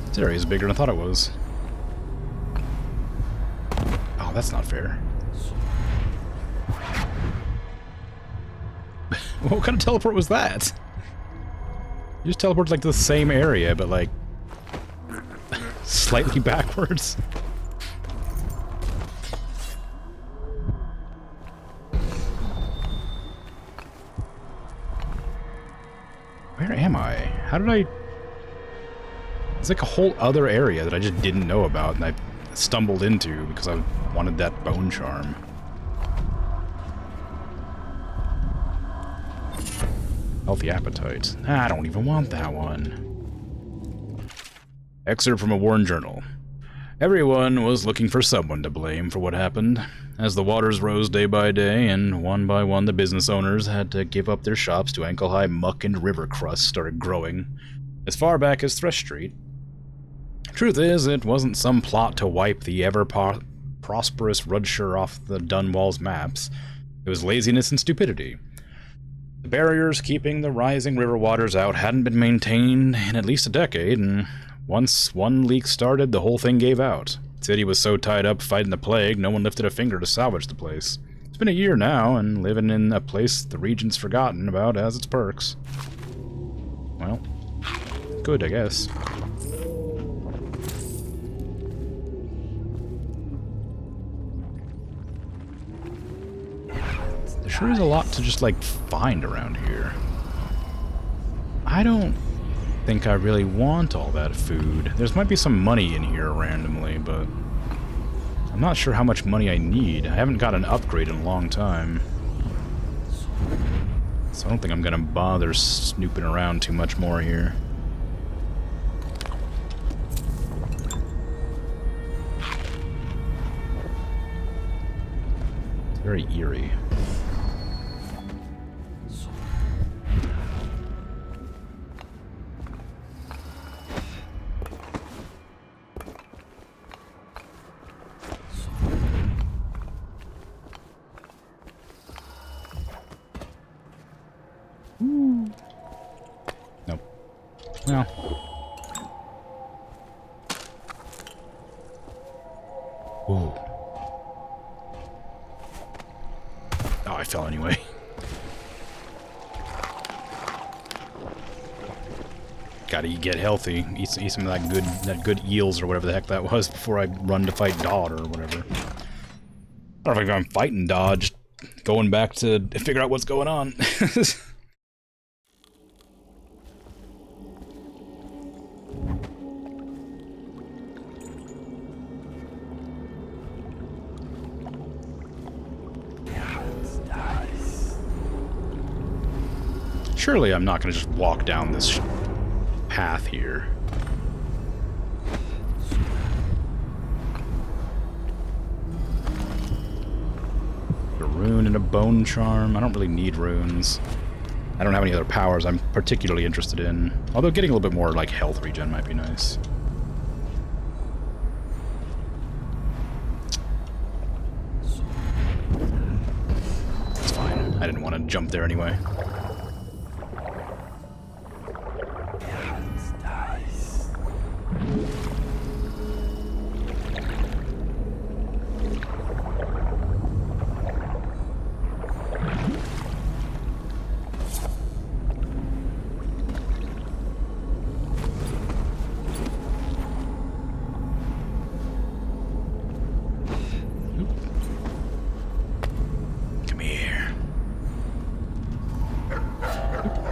This area is bigger than I thought it was. Oh, that's not fair. What kind of teleport was that? You just teleported like to the same area, but like slightly backwards. Where am I? How did I... It's like a whole other area that I just didn't know about and I stumbled into because I wanted that bone charm. Healthy appetite. I don't even want that one. Excerpt from a Warren journal. Everyone was looking for someone to blame for what happened. As the waters rose day by day, and one by one the business owners had to give up their shops to ankle-high muck and river crust started growing, as far back as Thresh Street. Truth is, it wasn't some plot to wipe the ever-prosperous Rudshire off the Dunwall's maps. It was laziness and stupidity. The barriers keeping the rising river waters out hadn't been maintained in at least a decade, and once one leak started, the whole thing gave out. The city was so tied up fighting the plague, no one lifted a finger to salvage the place. It's been a year now, and living in a place the region's forgotten about has its perks. Well, good, I guess. There sure is a lot to just, like, find around here. I don't think I really want all that food. There might be some money in here randomly, but I'm not sure how much money I need. I haven't got an upgrade in a long time. So I don't think I'm gonna bother snooping around too much more here. It's very eerie. No. Ooh. Oh, I fell anyway. Gotta get healthy. Eat some of that good eels or whatever the heck that was before I run to fight Dodd or whatever. I don't know if I'm fighting Dodd, just going back to figure out what's going on. Surely I'm not going to just walk down this path here. A rune and a bone charm. I don't really need runes. I don't have any other powers I'm particularly interested in. Although getting a little bit more like health regen might be nice. It's fine. I didn't want to jump there anyway.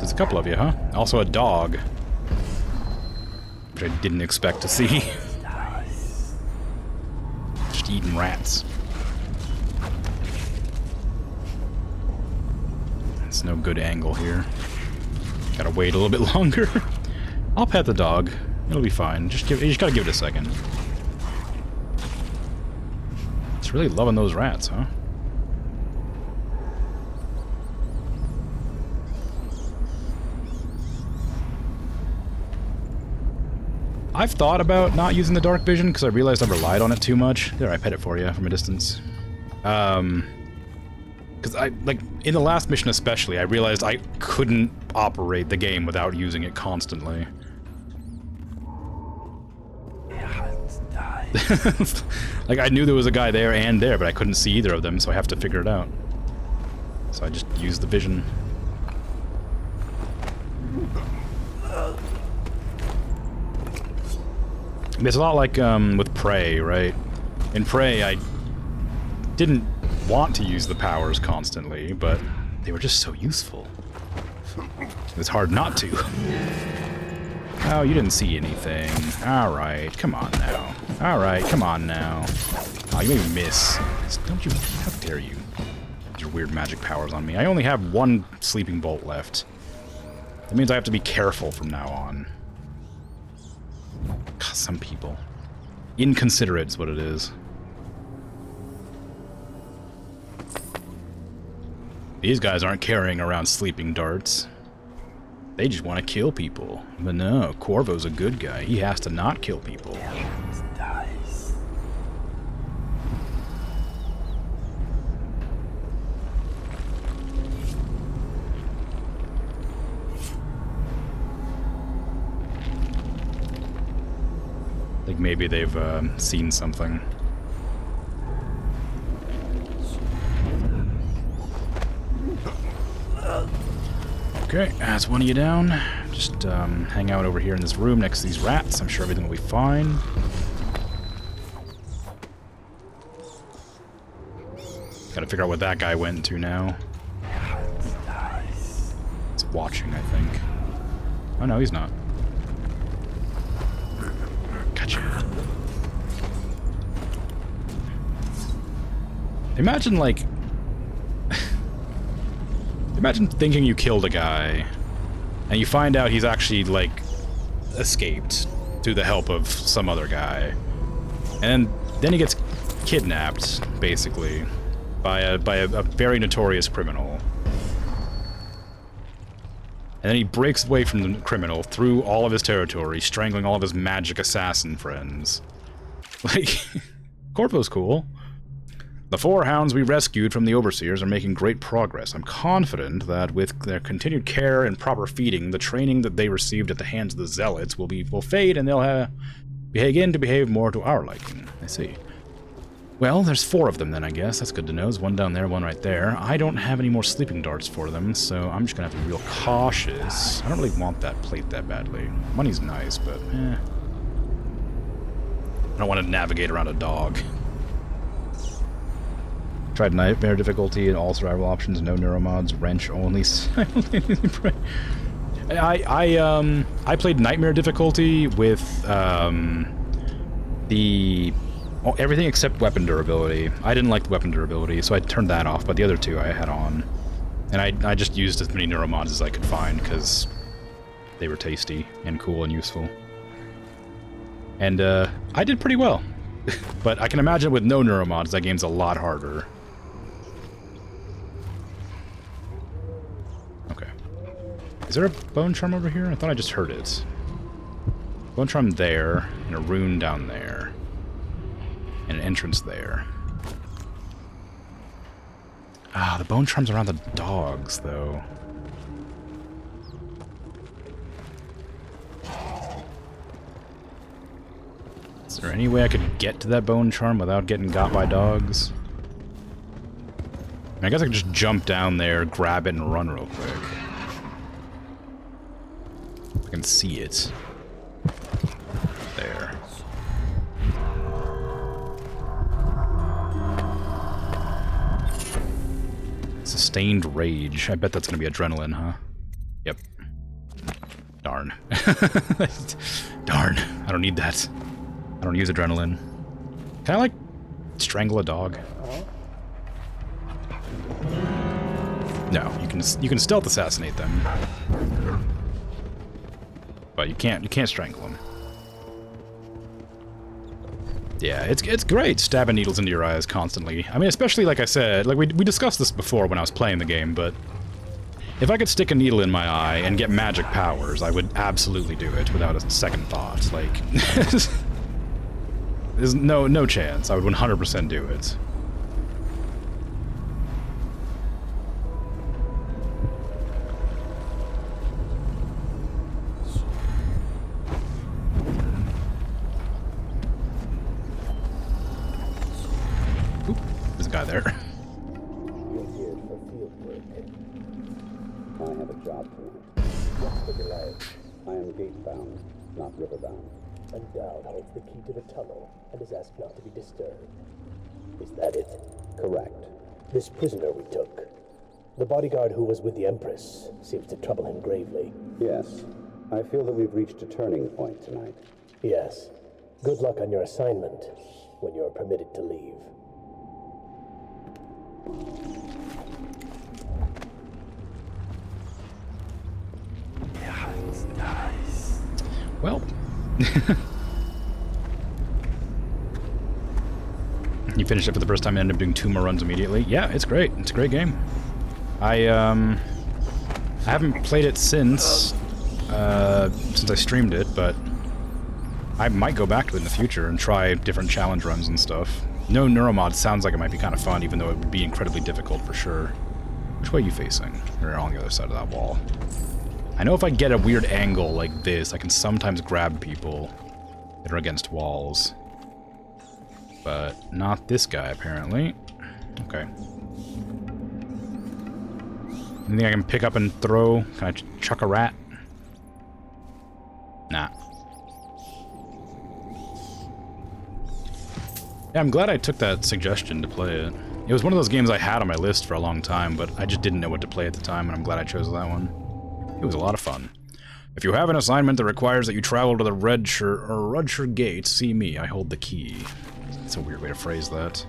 A couple of you, huh? Also a dog. Which I didn't expect to see. Just eating rats. It's no good angle here. Gotta wait a little bit longer. I'll pet the dog. It'll be fine. You just gotta give it a second. It's really loving those rats, huh? I've thought about not using the dark vision because I realized I've relied on it too much. There, I pet it for you from a distance. Because in the last mission especially, I realized I couldn't operate the game without using it constantly. Like, I knew there was a guy there and there, but I couldn't see either of them, so I have to figure it out. So I just used the vision. It's a lot like with Prey, right? In Prey, I didn't want to use the powers constantly, but they were just so useful. It's hard not to. Oh, you didn't see anything. Alright, come on now. Alright, come on now. Oh, you made me miss. Don't you... How dare you? Your weird magic powers on me. I only have one sleeping bolt left. That means I have to be careful from now on. God, some people. Inconsiderate is what it is. These guys aren't carrying around sleeping darts. They just want to kill people. But no, Corvo's a good guy. He has to not kill people. I think maybe they've seen something. Okay, that's one of you down. Just hang out over here in this room next to these rats. I'm sure everything will be fine. Gotta figure out what that guy went to now. He's watching, I think. Oh no, he's not. Gotcha. Imagine, like... Imagine thinking you killed a guy, and you find out he's actually, like, escaped through the help of some other guy. And then he gets kidnapped, basically, by a very notorious criminal. And then he breaks away from the criminal through all of his territory, strangling all of his magic assassin friends. Like, Corvo's cool. The 4 hounds we rescued from the Overseers are making great progress. I'm confident that with their continued care and proper feeding, the training that they received at the hands of the Zealots will fade, and they'll begin to behave more to our liking. I see. Well, there's 4 of them then, I guess. That's good to know. There's one down there, one right there. I don't have any more sleeping darts for them, so I'm just gonna have to be real cautious. I don't really want that plate that badly. Money's nice, but I don't want to navigate around a dog. Tried Nightmare difficulty and all survival options, no neuromods, wrench only. I played Nightmare difficulty with everything except weapon durability. I didn't like the weapon durability, so I turned that off, but the other 2 I had on. And I just used as many neuromods as I could find, because they were tasty and cool and useful. And I did pretty well. But I can imagine with no neuromods, that game's a lot harder. Okay. Is there a bone charm over here? I thought I just heard it. Bone charm there, and a rune down there. And an entrance there. Ah, the bone charm's around the dogs, though. Is there any way I could get to that bone charm without getting got by dogs? I guess I could just jump down there, grab it, and run real quick. I can see it. There. Sustained rage. I bet that's gonna be adrenaline, huh? Yep. Darn. Darn. I don't need that. I don't use adrenaline. Can I, like, strangle a dog? No, you can stealth assassinate them. But you can't strangle them. Yeah, it's great stabbing needles into your eyes constantly. I mean, especially, like I said, like we discussed this before when I was playing the game, but if I could stick a needle in my eye and get magic powers, I would absolutely do it without a second thought. Like, there's no chance. I would 100% do it. Oop, there's a guy there. You're here for field work. I have a job tonight. What's the delay? I am gate-bound, not river-bound. And Dowd holds the key to the tunnel and is asked not to be disturbed. Is that it? Correct. This prisoner we took, the bodyguard who was with the Empress, seems to trouble him gravely. Yes. I feel that we've reached a turning point tonight. Yes. Good luck on your assignment when you're permitted to leave. Well. You finished it for the first time and ended up doing 2 more runs immediately. Yeah, it's great. It's a great game. I haven't played it since I streamed it, but I might go back to it in the future and try different challenge runs and stuff. No neuromod sounds like it might be kind of fun, even though it would be incredibly difficult for sure. Which way are you facing? You're on the other side of that wall. I know if I get a weird angle like this, I can sometimes grab people that are against walls. But not this guy, apparently. Okay. Anything I can pick up and throw? Can I chuck a rat? Nah. Yeah, I'm glad I took that suggestion to play it. It was one of those games I had on my list for a long time, but I just didn't know what to play at the time, and I'm glad I chose that one. It was a lot of fun. If you have an assignment that requires that you travel to the Rudshire Gate, see me. I hold the key. That's a weird way to phrase that.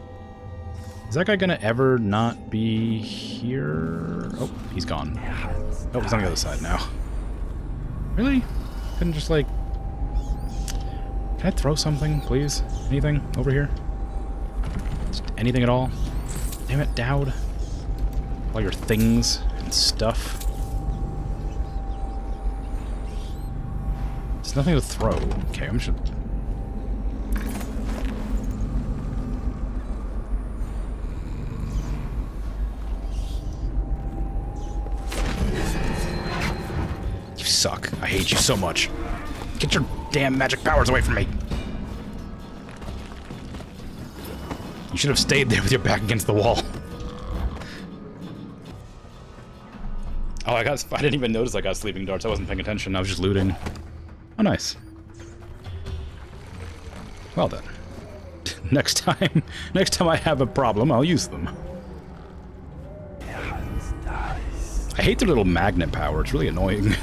Is that guy gonna ever not be here? Oh, he's gone. Oh, he's on the other side now. Really? Couldn't just, like... Can I throw something, please? Anything over here? Just anything at all? Damn it, Dowd. All your things and stuff. There's nothing to throw. Okay, I'm just... You suck. I hate you so much. Get your damn magic powers away from me. You should have stayed there with your back against the wall. Oh, I didn't even notice I got sleeping darts. I wasn't paying attention. I was just looting. Oh, nice. Well then. Next time I have a problem, I'll use them. I hate their little magnet power. It's really annoying.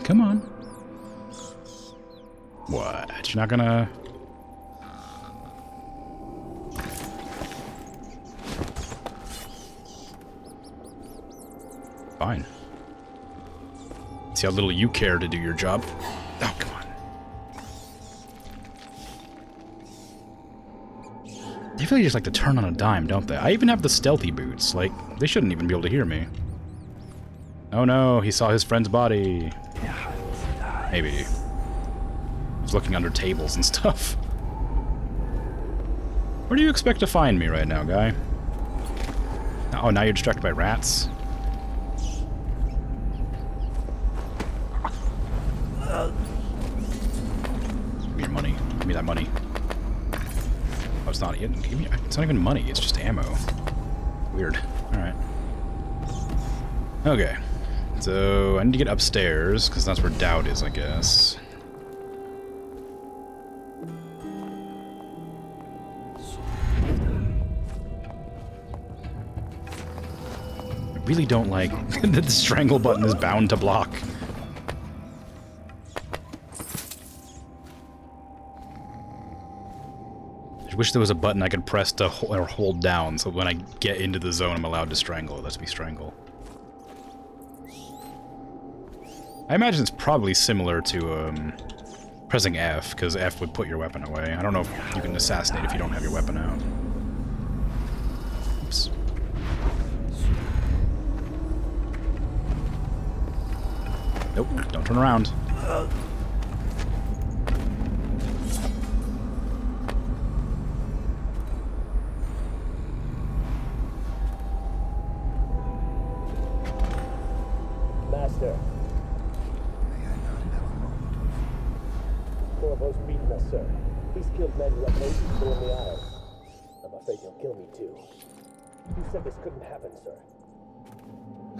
Come on. What? You're not gonna... Fine. See how little you care to do your job. Oh, come on. They really just like to turn on a dime, don't they? I even have the stealthy boots. Like, they shouldn't even be able to hear me. Oh no, he saw his friend's body. Maybe. He's looking under tables and stuff. Where do you expect to find me right now, guy? Oh, now you're distracted by rats? Give me your money. Give me that money. Oh, it's not it's not even money, it's just ammo. Weird. Alright. Okay. So I need to get upstairs, because that's where Dowd is, I guess. I really don't like that the strangle button is bound to block. I wish there was a button I could press to or hold down, so when I get into the zone, I'm allowed to strangle. Let's be strangle. I imagine it's probably similar to pressing F, because F would put your weapon away. I don't know if you can assassinate if you don't have your weapon out. Oops. Nope, don't turn around. Master. Corvo's beaten us, sir. He's killed men who have no people in the Isles. I'm afraid he'll kill me, too. You said this couldn't happen, sir.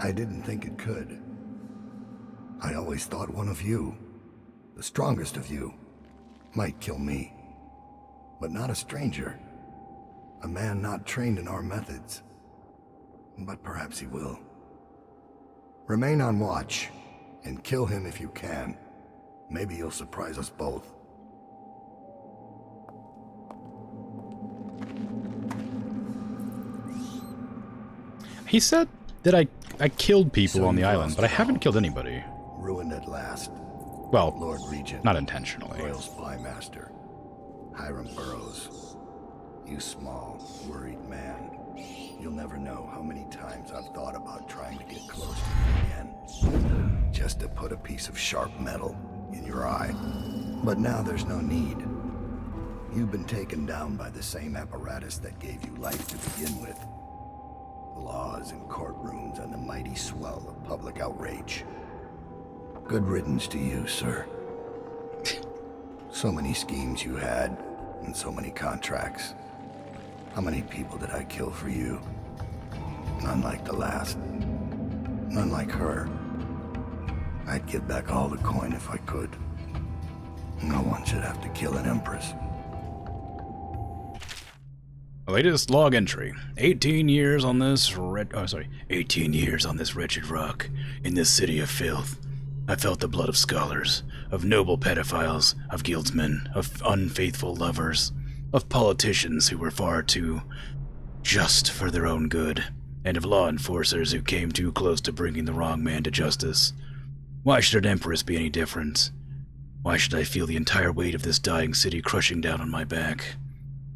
I didn't think it could. I always thought one of you, the strongest of you, might kill me. But not a stranger. A man not trained in our methods. But perhaps he will. Remain on watch, and kill him if you can. Maybe you'll surprise us both. He said that I killed people on the island, but I haven't killed anybody. Ruined at last. Well, Lord Regent, not intentionally. Royal Spy Master, Hiram Burroughs. You small, worried man. You'll never know how many times I've thought about trying to get close to you again. Just to put a piece of sharp metal in your eye. But now there's no need. You've been taken down by the same apparatus that gave you life to begin with. Laws and courtrooms and the mighty swell of public outrage. Good riddance to you, sir. So many schemes you had, and so many contracts. How many people did I kill for you? None like the last. None like her. I'd give back all the coin if I could. No one should have to kill an empress. Latest log entry. 18 years on this 18 years on this wretched rock, in this city of filth. I felt the blood of scholars, of noble pedophiles, of guildsmen, of unfaithful lovers, of politicians who were far too just for their own good, and of law enforcers who came too close to bringing the wrong man to justice. Why should an empress be any different? Why should I feel the entire weight of this dying city crushing down on my back?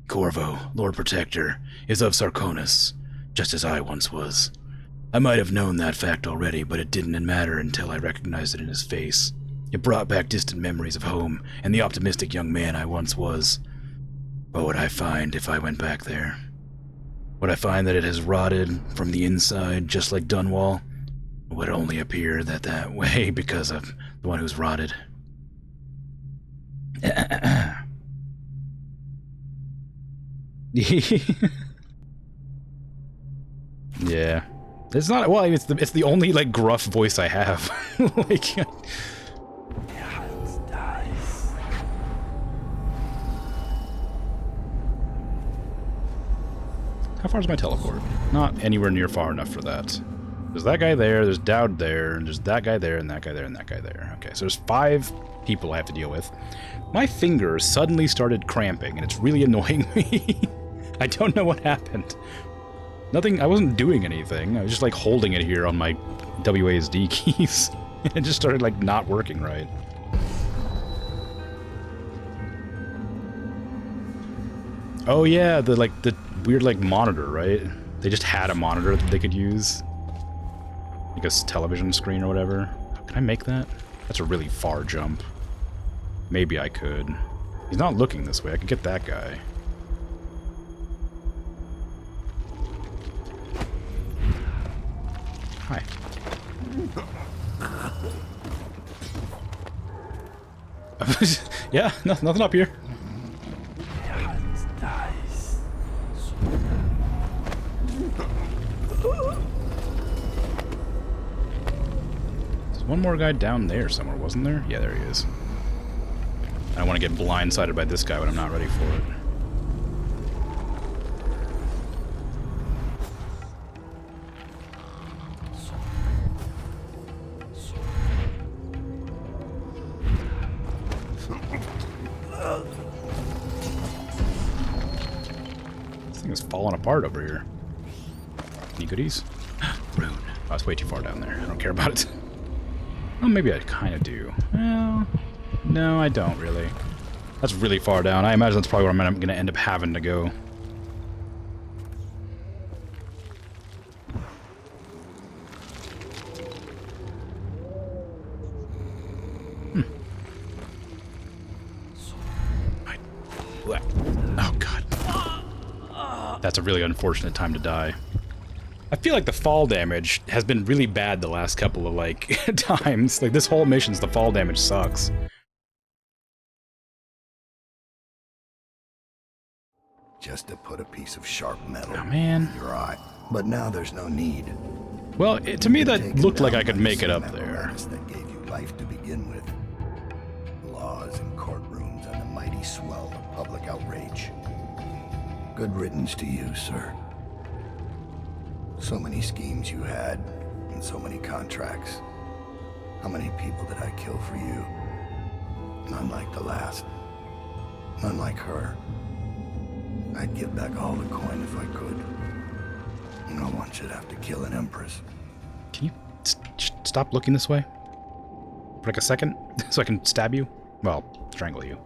Corvo, Lord Protector, is of Sarkonis, just as I once was. I might have known that fact already, but it didn't matter until I recognized it in his face. It brought back distant memories of home and the optimistic young man I once was. What would I find if I went back there? Would I find that it has rotted from the inside, just like Dunwall? Or would it only appear that way because of the one who's rotted? Yeah. It's not, well, it's the only, like, gruff voice I have. Like... How far is my teleport? Not anywhere near far enough for that. There's that guy there, there's Dowd there, and there's that guy there, and that guy there, and that guy there. Okay, so there's 5 people I have to deal with. My fingers suddenly started cramping, and it's really annoying me. I don't know what happened. Nothing, I wasn't doing anything. I was just like holding it here on my WASD keys. It just started like not working right. Oh yeah, the weird like monitor, right? They just had a monitor that they could use. Like a television screen or whatever. Can I make that? That's a really far jump. Maybe I could. He's not looking this way. I could get that guy. Hi. Yeah, nothing up here. one more guy down there somewhere, wasn't there? Yeah, there he is. I don't want to get blindsided by this guy when I'm not ready for it. This thing is falling apart over here. Any goodies? Rune. Oh, it's way too far down there. I don't care about it. Well, maybe I kind of do. Well, no, I don't really. That's really far down. I imagine that's probably where I'm going to end up having to go. Oh, God. That's a really unfortunate time to die. I feel like the fall damage has been really bad the last couple of, like, times. Like, this whole mission's the fall damage sucks. Just to put a piece of sharp metal in your eye. But now there's no need. Well, to me that looked like I could make it up there. That gave you life to begin with. Laws and courtrooms and the mighty swell of public outrage. Good riddance to you, sir. So many schemes you had, and so many contracts. How many people did I kill for you? None like the last. None like her. I'd give back all the coin if I could. No one should have to kill an empress. Can you stop looking this way? For like a second? So I can stab you? Well, strangle you.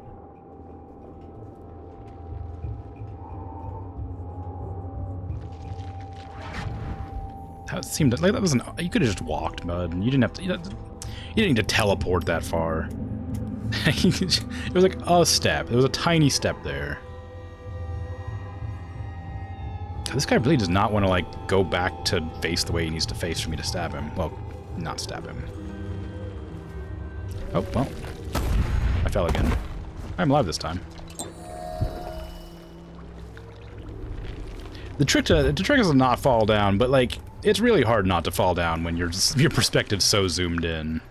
That seemed like that wasn't. You could have just walked, bud. You didn't have to. You didn't need to teleport that far. It was like a step. There was a tiny step there. This guy really does not want to, like, go back to face the way he needs to face for me to stab him. Well, not stab him. Oh, well. I fell again. I'm alive this time. The trick is to not fall down, but, like, it's really hard not to fall down when your perspective's so zoomed in.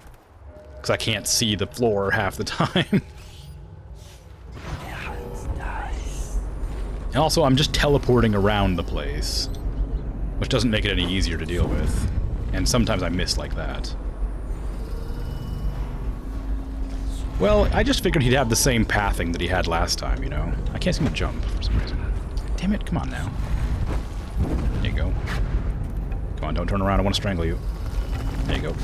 Because I can't see the floor half the time. And also, I'm just teleporting around the place, which doesn't make it any easier to deal with. And sometimes I miss like that. Well, I just figured he'd have the same pathing that he had last time, you know? I can't seem to jump for some reason. Damn it, come on now. There you go. Come on, don't turn around, I want to strangle you. There you go.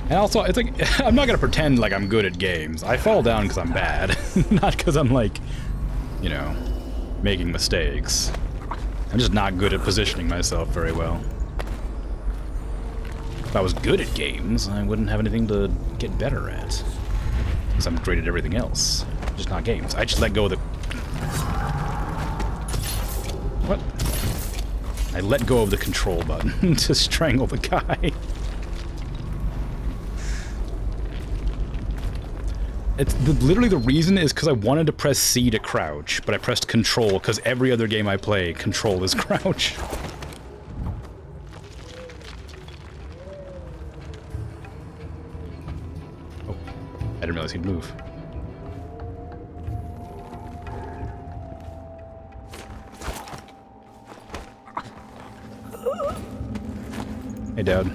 And also, it's like, I'm not gonna pretend like I'm good at games. I fall down because I'm bad, not because I'm, like, you know, making mistakes. I'm just not good at positioning myself very well. If I was good at games, I wouldn't have anything to get better at. Because I'm great at everything else, just not games. I just let go of the... What? I let go of the control button to strangle the guy. Literally the reason is because I wanted to press C to crouch, but I pressed control because every other game I play, control is crouch. Oh, I didn't realize he'd move. Hey, Dad.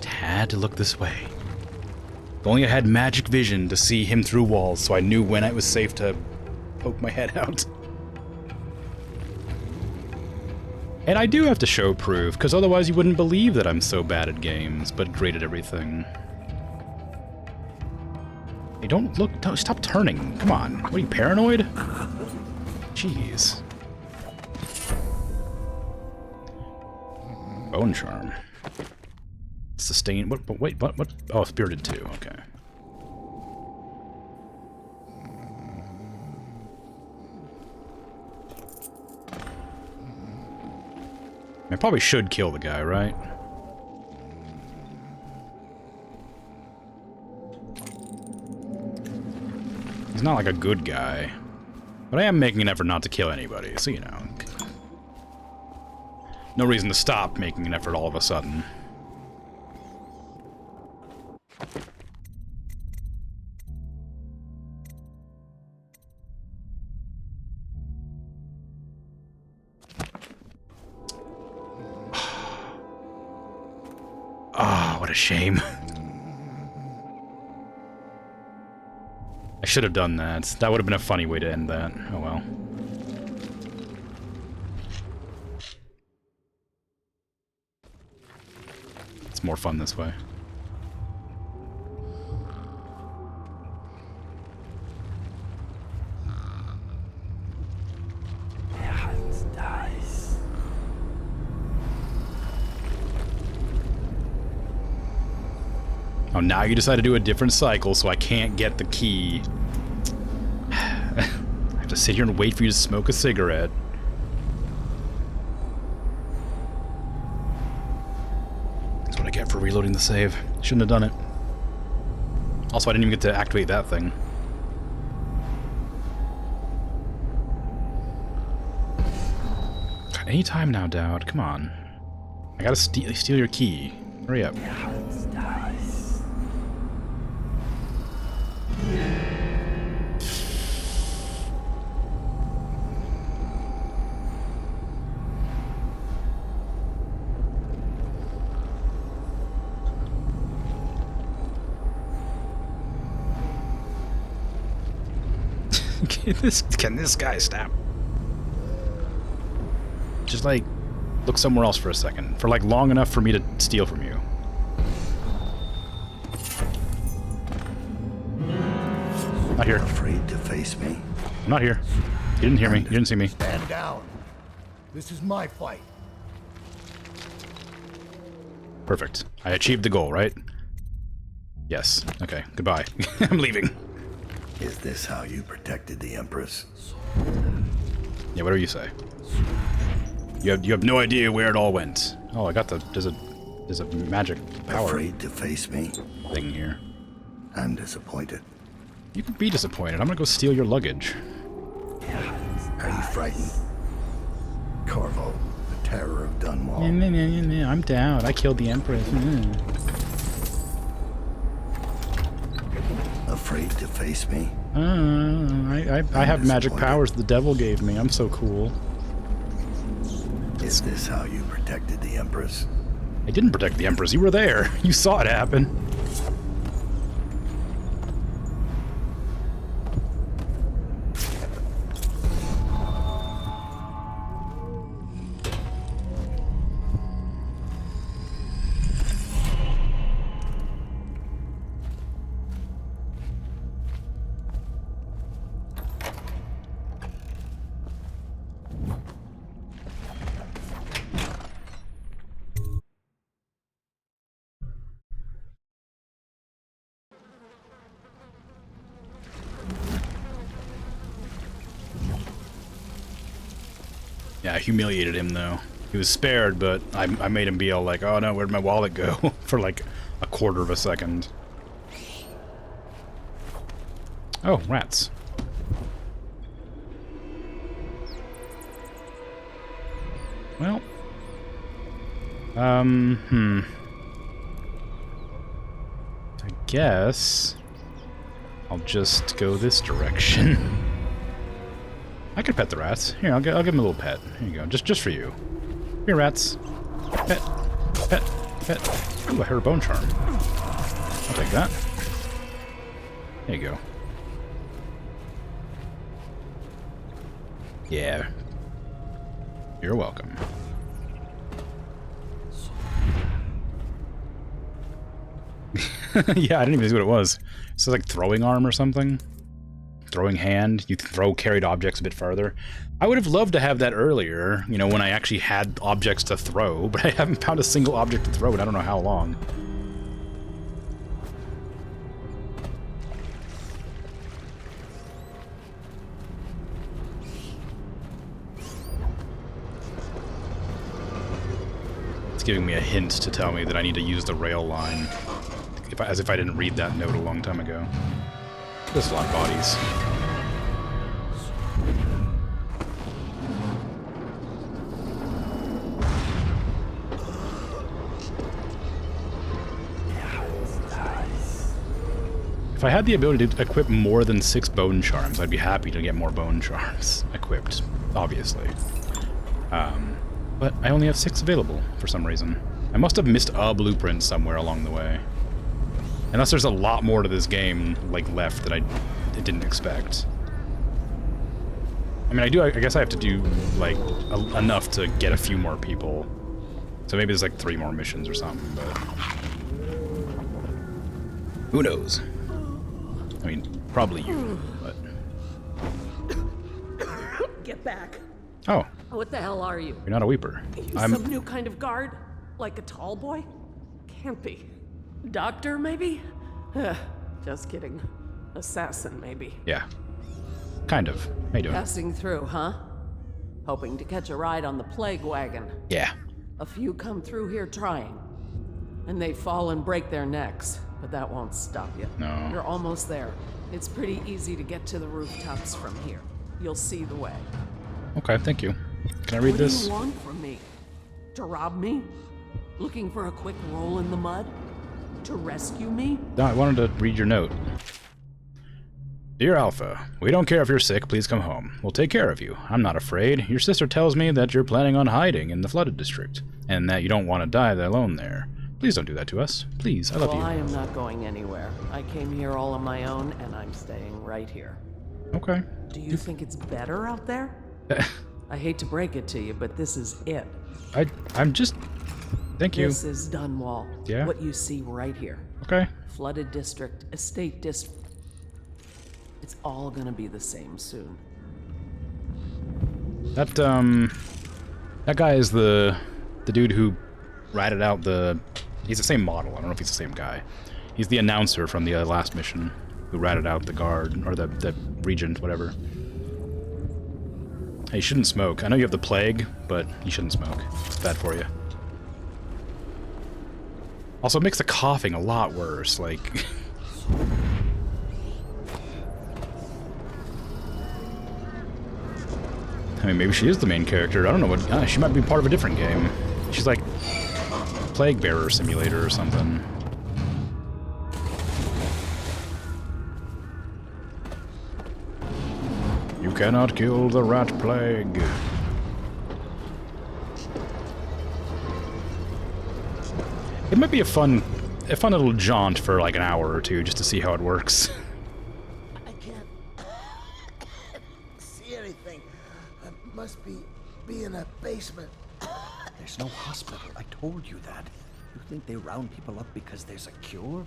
Had to look this way. If only I had magic vision to see him through walls, so I knew when it was safe to poke my head out. And I do have to show proof, because otherwise you wouldn't believe that I'm so bad at games, but great at everything. Hey, don't stop turning. Come on. What are you, paranoid? Jeez. Bone charm. Sustain. What? But wait. What? Oh, spirited 2. Okay. I probably should kill the guy, right? He's not like a good guy. But I am making an effort not to kill anybody, so you know. No reason to stop making an effort all of a sudden. Ah, oh, what a shame. I should have done that. That would have been a funny way to end that. Oh well. It's more fun this way. Oh, now you decide to do a different cycle, so I can't get the key. I have to sit here and wait for you to smoke a cigarette. That's what I get for reloading the save. Shouldn't have done it. Also, I didn't even get to activate that thing. God, any time now, Dowd. Come on. I gotta steal your key. Hurry up. Can this guy stop? Just like look somewhere else for a second, for like long enough for me to steal from you. Not here. Afraid to face me? I'm not here. You didn't hear me. You didn't see me. Stand down. This is my fight. Perfect. I achieved the goal, right? Yes. Okay. Goodbye. I'm leaving. Is this how you protected the Empress? Yeah, whatever you say. You have no idea where it all went. Oh, I got the there's a magic power. Afraid to face me? Thing here. I'm disappointed. You can be disappointed. I'm gonna go steal your luggage. Are you frightened? Corvo, the terror of Dunwall. I'm down. I killed the Empress. Afraid to face me? I have magic powers the devil gave me. I'm so cool. Is this how you protected the Empress? I didn't protect the Empress. You were there. You saw it happen. Yeah, I humiliated him, though. He was spared, but I made him be all like, oh no, where'd my wallet go? For like a quarter of a second. Oh, rats. Well. I guess I'll just go this direction. I could pet the rats. Here, I'll give him a little pet. Here you go, just for you. Here, rats. Pet, pet, pet. Ooh, I heard a bone charm. I'll take that. There you go. Yeah. You're welcome. Yeah, I didn't even see what it was. It's like throwing arm or something. Throwing hand. You throw carried objects a bit farther. I would have loved to have that earlier, you know, when I actually had objects to throw, but I haven't found a single object to throw in I don't know how long. It's giving me a hint to tell me that I need to use the rail line. As if I didn't read that note a long time ago. Just a lot of bodies. If I had the ability to equip more than 6 bone charms, I'd be happy to get more bone charms equipped, obviously. But I only have 6 available for some reason. I must have missed a blueprint somewhere along the way. Unless there's a lot more to this game, like, left that I didn't expect. I mean, I guess I have to do, like, enough to get a few more people. So maybe there's, like, 3 more missions or something, but... who knows? I mean, probably you, but... Get back. Oh. What the hell are you? You're not a weeper. I'm some new kind of guard? Like a tall boy? Can't be. Doctor, maybe? Just kidding. Assassin, maybe. Yeah. Kind of. How you doing? Passing through, huh? Hoping to catch a ride on the plague wagon. Yeah. A few come through here trying. And they fall and break their necks. But that won't stop you. No. You're almost there. It's pretty easy to get to the rooftops from here. You'll see the way. Okay, thank you. Can I read this? What do you want from me? To rob me? Looking for a quick roll in the mud? To rescue me? No, I wanted to read your note. Dear Alpha, we don't care if you're sick, please come home. We'll take care of you. I'm not afraid. Your sister tells me that you're planning on hiding in the flooded district, and that you don't want to die alone there. Please don't do that to us. Please, I love you. Well, I am not going anywhere. I came here all on my own, and I'm staying right here. Okay. Do you think it's better out there? I hate to break it to you, but this is it. I'm just... Thank you. This is Dunwall. Yeah? What you see right here. Okay. Flooded district, estate district. It's all gonna be the same soon. That guy is the dude who ratted out the... He's the same model. I don't know if he's the same guy. He's the announcer from the last mission who ratted out the guard, or the regent, whatever. Hey, you shouldn't smoke. I know you have the plague, but you shouldn't smoke. It's bad for you. Also, it makes the coughing a lot worse, like... I mean, maybe she is the main character. I don't know what... she might be part of a different game. She's like... Plague Bearer Simulator or something. You cannot kill the rat plague. It might be a fun little jaunt for like an hour or two just to see how it works. I can't see anything. I must be in a basement. There's no hospital. I told you that. You think they round people up because there's a cure?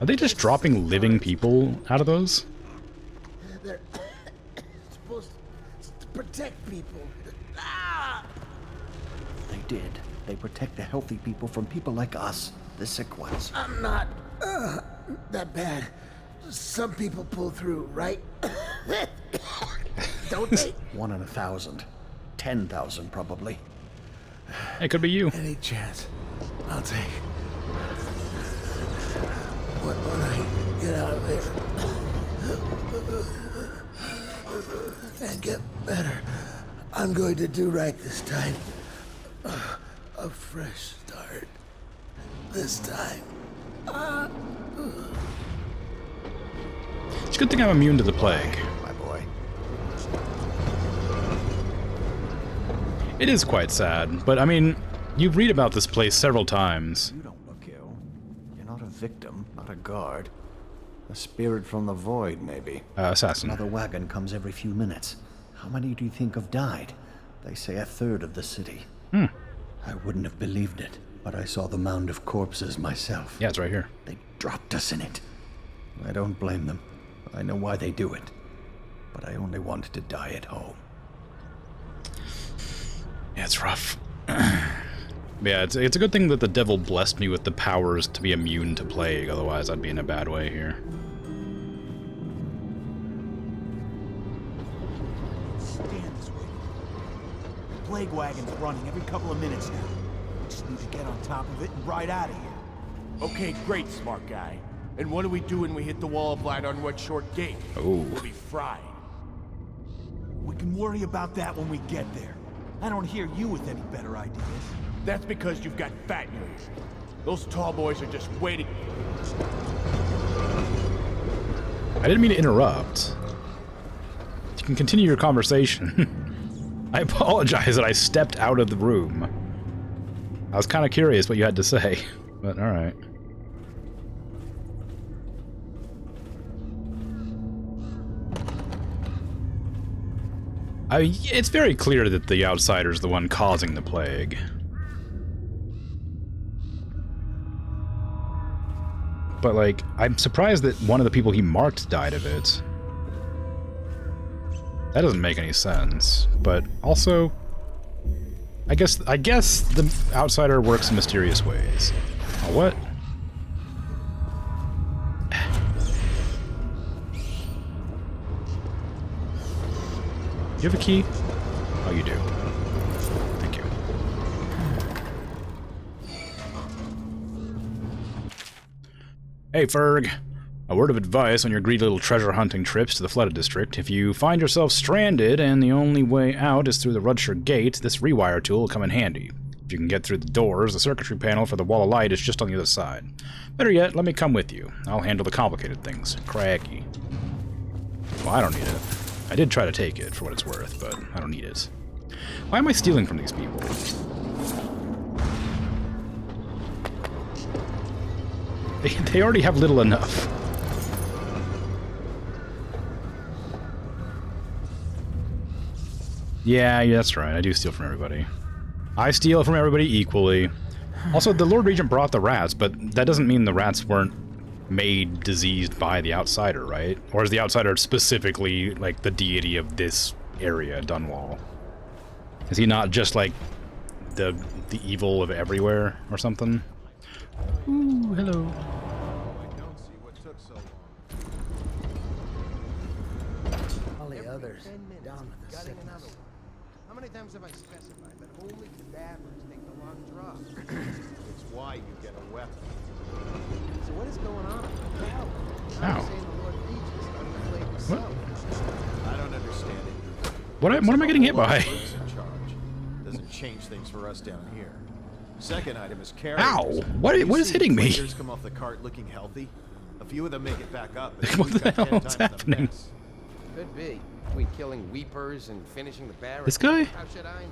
Are they just dropping living people out of those? They're supposed to protect people. Ah! They did. They protect the healthy people from people like us, the sick ones. I'm not that bad. Some people pull through, right? Don't they? 1 in 1,000. 10,000 probably. It could be you. Any chance I'll take. When I get out of there and get better, I'm going to do right this time. A fresh start. This time. It's a good thing I'm immune to the plague. My boy. It is quite sad, but I mean, you read about this place several times. You don't look ill. You're not a victim, not a guard. A spirit from the void, maybe. Assassin. Another wagon comes every few minutes. How many do you think have died? They say 1/3 of the city. I wouldn't have believed it, but I saw the mound of corpses myself. Yeah, it's right here. They dropped us in it. I don't blame them. I know why they do it. But I only wanted to die at home. Yeah, it's rough. Yeah, it's a good thing that the devil blessed me with the powers to be immune to plague, otherwise I'd be in a bad way here. Stand this way. The plague wagon's running every couple of minutes now. We just need to get on top of it and ride out of here. Okay, great, smart guy. And what do we do when we hit the wall of light on Red Short Gate? Oh. We'll be fried. We can worry about that when we get there. I don't hear you with any better ideas. That's because you've got fat news. Those tall boys are just waiting. I didn't mean to interrupt. You can continue your conversation. I apologize that I stepped out of the room. I was kind of curious what you had to say, but alright. It's very clear that the outsider's the one causing the plague. But, like, I'm surprised that one of the people he marked died of it. That doesn't make any sense. But also, I guess the outsider works in mysterious ways. Oh, what? Do you have a key? Oh, you do. Thank you. Hey, Ferg. A word of advice on your greedy little treasure hunting trips to the flooded district. If you find yourself stranded and the only way out is through the Rudshire Gate, this rewire tool will come in handy. If you can get through the doors, the circuitry panel for the wall of light is just on the other side. Better yet, let me come with you. I'll handle the complicated things. Craggy. Well, I don't need it. I did try to take it, for what it's worth, but I don't need it. Why am I stealing from these people? They already have little enough. Yeah, that's right. I do steal from everybody. I steal from everybody equally. Also, the Lord Regent brought the rats, but that doesn't mean the rats weren't made diseased by the outsider, right? Or is the outsider specifically like the deity of this area, Dunwall? Is he not just like the evil of everywhere or something? Ooh, hello. All the others down with the sickness. How many times have I specified that only cadavers take the long drop? It's why you get a weapon. So what is going on? Ow. I don't understand it. What am I getting hit by? Doesn't change things for us down here. Second item is carriers. Ow! What is hitting me? Players come off the cart looking healthy. A few of them make it back up. What the hell is happening? Could be. Between killing weepers and finishing the barracks. This guy? How should I know?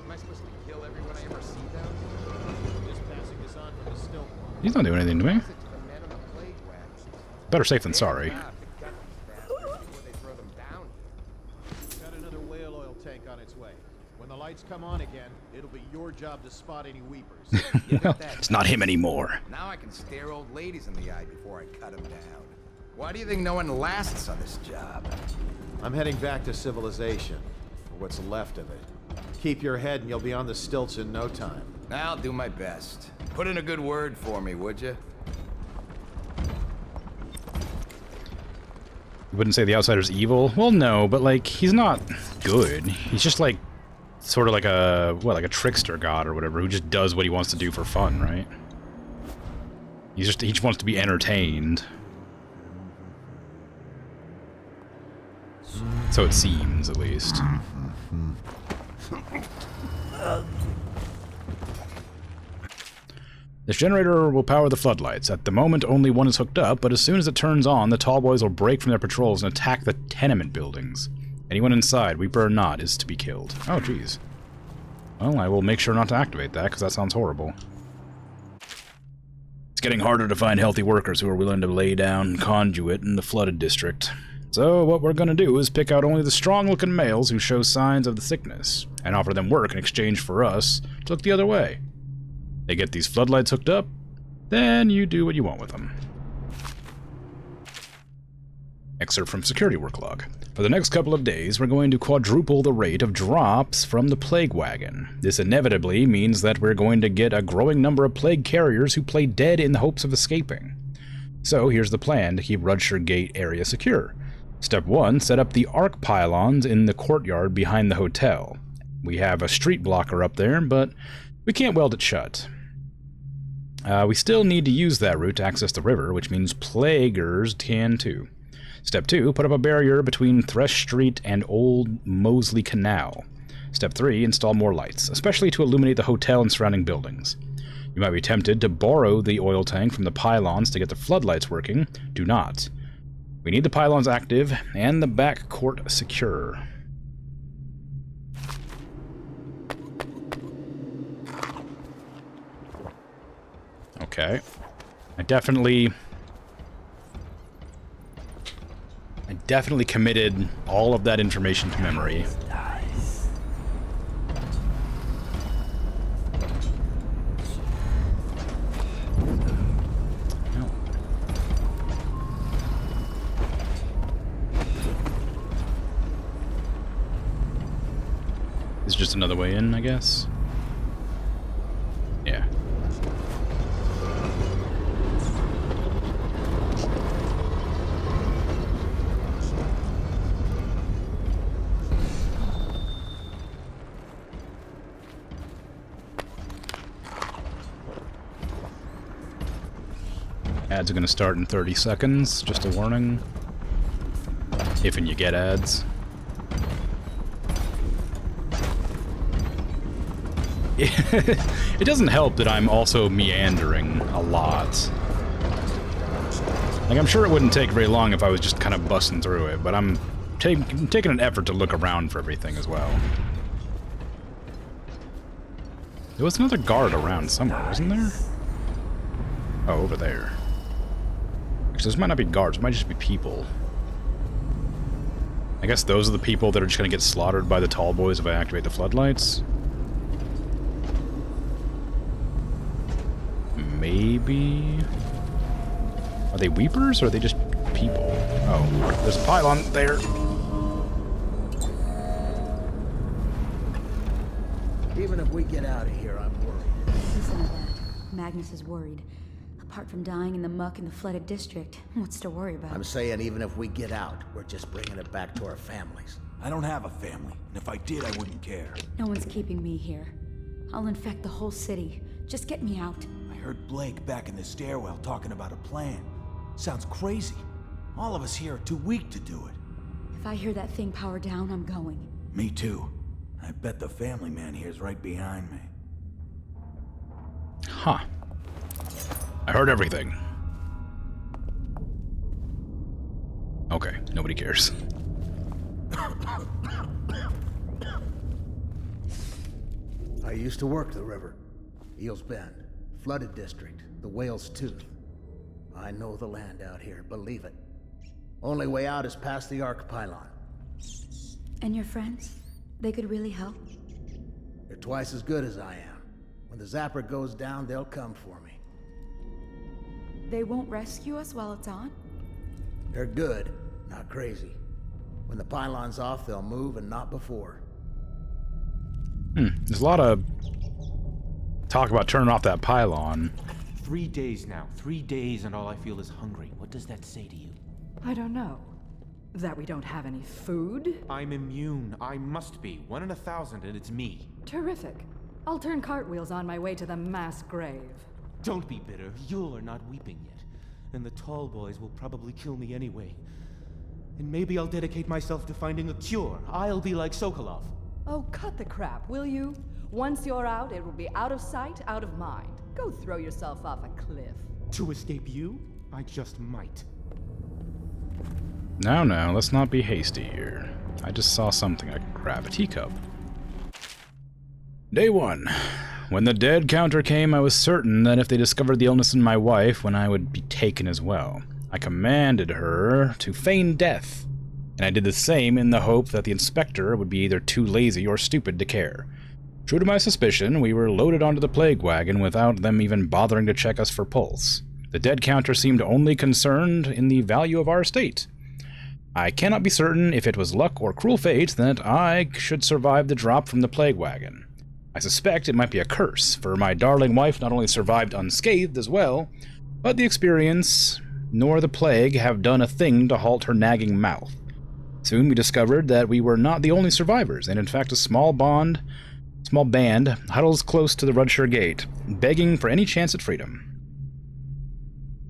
Am I supposed to kill everyone I ever see down here? Just passing this on from the still. He's not doing anything to me. Better safe than sorry. Got another whale oil tank on its way. When the lights come on again, it'll be your job to spot any weepers. Well, it's not him anymore. Now I can stare old ladies in the eye before I cut them down. Why do you think no one lasts on this job? I'm heading back to civilization, or what's left of it. Keep your head and you'll be on the stilts in no time. I'll do my best. Put in a good word for me, would you? You wouldn't say the outsider's evil? Well, no, but like, he's not good. He's just like, sort of like a, what, like a trickster god or whatever, who just does what he wants to do for fun, right? He just wants to be entertained. So it seems, at least. This generator will power the floodlights. At the moment, only one is hooked up, but as soon as it turns on, the tall boys will break from their patrols and attack the tenement buildings. Anyone inside, weeper or not, is to be killed. Oh, jeez. Well, I will make sure not to activate that, because that sounds horrible. It's getting harder to find healthy workers who are willing to lay down conduit in the flooded district. So what we're gonna do is pick out only the strong-looking males who show signs of the sickness, and offer them work in exchange for us to look the other way. They get these floodlights hooked up, then you do what you want with them. Excerpt from security work log. For the next couple of days, we're going to quadruple the rate of drops from the plague wagon. This inevitably means that we're going to get a growing number of plague carriers who play dead in the hopes of escaping. So here's the plan to keep Rudshire Gate area secure. Step 1, set up the arc pylons in the courtyard behind the hotel. We have a street blocker up there, but we can't weld it shut. We still need to use that route to access the river, which means plaguers can too. Step 2, put up a barrier between Thresh Street and Old Mosley Canal. Step 3, install more lights, especially to illuminate the hotel and surrounding buildings. You might be tempted to borrow the oil tank from the pylons to get the floodlights working. Do not. We need the pylons active and the back court secure. Okay. I definitely committed all of that information to memory. It's just another way in, I guess. Yeah. Ads are going to start in 30 seconds, just a warning. If and you get ads. It doesn't help that I'm also meandering a lot. Like, I'm sure it wouldn't take very long if I was just kind of busting through it, but I'm taking an effort to look around for everything as well. There was another guard around somewhere, wasn't there? Oh, over there. Actually, those might not be guards, it might just be people. I guess those are the people that are just gonna get slaughtered by the tall boys if I activate the floodlights. Maybe... Are they weepers, or are they just people? Oh, there's a pylon there. Even if we get out of here, I'm worried. Listen to that. Magnus is worried. Apart from dying in the muck in the flooded district, what's to worry about? I'm saying even if we get out, we're just bringing it back to our families. I don't have a family, and if I did, I wouldn't care. No one's keeping me here. I'll infect the whole city. Just get me out. I heard Blake back in the stairwell talking about a plan. Sounds crazy. All of us here are too weak to do it. If I hear that thing power down, I'm going. Me too. I bet the family man here's right behind me. Huh. I heard everything. Okay, nobody cares. I used to work the river. Eel's Bend, flooded district, the Whale's Tooth. I know the land out here, believe it. Only way out is past the Arc Pylon. And your friends? They could really help? They're twice as good as I am. When the zapper goes down, they'll come for me. They won't rescue us while it's on? They're good, not crazy. When the pylon's off, they'll move and not before. There's a lot of talk about turning off that pylon. 3 days now. 3 days and all I feel is hungry. What does that say to you? I don't know. That we don't have any food? I'm immune. I must be. 1 in 1,000 and it's me. Terrific. I'll turn cartwheels on my way to the mass grave. Don't be bitter. You're not weeping yet. And the tall boys will probably kill me anyway. And maybe I'll dedicate myself to finding a cure. I'll be like Sokolov. Oh, cut the crap, will you? Once you're out, it will be out of sight, out of mind. Go throw yourself off a cliff. To escape you? I just might. Now, let's not be hasty here. I just saw something I could grab. A teacup. Day 1. When the dead counter came, I was certain that if they discovered the illness in my wife, when I would be taken as well. I commanded her to feign death, and I did the same in the hope that the inspector would be either too lazy or stupid to care. True to my suspicion, we were loaded onto the plague wagon without them even bothering to check us for pulse. The dead counter seemed only concerned in the value of our estate. I cannot be certain if it was luck or cruel fate that I should survive the drop from the plague wagon. I suspect it might be a curse, for my darling wife not only survived unscathed as well, but the experience nor the plague have done a thing to halt her nagging mouth. Soon we discovered that we were not the only survivors, and in fact a small band huddles close to the Rudshire Gate, begging for any chance at freedom.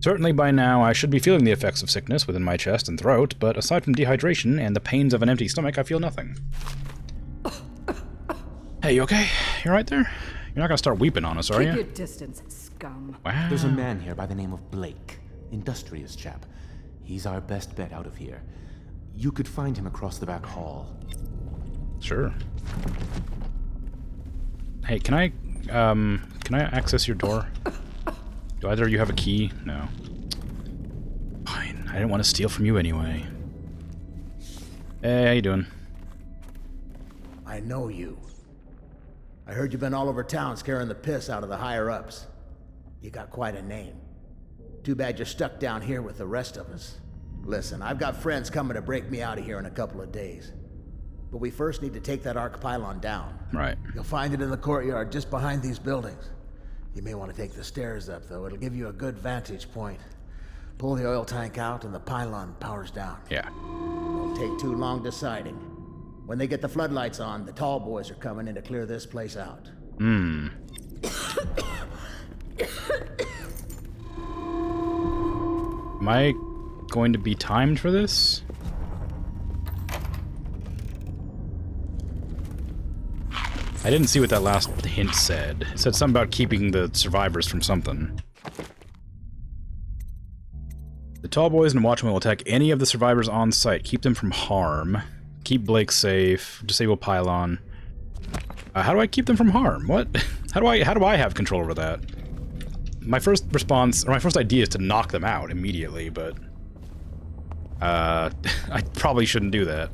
Certainly by now I should be feeling the effects of sickness within my chest and throat, but aside from dehydration and the pains of an empty stomach, I feel nothing. Hey, you okay? You right there? You're not gonna start weeping on us, are you? Keep your distance, scum. Wow. There's a man here by the name of Blake. Industrious chap. He's our best bet out of here. You could find him across the back hall. Sure. Hey, can I access your door? Do either of you have a key? No. Fine. I didn't want to steal from you anyway. Hey, how you doing? I know you. I heard you've been all over town scaring the piss out of the higher-ups. You got quite a name. Too bad you're stuck down here with the rest of us. Listen, I've got friends coming to break me out of here in a couple of days. But we first need to take that arc pylon down. Right. You'll find it in the courtyard just behind these buildings. You may want to take the stairs up, though. It'll give you a good vantage point. Pull the oil tank out and the pylon powers down. Yeah. Won't take too long deciding. When they get the floodlights on, the tall boys are coming in to clear this place out. Hmm. Am I going to be timed for this? I didn't see what that last hint said. It said something about keeping the survivors from something. The tall boys and watchmen will attack any of the survivors on site. Keep them from harm. Keep Blake safe. Disable pylon. How do I keep them from harm? What? How do I have control over that? My first response, or my first idea is to knock them out immediately, but I probably shouldn't do that,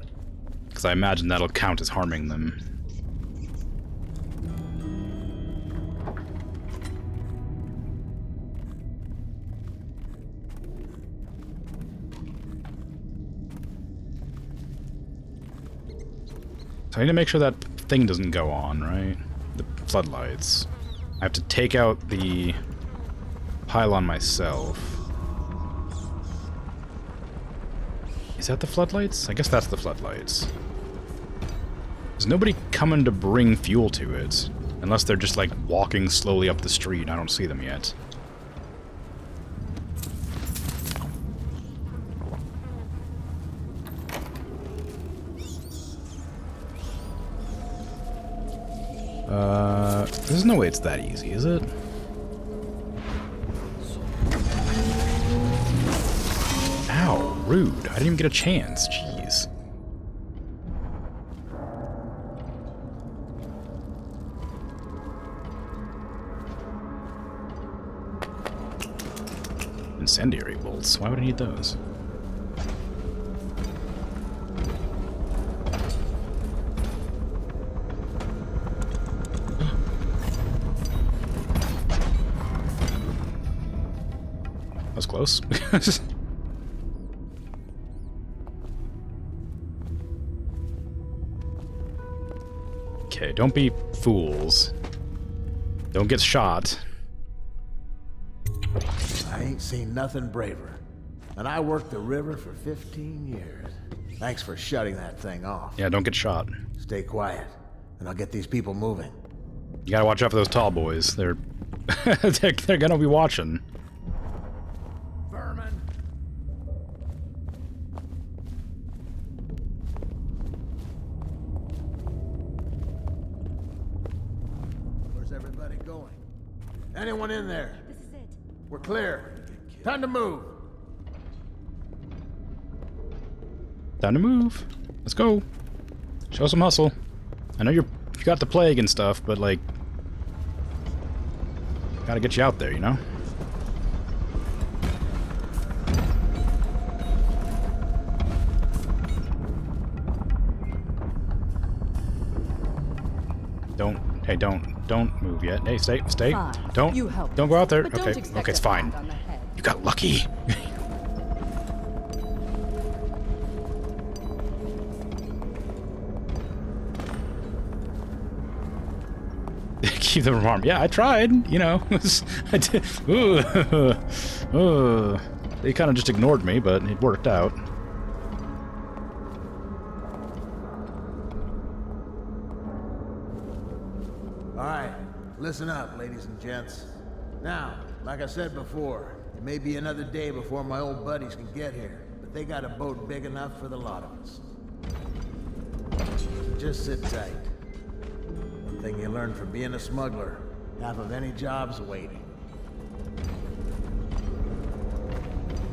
because I imagine that'll count as harming them. So I need to make sure that thing doesn't go on, right? The floodlights. I have to take out the pylon myself. Is that the floodlights? I guess that's the floodlights. There's nobody coming to bring fuel to it. Unless they're just like walking slowly up the street. I don't see them yet. There's no way it's that easy, is it? Ow, rude. I didn't even get a chance. Jeez. Incendiary bolts. Why would I need those? That was close. Okay, don't be fools. Don't get shot. I ain't seen nothing braver. And I worked the river for 15 years. Thanks for shutting that thing off. Yeah, don't get shot. Stay quiet, and I'll get these people moving. You gotta watch out for those tall boys. They're they're gonna be watching. Vermin. Where's everybody going? Anyone in there? This is it. We're clear. Time to move. Time to move. Let's go. Show some hustle. I know you got the plague and stuff, but like, gotta get you out there, you know? Don't move yet. Hey, stay. Fine. Don't You help go out there. but don't Okay, expect okay, it's a fine. pat on the head. You got lucky. Keep them from harm. Yeah, I tried. You know, I did. Ooh. They kind of just ignored me, but it worked out. All right, listen up, ladies and gents. Now, like I said before, you may be another day before my old buddies can get here, but they got a boat big enough for the lot of us. Just sit tight. One thing you learn from being a smuggler, half of any job's waiting.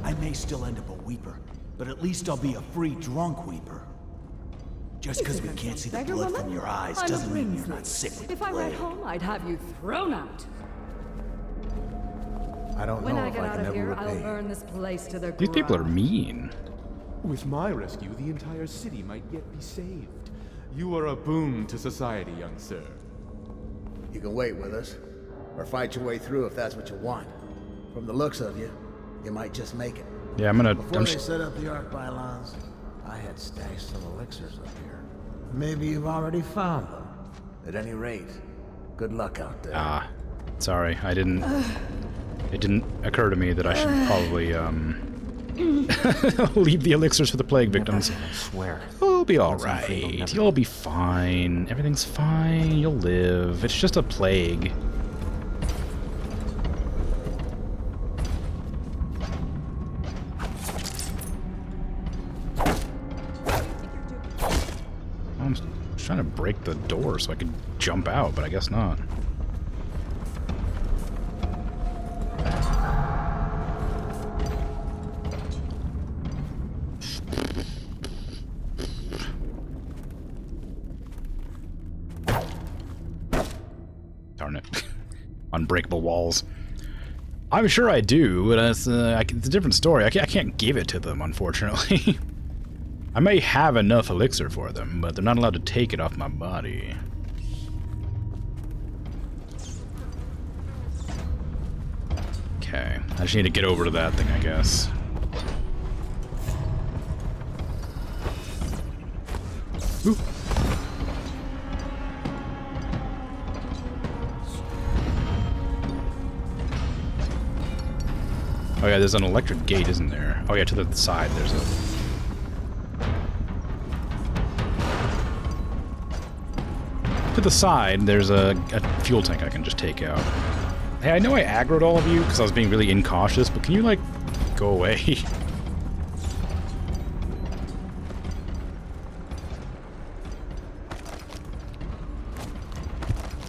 I may still end up a weeper, but at least I'll be a free drunk weeper. Just because we can't see the blood from your eyes doesn't mean you're not sick with the If I went plague. home, I'd have you thrown out. I don't When know I if get I out can of ever here, I'll repay you. burn this place to the These people are ground. mean. With my rescue, the entire city might yet be saved. You are a boon to society, young sir. You can wait with us, or fight your way through if that's what you want. From the looks of you, you might just make it. Yeah, I'm Before they set up the Ark pylons, I had stashed some elixirs up here. Maybe you've already found them. At any rate, good luck out there. Ah, sorry, I didn't. It didn't occur to me that I should probably leave the elixirs for the plague victims. I swear. You'll be all right. You'll be fine. Everything's fine. You'll live. It's just a plague. I'm trying to break the door so I could jump out, but I guess not. Darn it. Unbreakable walls. I'm sure I do, but it's a different story. I can't give it to them, unfortunately. I may have enough elixir for them, but they're not allowed to take it off my body. Okay, I just need to get over to that thing, I guess. Ooh. Oh yeah, there's an electric gate, isn't there? Oh yeah, to the side there's a... To the side, there's a fuel tank I can just take out. Hey, I know I aggroed all of you because I was being really incautious, but can you, like, go away?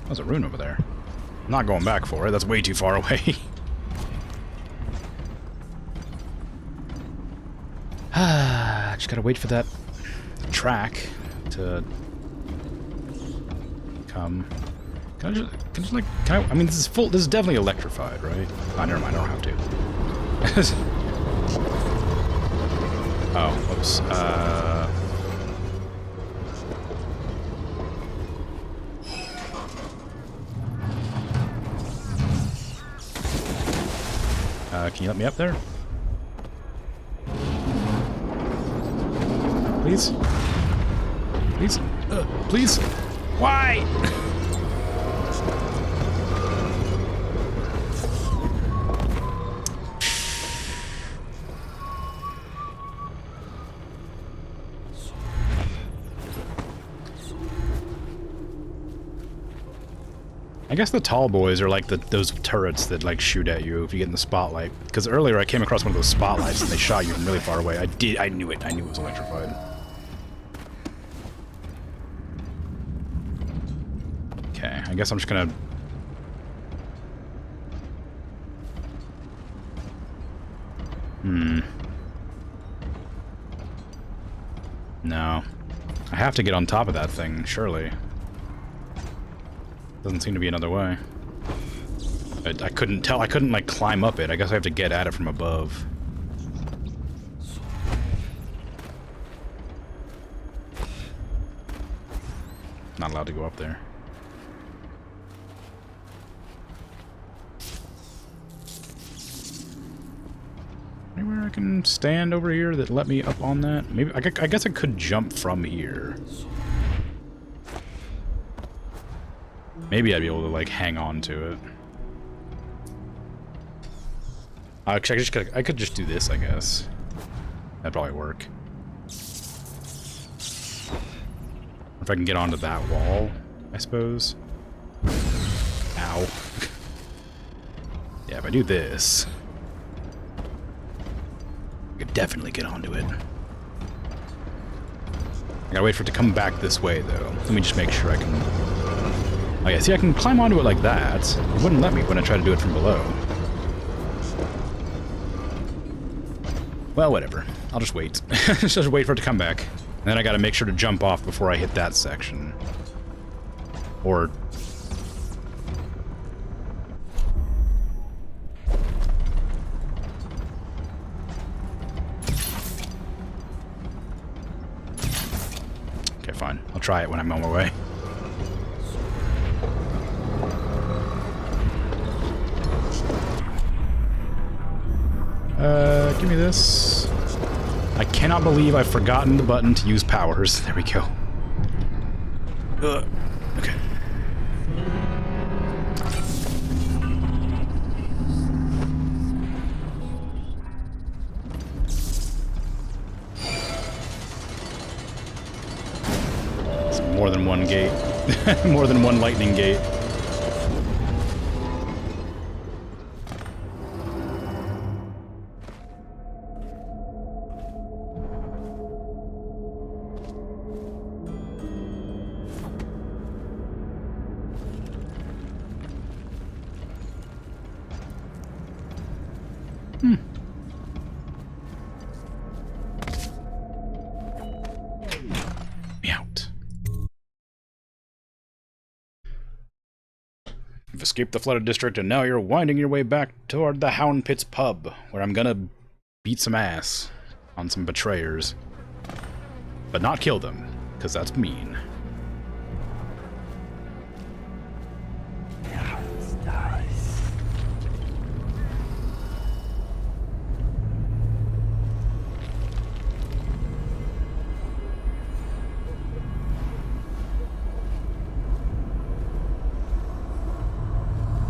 There's a rune over there. I'm not going back for it, that's way too far away. Just gotta wait for that track to come. Can I just like, I mean, this is full, this is definitely electrified, right? Oh, never mind, I don't have to. Oh, whoops. Can you let me up there? Please? Please? Please? Why? I guess the tall boys are like those turrets that like shoot at you if you get in the spotlight. Because earlier I came across one of those spotlights and they shot you from really far away. I knew it. I knew it was electrified. Okay, I guess I'm just gonna... No. I have to get on top of that thing, surely. Doesn't seem to be another way. I couldn't tell. I couldn't, like, climb up it. I guess I have to get at it from above. Not allowed to go up there. Anywhere I can stand over here that let me up on that? Maybe. I guess I could jump from here. Maybe I'd be able to, like, hang on to it. Actually, I could just do this, I guess. That'd probably work. Or if I can get onto that wall, I suppose. Ow. Yeah, if I do this... could definitely get onto it. I gotta wait for it to come back this way, though. Let me just make sure I can... Oh yeah, see, I can climb onto it like that. It wouldn't let me when I try to do it from below. Well, whatever. I'll just wait. Just wait for it to come back. And then I gotta make sure to jump off before I hit that section. Or... Okay, fine. I'll try it when I'm on my way. Give me this. I cannot believe I've forgotten the button to use powers. There we go. Okay. It's more than one gate. More than one lightning gate. You've escaped the flooded district, and now you're winding your way back toward the Hound Pit's pub, where I'm gonna beat some ass on some betrayers. But not kill them, because that's mean.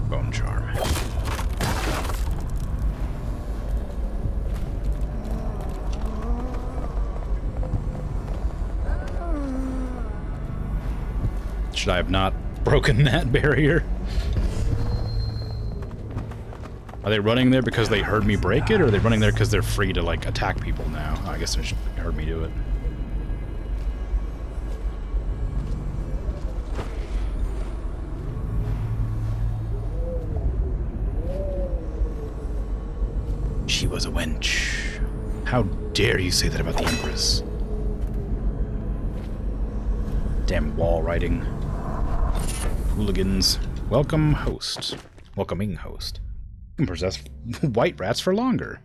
Bone charm. Should I have not broken that barrier? Are they running there because they heard me break it, or are they running there because they're free to, like, attack people now? Oh, I guess they heard me do it. She was a wench. How dare you say that about the Empress? Damn wall writing. Hooligans. Welcome host. Welcoming host. You can possess white rats for longer.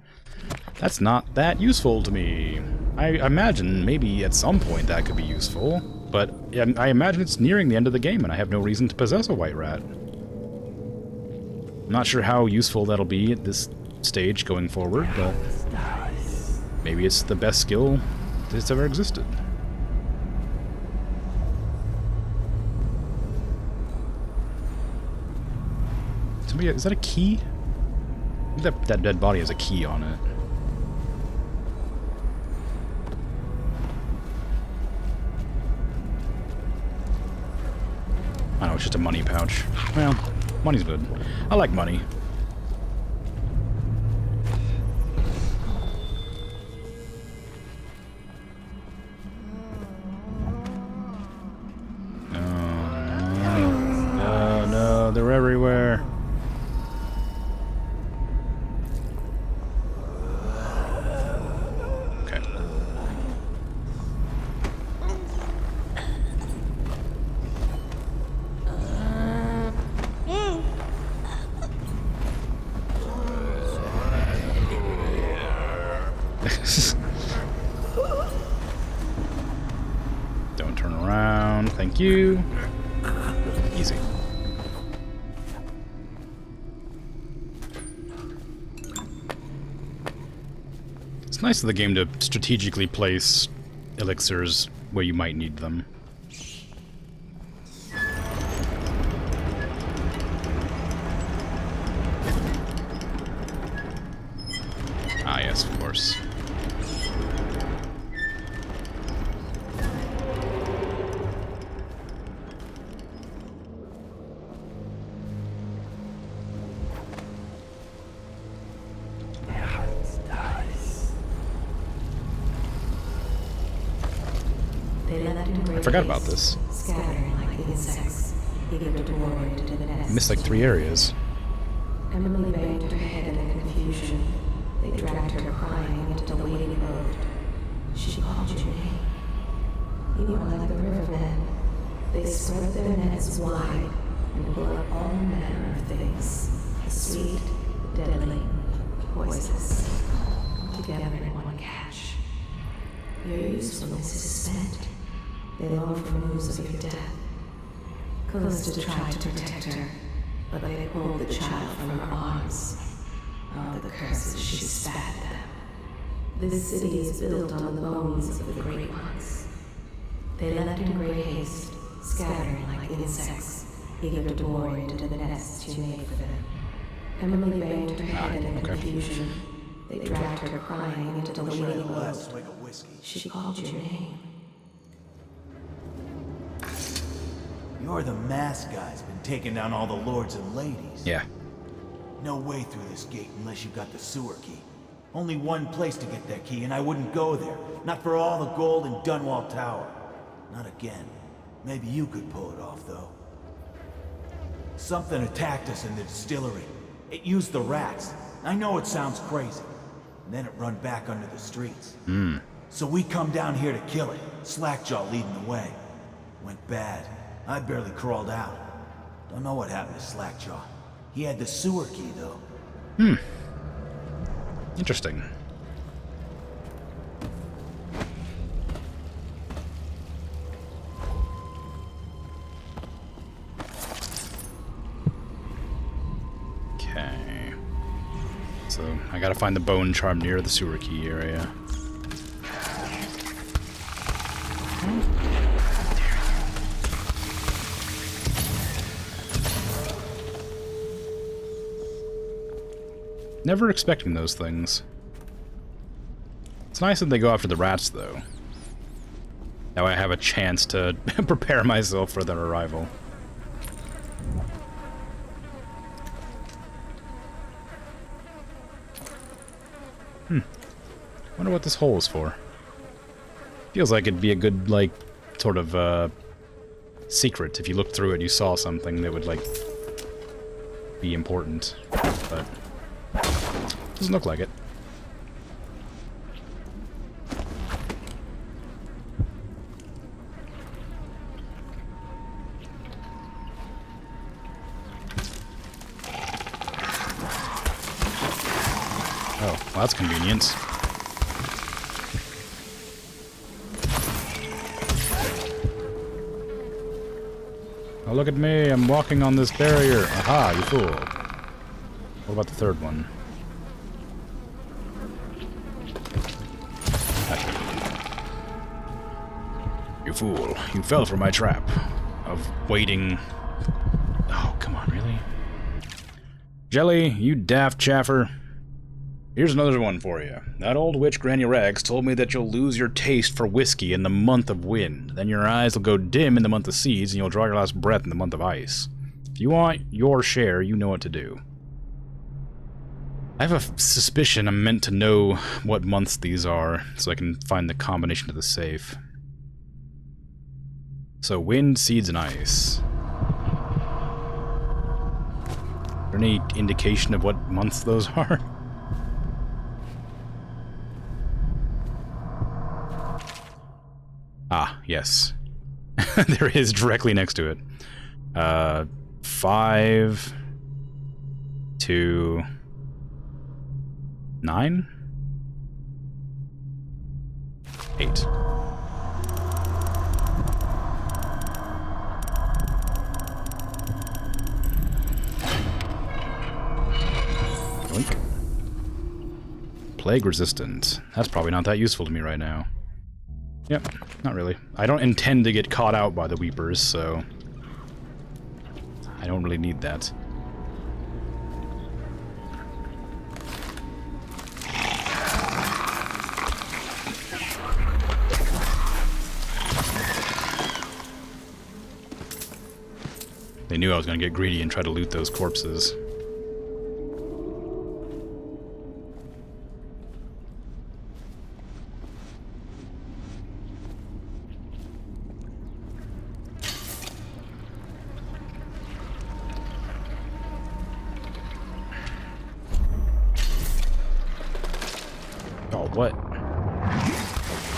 That's not that useful to me. I imagine maybe at some point that could be useful, but I imagine it's nearing the end of the game and I have no reason to possess a white rat. I'm not sure how useful that'll be at this stage going forward, but maybe it's the best skill that's ever existed. Somebody, is that a key? I think that dead body has a key on it. I know, it's just a money pouch. Well, money's good. I like money. No, they're everywhere. Okay. Don't turn around. Thank you. Easy. It's nice of the game to strategically place elixirs where you might need them. Ah, yes, of course. forgot about this. Scattering like insects, eager to bore into the nest. Missed like 3 areas. Emily banged her head in confusion. They dragged her crying into the waiting boat. She called your name. You are like the rivermen. They spread their nets wide and pull up all manner of things. The sweet, the deadly, poisonous. Together in one catch. Your usefulness is spent. They long for news of your death. Callista tried to protect her, but they pulled the child from her arms. Oh, the curses she spat them. This city is built on the bones of the great ones. They left in great haste, scattering like insects, eager to bore into the nests you made for them. Emily banged her head in confusion. They dragged her crying into the waiting boat. She called your name. You're the masked guy's been taking down all the lords and ladies. Yeah. No way through this gate unless you got the sewer key. Only one place to get that key, and I wouldn't go there. Not for all the gold in Dunwall Tower. Not again. Maybe you could pull it off, though. Something attacked us in the distillery. It used the rats. I know it sounds crazy. And then it run back under the streets. So we come down here to kill it. Slackjaw leading the way. Went bad. I barely crawled out. Don't know what happened to Slackjaw. He had the sewer key, though. Interesting. Okay. So, I gotta find the bone charm near the sewer key area. Never expecting those things. It's nice that they go after the rats, though. Now I have a chance to prepare myself for their arrival. Wonder what this hole is for. Feels like it'd be a good, like, sort of, secret. If you looked through it, you saw something that would, like, be important. But doesn't look like it. Oh, well, that's convenient. Oh, look at me, I'm walking on this barrier. Aha, you fool. What about the third one? You fool, you fell for my trap of waiting. Oh, come on, really? Jelly, you daft chaffer. Here's another one for you. That old witch Granny Rags told me that you'll lose your taste for whiskey in the month of wind. Then your eyes will go dim in the month of seeds, and you'll draw your last breath in the month of ice. If you want your share, you know what to do. I have a suspicion I'm meant to know what months these are, so I can find the combination to the safe. So, wind, seeds, and ice. Is there any indication of what months those are? Ah, yes. There is directly next to it. 5 to 9? 8. Yoink. Plague resistant. That's probably not that useful to me right now. Yep, not really. I don't intend to get caught out by the Weepers, so I don't really need that. They knew I was going to get greedy and try to loot those corpses. What?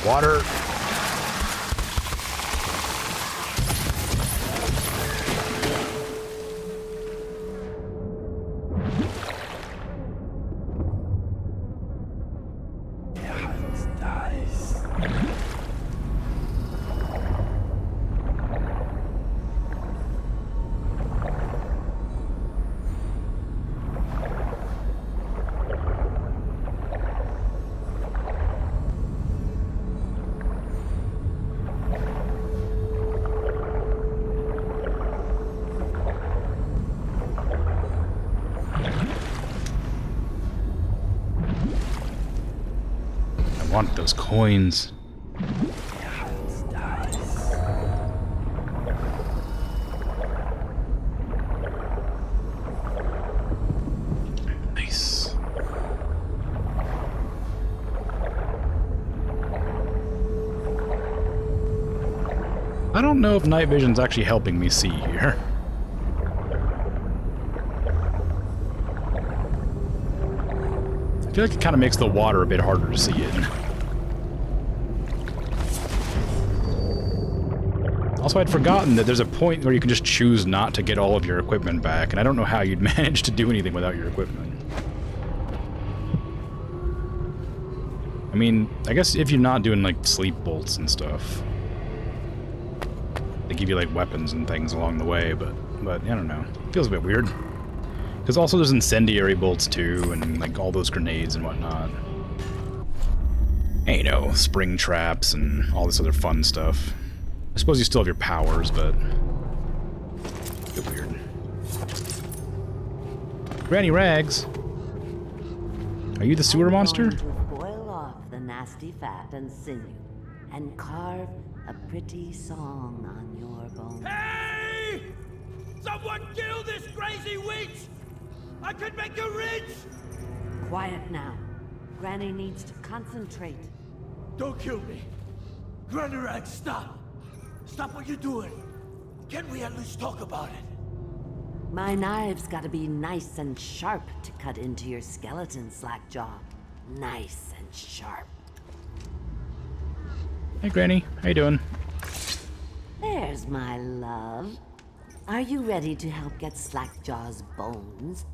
Water. I want those coins. Nice. I don't know if night vision's actually helping me see here. I feel like it kind of makes the water a bit harder to see in. Also, I'd forgotten that there's a point where you can just choose not to get all of your equipment back, and I don't know how you'd manage to do anything without your equipment. I mean, I guess if you're not doing, like, sleep bolts and stuff. They give you, like, weapons and things along the way, but I don't know. It feels a bit weird. Because also there's incendiary bolts, too, and, like, all those grenades and whatnot. And, you know, spring traps and all this other fun stuff. I suppose you still have your powers, but a bit weird. Granny Rags! Are you the sewer monster? Boil off the nasty fat and sinew, and carve a pretty song on your bones. Hey! Someone kill this crazy witch! I could make her rich! Quiet now. Granny needs to concentrate. Don't kill me. Granny Rag, stop. Stop what you're doing. Can we at least talk about it? My knive's gotta be nice and sharp to cut into your skeleton, Slackjaw. Nice and sharp. Hey, Granny. How you doing? There's my love. Are you ready to help get Slackjaw's bones?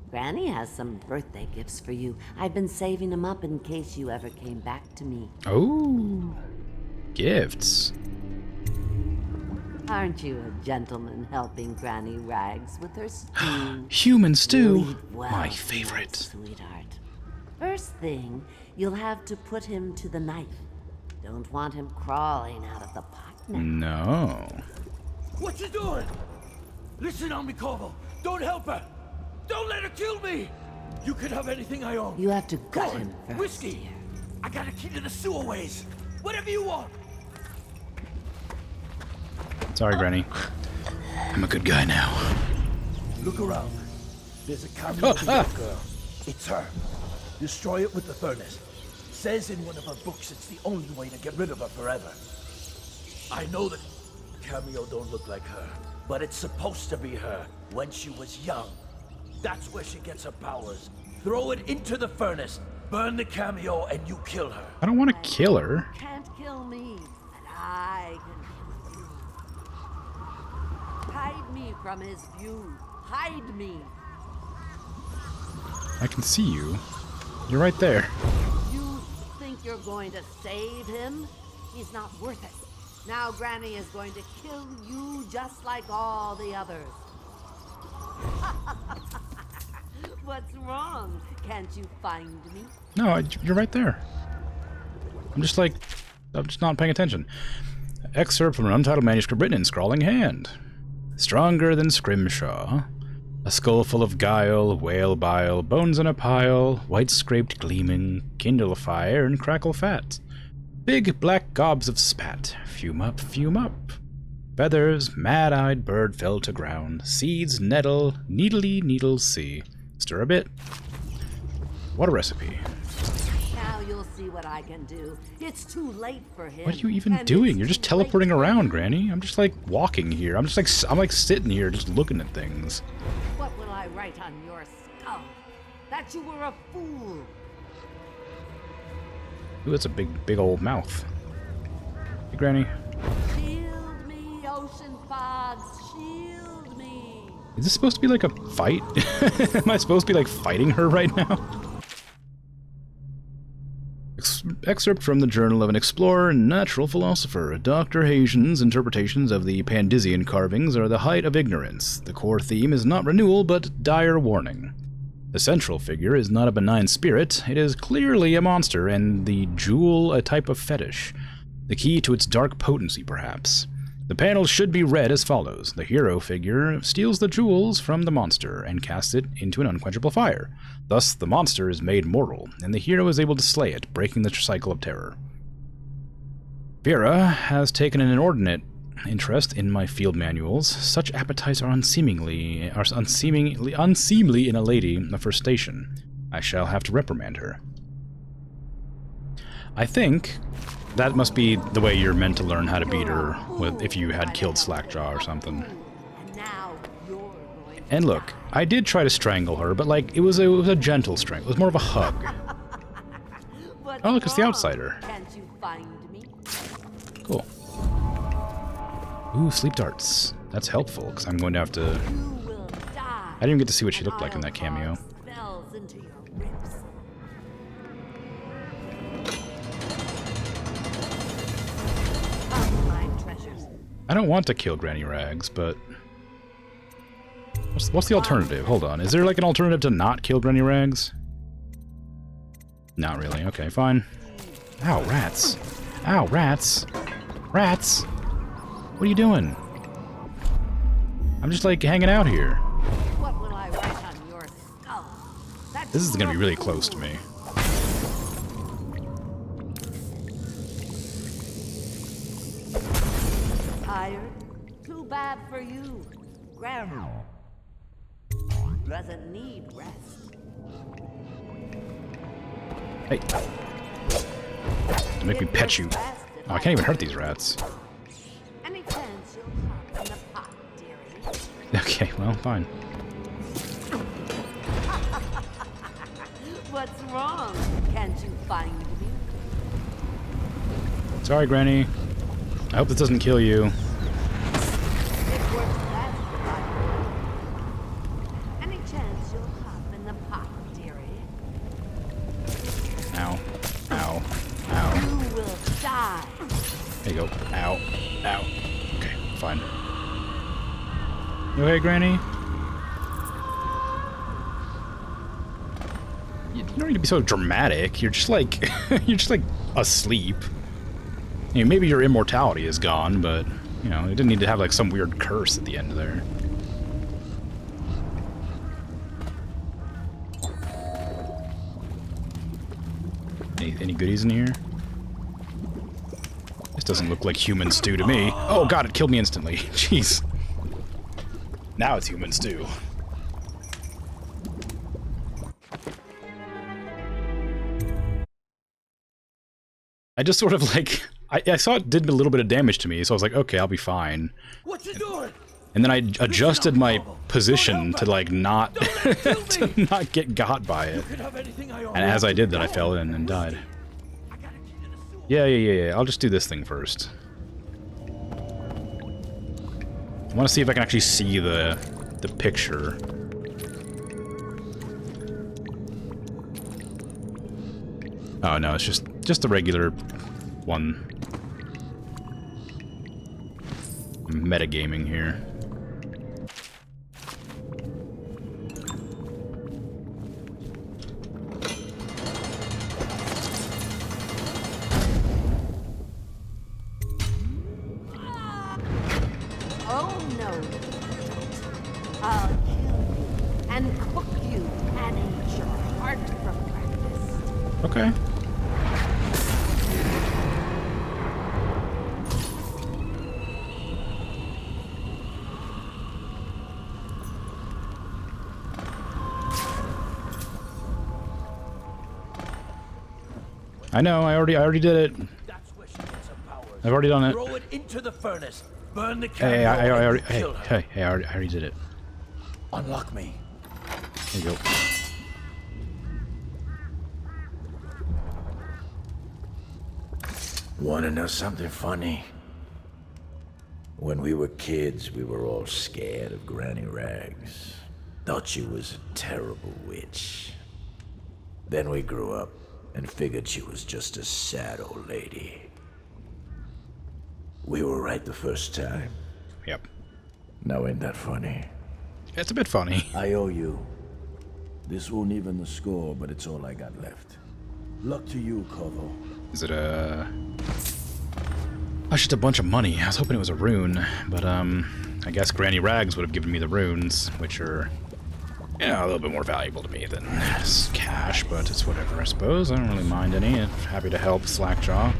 Granny has some birthday gifts for you. I've been saving them up in case you ever came back to me. Oh, gifts. Aren't you a gentleman helping Granny Rags with her stew? Human stew? Lead well, My favorite. Sweetheart. First thing, you'll have to put him to the knife. Don't want him crawling out of the pot now. No. What you doing? Listen on me, Corvo. Don't help her. Don't let her kill me. You can have anything I own. You have to gut him first. Whiskey. I got a key to the sewerways. Whatever you want. Sorry, Granny. I'm a good guy now. Look around. There's a cameo of a young girl. It's her. Destroy it with the furnace. Says in one of her books it's the only way to get rid of her forever. I know that cameo don't look like her, but it's supposed to be her when she was young. That's where she gets her powers. Throw it into the furnace, burn the cameo, and you kill her. I don't want to kill her. Can't kill me, and I can kill you. Hide me from his view. Hide me. I can see you. You're right there. You think you're going to save him? He's not worth it. Now Granny is going to kill you just like all the others. What's wrong? Can't you find me? No, you're right there. I'm just not paying attention. Excerpt from an untitled manuscript written in scrawling hand. Stronger than Scrimshaw. A skull full of guile, whale bile, bones in a pile, white scraped gleaming, kindle a fire and crackle fat. Big black gobs of spat, fume up, fume up. Feathers, mad-eyed bird fell to ground. Seeds, nettle, needly needles see. Stir a bit. What a recipe. Now you'll see what I can do. It's too late for him. What are you even doing? You're just teleporting around, Granny. I'm just like walking here. I'm like sitting here just looking at things. What will I write on your skull? That you were a fool. Ooh, that's a big old mouth. Hey, Granny. Shield me, ocean fogs, shield me. Is this supposed to be like a fight? Am I supposed to be like fighting her right now? Excerpt from the Journal of an Explorer and Natural Philosopher. Dr. Haitian's interpretations of the Pandisian carvings are the height of ignorance. The core theme is not renewal, but dire warning. The central figure is not a benign spirit, it is clearly a monster, and the jewel a type of fetish. The key to its dark potency, perhaps. The panels should be read as follows. The hero figure steals the jewels from the monster and casts it into an unquenchable fire. Thus, the monster is made mortal, and the hero is able to slay it, breaking the cycle of terror. Vera has taken an inordinate interest in my field manuals. Such appetites are unseemly in a lady of her station. I shall have to reprimand her. I think that must be the way you're meant to learn how to beat her, if you had killed Slackjaw or something. And look, I did try to strangle her, but like, it was a gentle strangle. It was more of a hug. Oh, look, it's the outsider. Cool. Ooh, sleep darts. That's helpful, because I'm going to have to... I didn't even get to see what she looked like in that cameo. I don't want to kill Granny Rags, but... What's the alternative? Hold on. Is there like an alternative to not kill Granny Rags? Not really. Okay, fine. Ow, rats. Ow, rats. Rats! What are you doing? I'm just like hanging out here. What will I write on your skull? This is gonna be really close to me. Tired? Too bad for you. Grandma doesn't need rest. Hey. Don't make me pet you. Oh, I can't even hurt these rats. Any chance you'll hop in the pot, dearie? Okay, well, fine. What's wrong? Can't you find me? Sorry, Granny. I hope this doesn't kill you. It works best without you. Any chance you'll hop in the pot, dearie? Ow. Ow. Ow. You will die. There you go. Ow. Ow. Okay, fine. You okay, Granny? You don't need to be so dramatic. You're just like asleep. I mean, maybe your immortality is gone, but you know, it didn't need to have like some weird curse at the end there. Any goodies in here? This doesn't look like human stew to me. Oh god, it killed me instantly. Jeez. Now it's human stew. I just sort of like... I saw it did a little bit of damage to me, so I was like, okay, I'll be fine. What you doing? And then I adjusted my position to like not to not get got by it. And as I did that, I fell in and died. Yeah. I'll just do this thing first. I want to see if I can actually see the picture. Oh no, it's just the regular one. I'm metagaming here. Oh no. I'll kill you and cook you and eat your heart for breakfast. Okay. I know, I already did it. I've already done it. Throw it into the furnace. Burn the Hey, I already did it. Unlock me. There you go. Wanna know something funny? When we were kids, we were all scared of Granny Rags. Thought she was a terrible witch. Then we grew up and figured she was just a sad old lady. We were right the first time. Yep. Now ain't that funny? It's a bit funny. I owe you. This won't even the score, but it's all I got left. Luck to you, Corvo. Is it a... That's just a bunch of money. I was hoping it was a rune, but I guess Granny Rags would have given me the runes, which are, you know, a little bit more valuable to me than cash, but it's whatever, I suppose. I don't really mind any. I'm happy to help Slackjaw.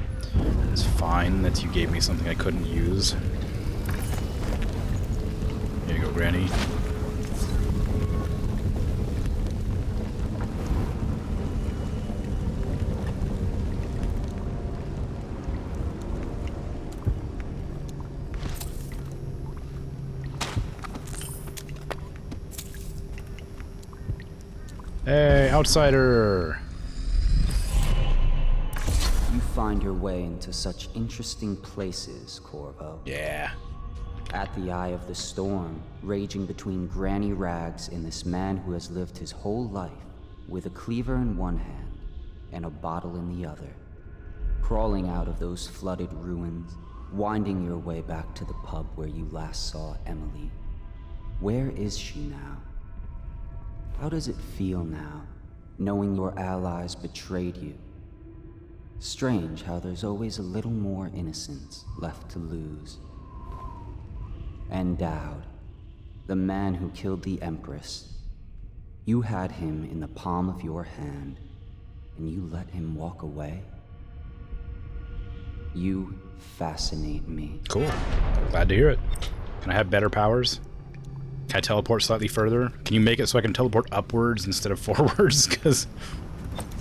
It's fine that you gave me something I couldn't use. Here you go, Granny. Hey, outsider! You find your way into such interesting places, Corvo. Yeah. At the eye of the storm, raging between Granny Rags and this man who has lived his whole life with a cleaver in one hand and a bottle in the other. Crawling out of those flooded ruins, winding your way back to the pub where you last saw Emily. Where is she now? How does it feel now, knowing your allies betrayed you? Strange how there's always a little more innocence left to lose. And Dowd, the man who killed the Empress. You had him in the palm of your hand, and you let him walk away? You fascinate me. Cool. Glad to hear it. Can I have better powers? Can I teleport slightly further? Can you make it so I can teleport upwards instead of forwards? Because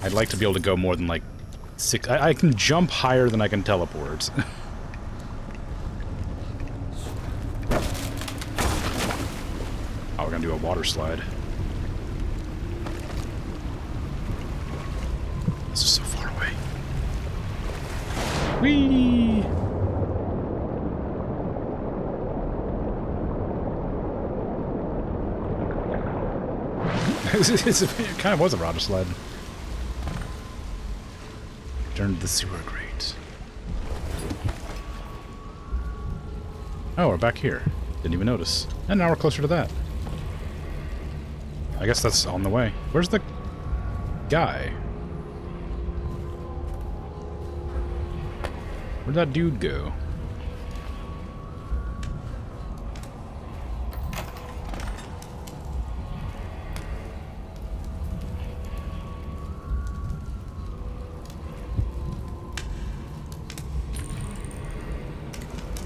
I'd like to be able to go more than like 6... I can jump higher than I can teleport. Oh, we're gonna do a water slide. This is so far away. Whee! It kind of was a water slide. Return to the sewer grate. Oh, we're back here. Didn't even notice. And now we're closer to that. I guess that's on the way. Where's the guy? Where'd that dude go?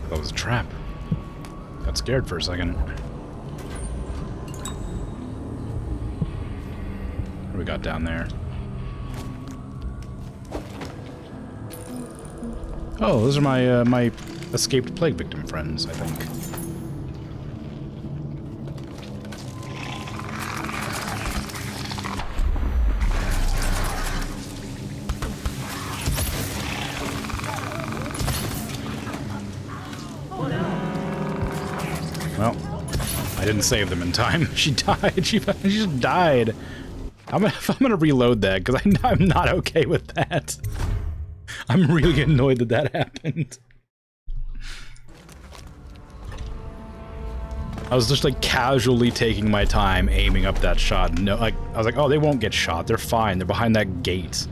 That was a trap. Got scared for a second. What do we got down there? Oh, those are my my escaped plague victim friends, I think. Well, I didn't save them in time. She died. She just died. I'm gonna reload that because I'm not okay with that. I'm really annoyed that that happened. I was just like casually taking my time aiming up that shot. No, like I was like, oh, they won't get shot. They're fine. They're behind that gate.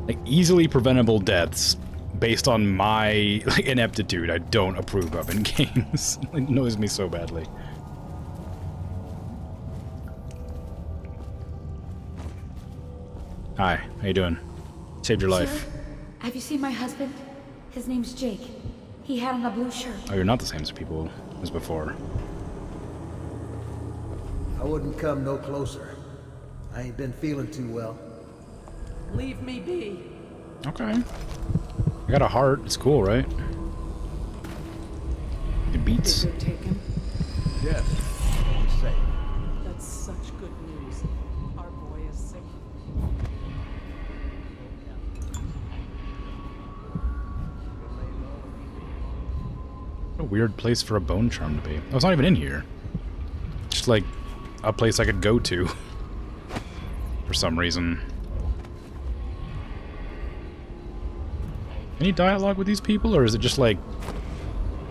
Like easily preventable deaths based on my like ineptitude I don't approve of in games. It annoys me so badly. Hi, how you doing? Saved your life. Sir, have you seen my husband? His name's Jake. He had on a blue shirt. Oh, you're not the same as people as before. I wouldn't come no closer. I ain't been feeling too well. Leave me be. Okay. I got a heart. It's cool, right? It beats. Did they take him? Yes. He's safe. That's such good news. A weird place for a bone charm to be. Oh, it's not even in here. Just like a place I could go to for some reason. Any dialogue with these people, or is it just like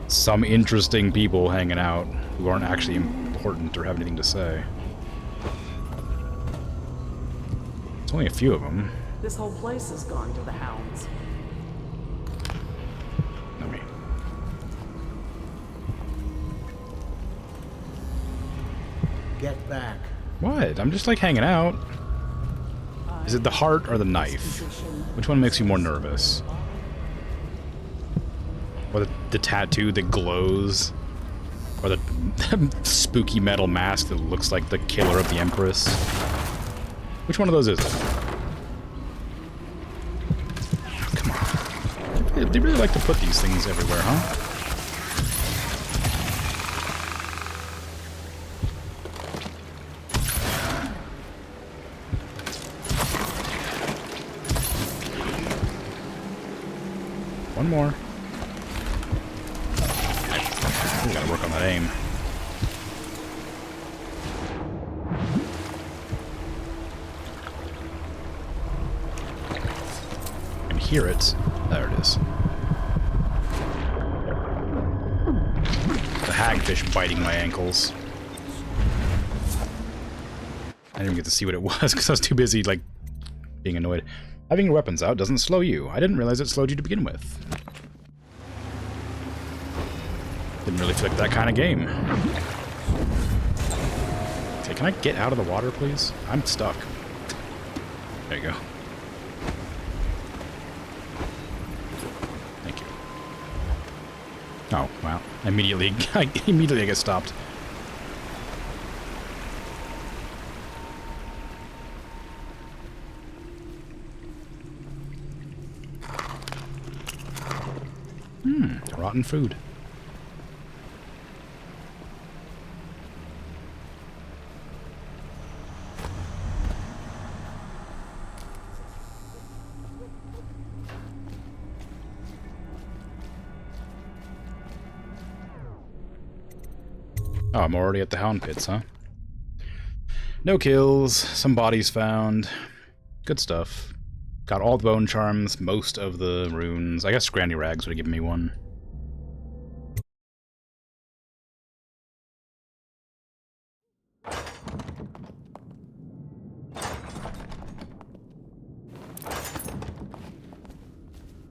some interesting people hanging out who aren't actually important or have anything to say? It's only a few of them. This whole place has gone to the hounds. Let me. Get back. What? I'm just like hanging out. Is it the heart or the knife? Which one makes you more nervous? Or the tattoo that glows? Or the spooky metal mask that looks like the killer of the Empress? Which one of those is it? Oh, come on. They really like to put these things everywhere, huh? One more. We gotta work on that aim. I can hear it. There it is. The hagfish biting my ankles. I didn't even get to see what it was because I was too busy, like, being annoyed. Having your weapons out doesn't slow you. I didn't realize it slowed you to begin with. Didn't really feel like that kind of game. Okay, can I get out of the water, please? I'm stuck. There you go. Thank you. Oh, wow. Immediately I get stopped. Rotten food. Oh, I'm already at the Hound Pits, huh? No kills, some bodies found. Good stuff. Got all the bone charms, most of the runes. I guess Scrandy Rags would have given me one.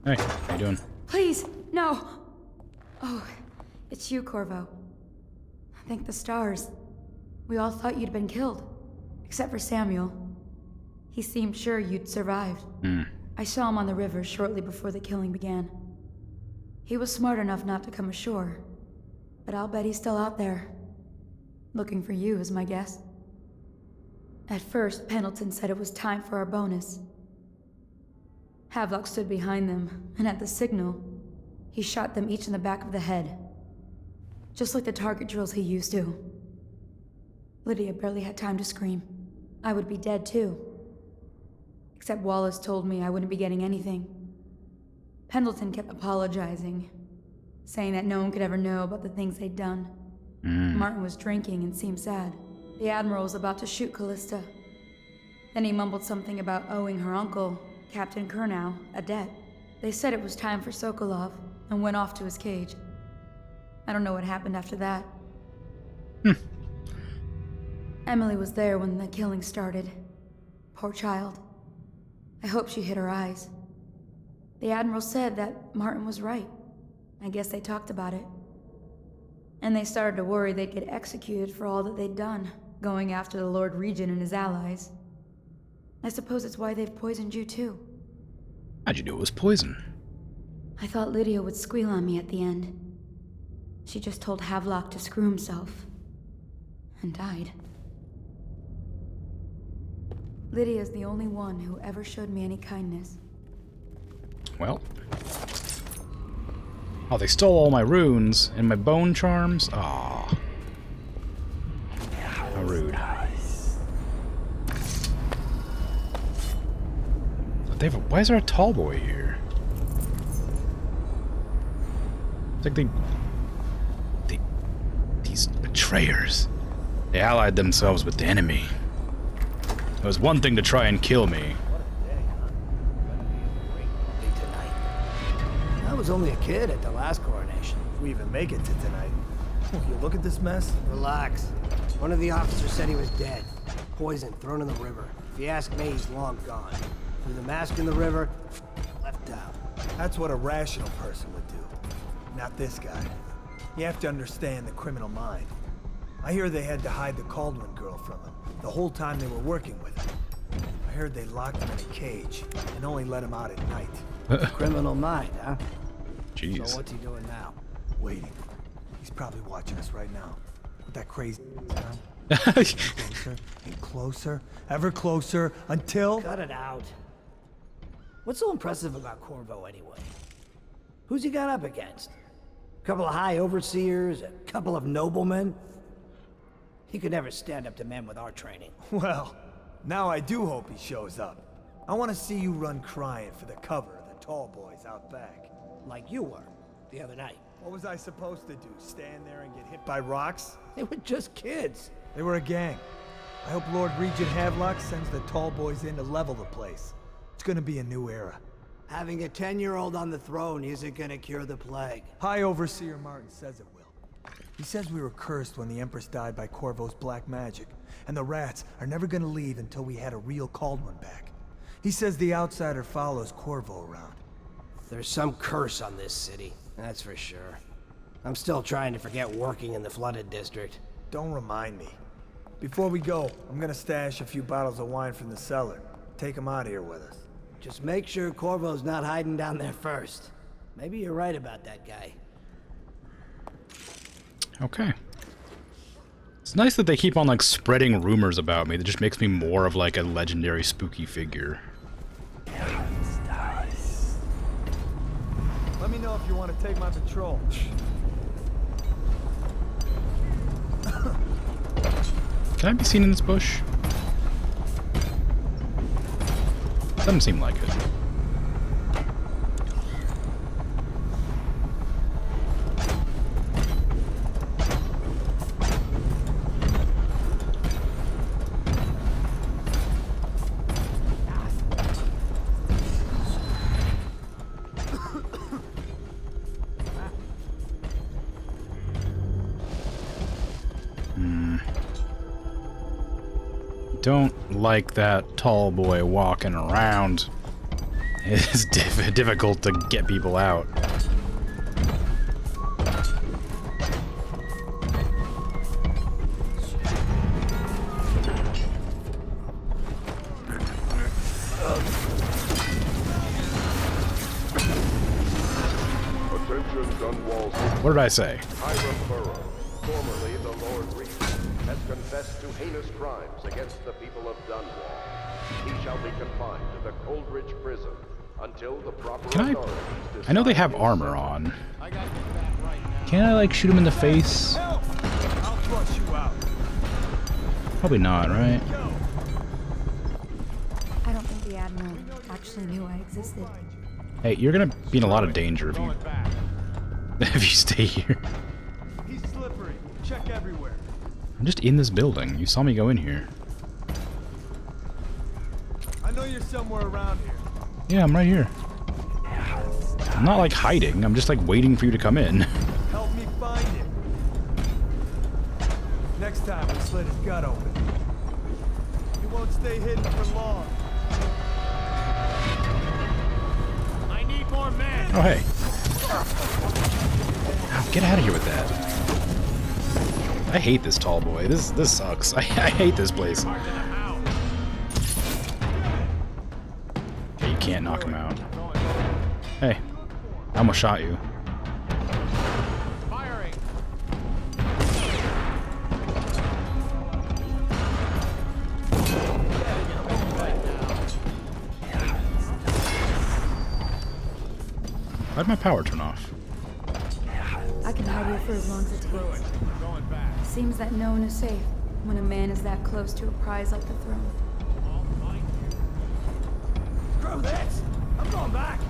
Hey, how you doing? Please, no! Oh, it's you, Corvo. Thank the stars. We all thought you'd been killed. Except for Samuel. He seemed sure you'd survived. I saw him on the river shortly before the killing began. He was smart enough not to come ashore. But I'll bet he's still out there. Looking for you, is my guess. At first, Pendleton said it was time for our bonus. Havelock stood behind them, and at the signal, he shot them each in the back of the head. Just like the target drills he used to. Lydia barely had time to scream. I would be dead too. Except Wallace told me I wouldn't be getting anything. Pendleton kept apologizing, saying that no one could ever know about the things they'd done. Martin was drinking and seemed sad. The Admiral was about to shoot Callista. Then he mumbled something about owing her uncle, Captain Kurnow, a debt. They said it was time for Sokolov, and went off to his cage. I don't know what happened after that. Emily was there when the killing started. Poor child. I hope she hid her eyes. The Admiral said that Martin was right. I guess they talked about it. And they started to worry they'd get executed for all that they'd done, going after the Lord Regent and his allies. I suppose it's why they've poisoned you too. How'd you know it was poison? I thought Lydia would squeal on me at the end. She just told Havelock to screw himself. And died. Lydia's the only one who ever showed me any kindness. Well. Oh, they stole all my runes and my bone charms? Aw. How rude. Why is there a tall boy here? It's like they Betrayers. They allied themselves with the enemy. It was one thing to try and kill me. I was only a kid at the last coronation. If we even make it to tonight. You look at this mess? Relax. One of the officers said he was dead. Poisoned, thrown in the river. If you ask me, he's long gone. Threw the mask in the river, left out. That's what a rational person would do. Not this guy. You have to understand the criminal mind. I hear they had to hide the Caldwell girl from him, the whole time they were working with him. I heard they locked him in a cage, and only let him out at night. Criminal mind, huh? Jeez. So what's he doing now? Waiting. He's probably watching us right now. With that crazy closer and closer, ever closer, until... Cut it out. What's so impressive about Corvo anyway? Who's he got up against? A couple of high overseers, a couple of noblemen? He could never stand up to men with our training. Well, now I do hope he shows up. I want to see you run crying for the cover of the tall boys out back. Like you were, the other night. What was I supposed to do? Stand there and get hit by rocks? They were just kids. They were a gang. I hope Lord Regent Havelock sends the tall boys in to level the place. It's gonna be a new era. Having a 10-year-old on the throne isn't gonna cure the plague. High Overseer Martin says it will. He says we were cursed when the Empress died by Corvo's black magic, and the rats are never gonna leave until we had a real Caldwell back. He says the outsider follows Corvo around. There's some curse on this city, that's for sure. I'm still trying to forget working in the flooded district. Don't remind me. Before we go, I'm gonna stash a few bottles of wine from the cellar. Take them out of here with us. Just make sure Corvo's not hiding down there first. Maybe you're right about that guy. Okay. It's nice that they keep on, like, spreading rumors about me that just makes me more of, like, a legendary spooky figure. Let me know if you want to take my patrol. Can I be seen in this bush? Doesn't seem like it. Don't like that tall boy walking around. It's difficult to get people out. What did I say? Hiram Burrow, formerly the Lord Regent, has confessed to heinous crimes against the people of Dunwall. He shall be confined to the Coldridge prison until the proper authorities decide. I know they have armor on. Can I, like, shoot him in the face? I'll flush you out. Probably not, right? I don't think the Admiral actually knew I existed. Hey, you're gonna be in a lot of danger if you stay here. He's slippery. Check everywhere. I'm just in this building. You saw me go in here. I know you're somewhere around here. Yeah, I'm right here. I'm not, like, hiding. I'm just, like, waiting for you to come in. Help me find him. Next time we slit his gut open. He won't stay hidden for long. I need more men. Oh, hey. Oh, get out of here with that. I hate this tall boy. This sucks. I hate this place. Okay, you can't knock him out. Hey, I almost shot you. Firing. Why'd my power turn off? I can hide here for as long as it takes. Seems that no one is safe when a man is that close to a prize like the throne. Screw this! I'm going back!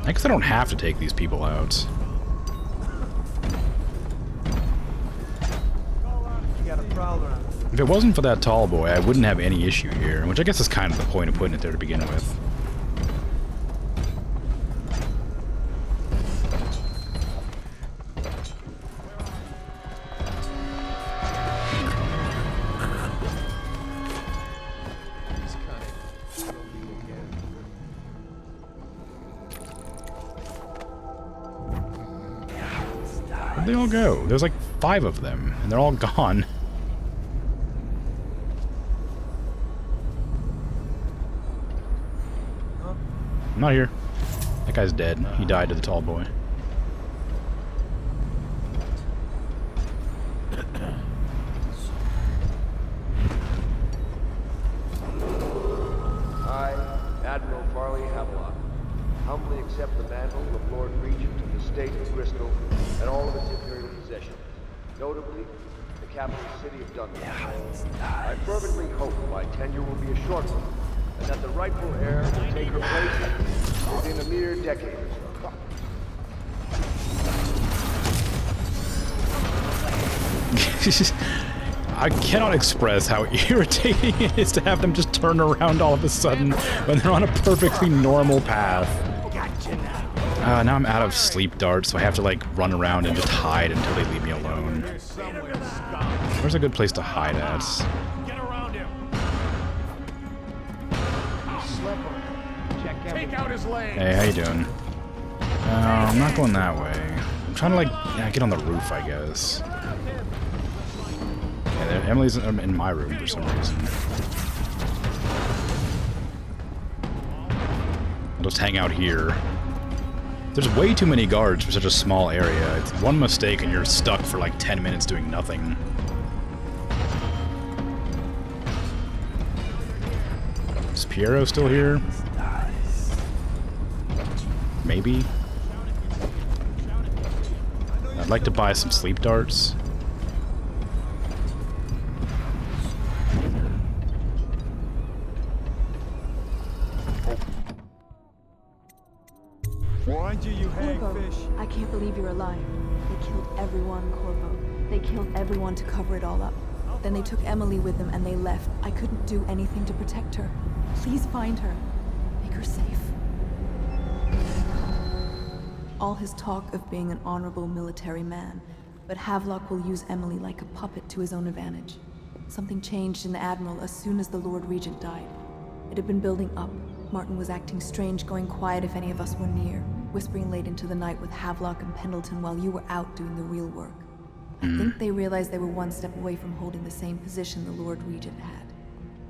I guess I don't have to take these people out. If it wasn't for that tall boy, I wouldn't have any issue here, which I guess is kind of the point of putting it there to begin with. Where'd they all go? There's like 5 of them, and they're all gone. I'm not here. That guy's dead. He died to the tall boy. I, Admiral Farley Havelock, humbly accept the mantle of Lord Regent of the State of Bristol and all of its imperial possessions, notably the capital city of Dunwall. I fervently hope my tenure will be a short one, and that the rightful heir will take her place within a mere decade or so. I cannot express how irritating it is to have them just turn around all of a sudden when they're on a perfectly normal path. Now I'm out of sleep darts, so I have to like run around and just hide until they leave me alone. Where's a good place to hide at? Take out his leg. Hey, how you doing? I'm not going that way. I'm trying to like get on the roof, I guess. Yeah, Emily's in my room for some reason. I'll just hang out here. There's way too many guards for such a small area. It's one mistake and you're stuck for like 10 minutes doing nothing. Is Piero still here? Maybe? I'd like to buy some sleep darts. Why do you hang fish? I can't believe you're alive. They killed everyone, Corvo. They killed everyone to cover it all up. Then they took Emily with them and they left. I couldn't do anything to protect her. Please find her. Make her safe. All his talk of being an honorable military man, but Havelock will use Emily like a puppet to his own advantage. Something changed in the Admiral as soon as the Lord Regent died. It had been building up. Martin was acting strange, going quiet if any of us were near, whispering late into the night with Havelock and Pendleton while you were out doing the real work. I think they realized they were one step away from holding the same position the Lord Regent had,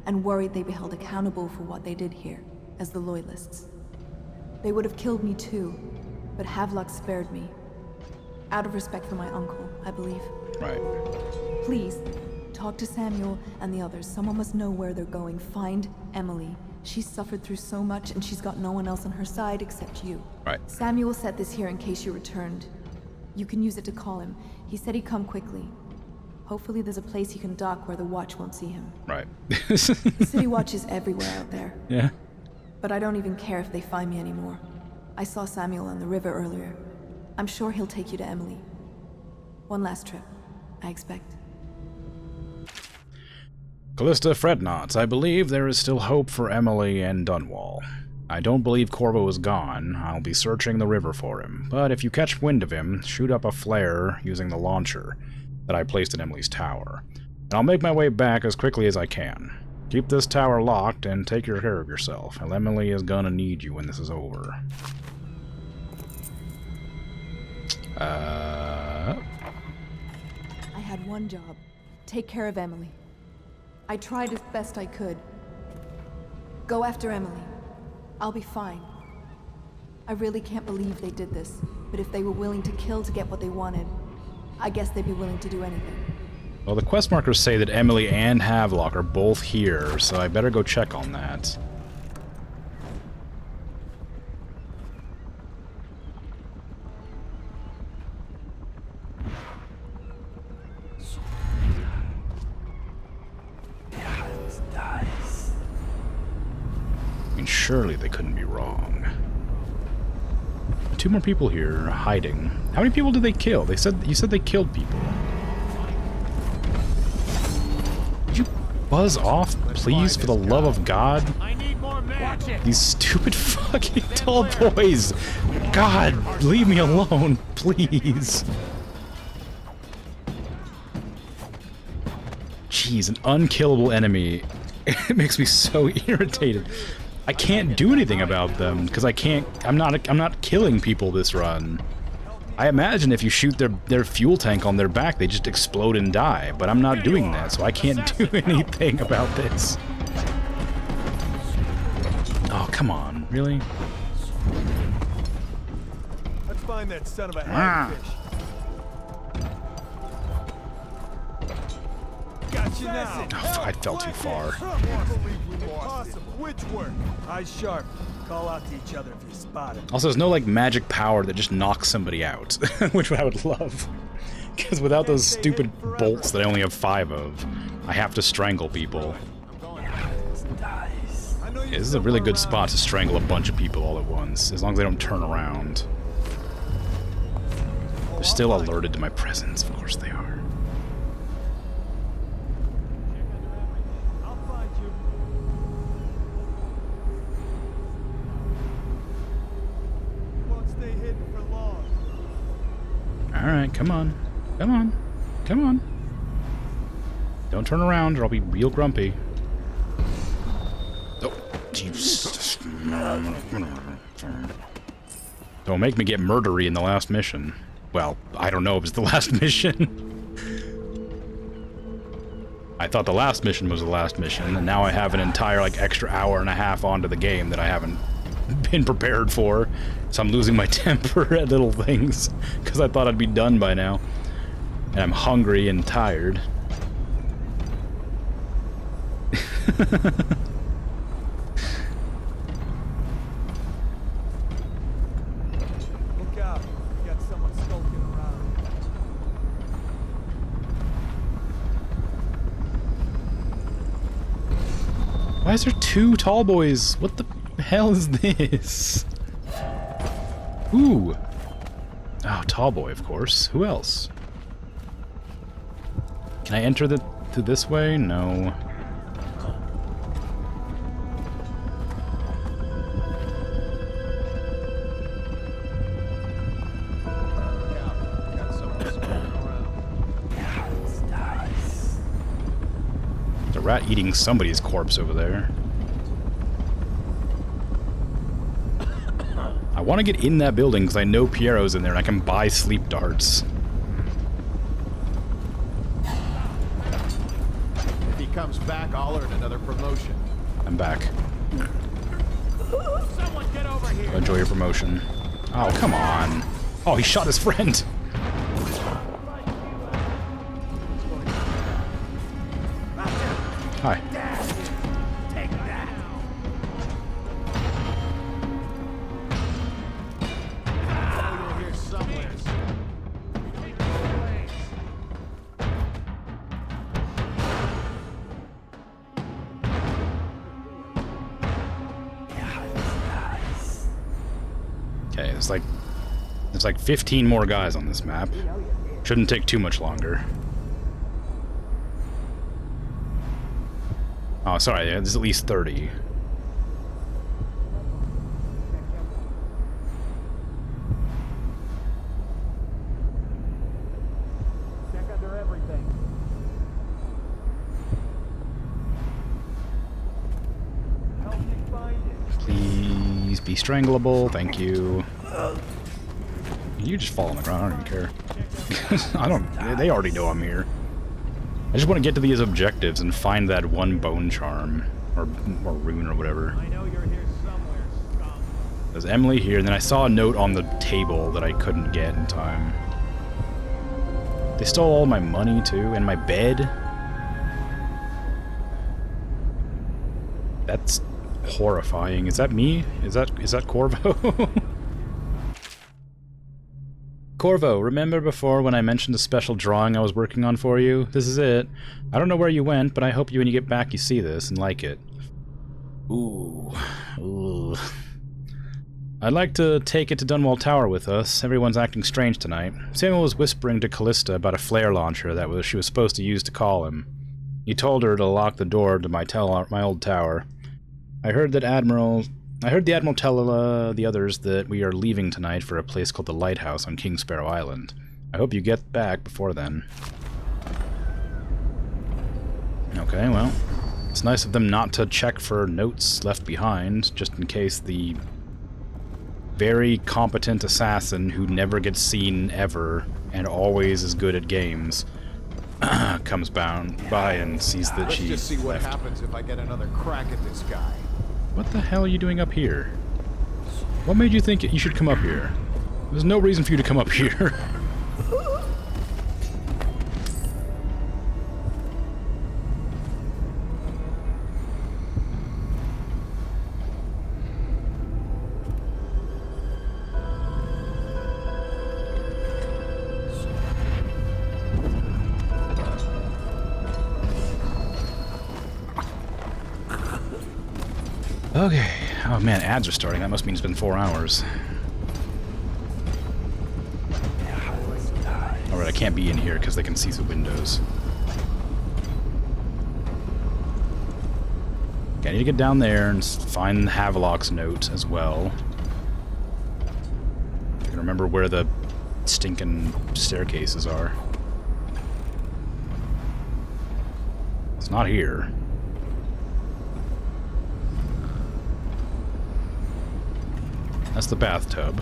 and worried they'd be held accountable for what they did here, as the Loyalists. They would have killed me too, but Havelock spared me. Out of respect for my uncle, I believe. Right. Please, talk to Samuel and the others. Someone must know where they're going. Find Emily. She's suffered through so much, and she's got no one else on her side except you. Right. Samuel set this here in case you returned. You can use it to call him. He said he'd come quickly. Hopefully there's a place he can dock where the Watch won't see him. Right. The City Watch is everywhere out there. Yeah. But I don't even care if they find me anymore. I saw Samuel on the river earlier. I'm sure he'll take you to Emily. One last trip, I expect. Callista, fret not. I believe there is still hope for Emily and Dunwall. I don't believe Corvo is gone. I'll be searching the river for him. But if you catch wind of him, shoot up a flare using the launcher that I placed in Emily's tower. And I'll make my way back as quickly as I can. Keep this tower locked and take care of yourself. And Emily is gonna need you when this is over. I had one job. Take care of Emily. I tried as best I could. Go after Emily. I'll be fine. I really can't believe they did this, but if they were willing to kill to get what they wanted, I guess they'd be willing to do anything. Well, the quest markers say that Emily and Havelock are both here, so I better go check on that. I mean, surely they couldn't be wrong. 2 more people here hiding. How many people did they kill? You said they killed people. buzz off, please, for the love of God? These stupid fucking tall boys! God, leave me alone, please! Jeez, an unkillable enemy. It makes me so irritated. I can't do anything about them, because I'm not killing people this run. I imagine if you shoot their fuel tank on their back, they just explode and die, but I'm not doing that, so I can't do anything about this. Oh, come on, really? Let's find that son of a hagfish. Got you now. Oh, I fell too far. Which work? Eyes sharp. Call out to each other if you spot it. Also, there's no like magic power that just knocks somebody out, which I would love. Because without those stupid bolts that I only have 5 of, I have to strangle people. Yeah, this is a really good spot to strangle a bunch of people all at once, as long as they don't turn around. They're still alerted to my presence, of course they are. Alright, come on. Come on. Come on. Don't turn around or I'll be real grumpy. Oh, Jesus. Don't make me get murdery in the last mission. Well, I don't know if it's the last mission. I thought the last mission was the last mission, and now I have an entire, like, extra hour and a half onto the game that I haven't been prepared for. So I'm losing my temper at little things, because I thought I'd be done by now. And I'm hungry and tired. Look out. You got someone skulking around. Why is there 2 tall boys? What the hell is this? Ooh. Oh, tall boy, of course. Who else? Can I enter through this way? No. The rat eating somebody's corpse over there. I want to get in that building because I know Piero's in there and I can buy sleep darts. If he comes back, I'll earn another promotion. I'm back. Someone get over here. Enjoy your promotion. Oh, come on. Oh, he shot his friend. Hi. Take that. Oh, you're here somewhere. Okay, there's like 15 more guys on this map. Shouldn't take too much longer. Oh, sorry, there's at least 30. Check under everything. Help me find it. Please be strangleable, thank you. You just fall on the ground, I don't even care. They already know I'm here. I just want to get to these objectives and find that one bone charm, or rune or whatever. I know you're here somewhere, scum. There's Emily here, and then I saw a note on the table that I couldn't get in time. They stole all my money too, and my bed. That's horrifying. Is that me? Is that Corvo? Corvo, remember before when I mentioned the special drawing I was working on for you? This is it. I don't know where you went, but I hope when you get back you see this and like it. Ooh. Ooh. I'd like to take it to Dunwall Tower with us. Everyone's acting strange tonight. Samuel was whispering to Callista about a flare launcher that she was supposed to use to call him. He told her to lock the door to my old tower. I heard the Admiral tell the others that we are leaving tonight for a place called the Lighthouse on King Sparrow Island. I hope you get back before then. Okay, well, it's nice of them not to check for notes left behind, just in case the very competent assassin who never gets seen ever and always is good at games comes by and sees that Let's she just see what left. happens if I get another crack at this guy. What the hell are you doing up here? What made you think you should come up here? There's no reason for you to come up here. Okay. Oh man, ads are starting. That must mean it's been 4 hours. Alright, I can't be in here because they can see the windows. Okay, I need to get down there and find Havelock's note as well. I can remember where the stinking staircases are. It's not here. That's the bathtub.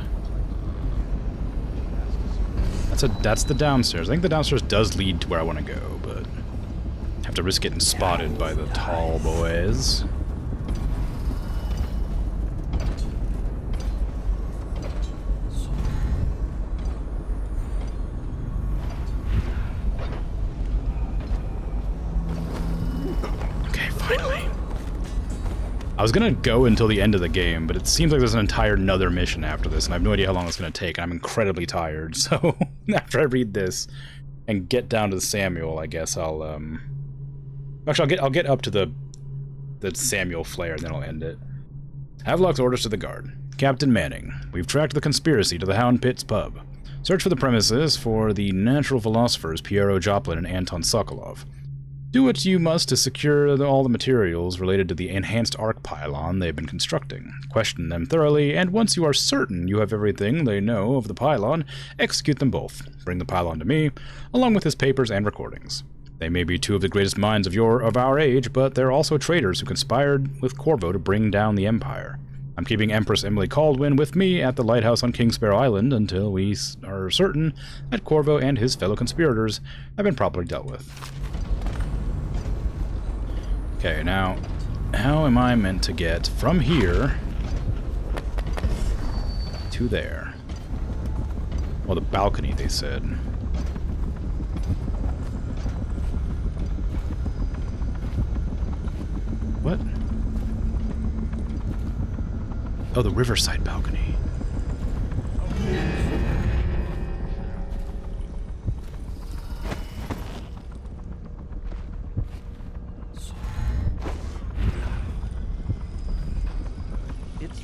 That's the downstairs. I think the downstairs does lead to where I want to go, but I have to risk getting spotted by the tall boys. Okay, finally. I was gonna go until the end of the game, but it seems like there's an entire another mission after this, and I have no idea how long it's gonna take, and I'm incredibly tired, so after I read this and get down to the Samuel, I guess I'll, actually, I'll get up to the Samuel flare, and then I'll end it. Havelock's orders to the guard. Captain Manning, we've tracked the conspiracy to the Hound Pit's pub. Search for the premises for the natural philosophers Piero Joplin and Anton Sokolov. Do what you must to secure all the materials related to the enhanced arc pylon they've been constructing. Question them thoroughly, and once you are certain you have everything they know of the pylon, execute them both. Bring the pylon to me, along with his papers and recordings. They may be two of the greatest minds of our age, but they're also traitors who conspired with Corvo to bring down the Empire. I'm keeping Empress Emily Caldwin with me at the lighthouse on King Sparrow Island until we are certain that Corvo and his fellow conspirators have been properly dealt with. Okay, now, how am I meant to get from here to there? Well, the balcony, they said. What? Oh, the riverside balcony.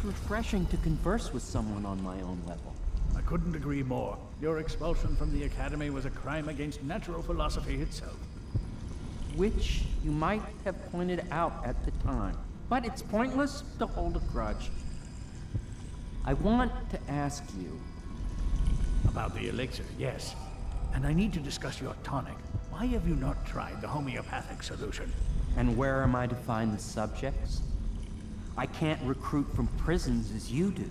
Refreshing to converse with someone on my own level. I couldn't agree more. Your expulsion from the Academy was a crime against natural philosophy itself. Which you might have pointed out at the time. But it's pointless to hold a grudge. I want to ask you... About the elixir, yes. And I need to discuss your tonic. Why have you not tried the homeopathic solution? And where am I to find the subjects? I can't recruit from prisons as you do.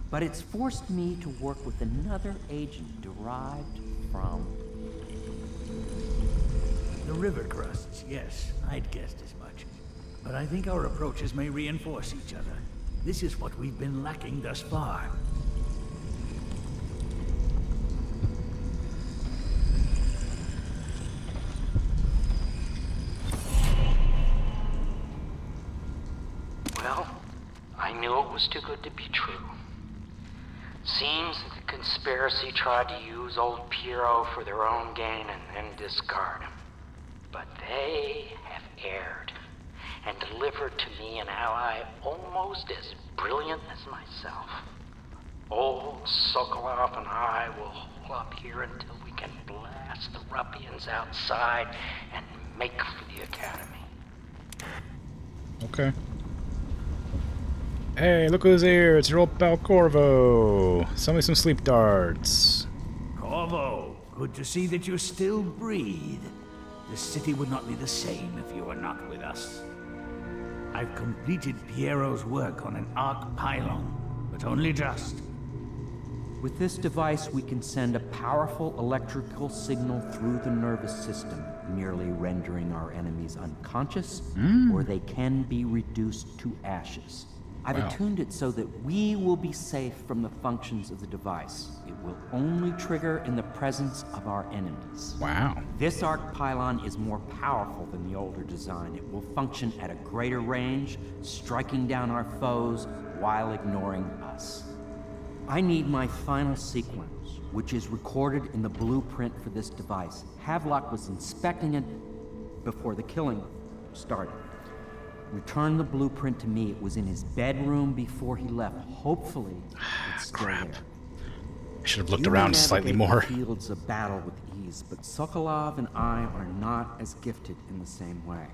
But it's forced me to work with another agent derived from... The river crusts, yes. I'd guessed as much. But I think our approaches may reinforce each other. This is what we've been lacking thus far. Well, I knew it was too good to be true. Seems that the conspiracy tried to use old Piero for their own gain and then discard him. But they have erred and delivered to me an ally almost as brilliant as myself. Old Sokolov and I will hole up here until we can blast the ruffians outside and make for the Academy. Okay. Hey, look who's here! It's your old pal Corvo! Sell me some sleep darts. Corvo, good to see that you still breathe. The city would not be the same if you were not with us. I've completed Piero's work on an arc pylon, but only just. With this device, we can send a powerful electrical signal through the nervous system, merely rendering our enemies unconscious, or they can be reduced to ashes. I've attuned it so that we will be safe from the functions of the device. It will only trigger in the presence of our enemies. Wow. This arc pylon is more powerful than the older design. It will function at a greater range, striking down our foes while ignoring us. I need my final sequence, which is recorded in the blueprint for this device. Havelock was inspecting it before the killing started. Return the blueprint to me. It was in his bedroom before he left. Hopefully, it's still there. I should have looked around slightly more. Fields of battle with ease, but Sokolov and I are not as gifted in the same way.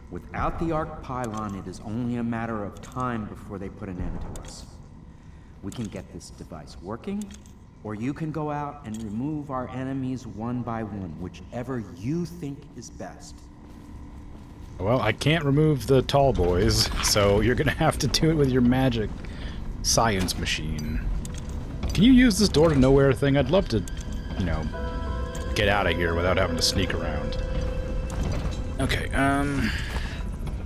Without the arc pylon, it is only a matter of time before they put an end to us. We can get this device working, or you can go out and remove our enemies one by one, whichever you think is best. Well, I can't remove the tall boys, so you're gonna have to do it with your magic science machine. Can you use this door to nowhere thing? I'd love to, you know, get out of here without having to sneak around. Okay,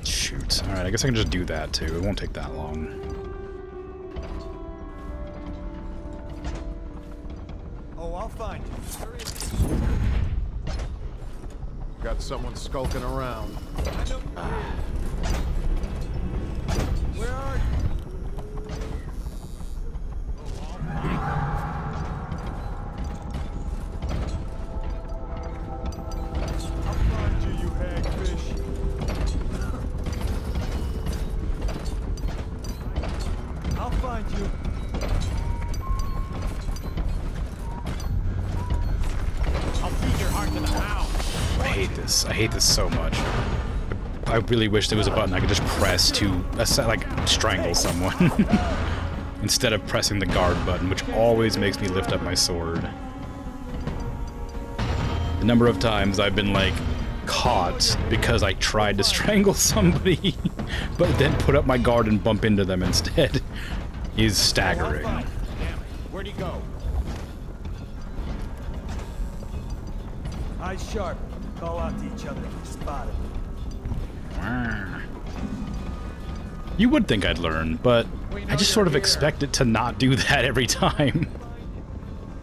shoot. Alright, I guess I can just do that too. It won't take that long. Oh, I'll find you. Got someone skulking around. Where are you? I'll find you, you hagfish. I'll find you. I'll feed your heart to the hound. I hate this. I hate this so much. I really wish there was a button I could just press to, like, strangle someone. Instead of pressing the guard button, which always makes me lift up my sword. The number of times I've been, like, caught because I tried to strangle somebody, but then put up my guard and bump into them instead is staggering. Damn it. Where'd he go? Eyes sharp. Call out to each other if you spot him. You would think I'd learn, but I just sort of expect it to not do that every time.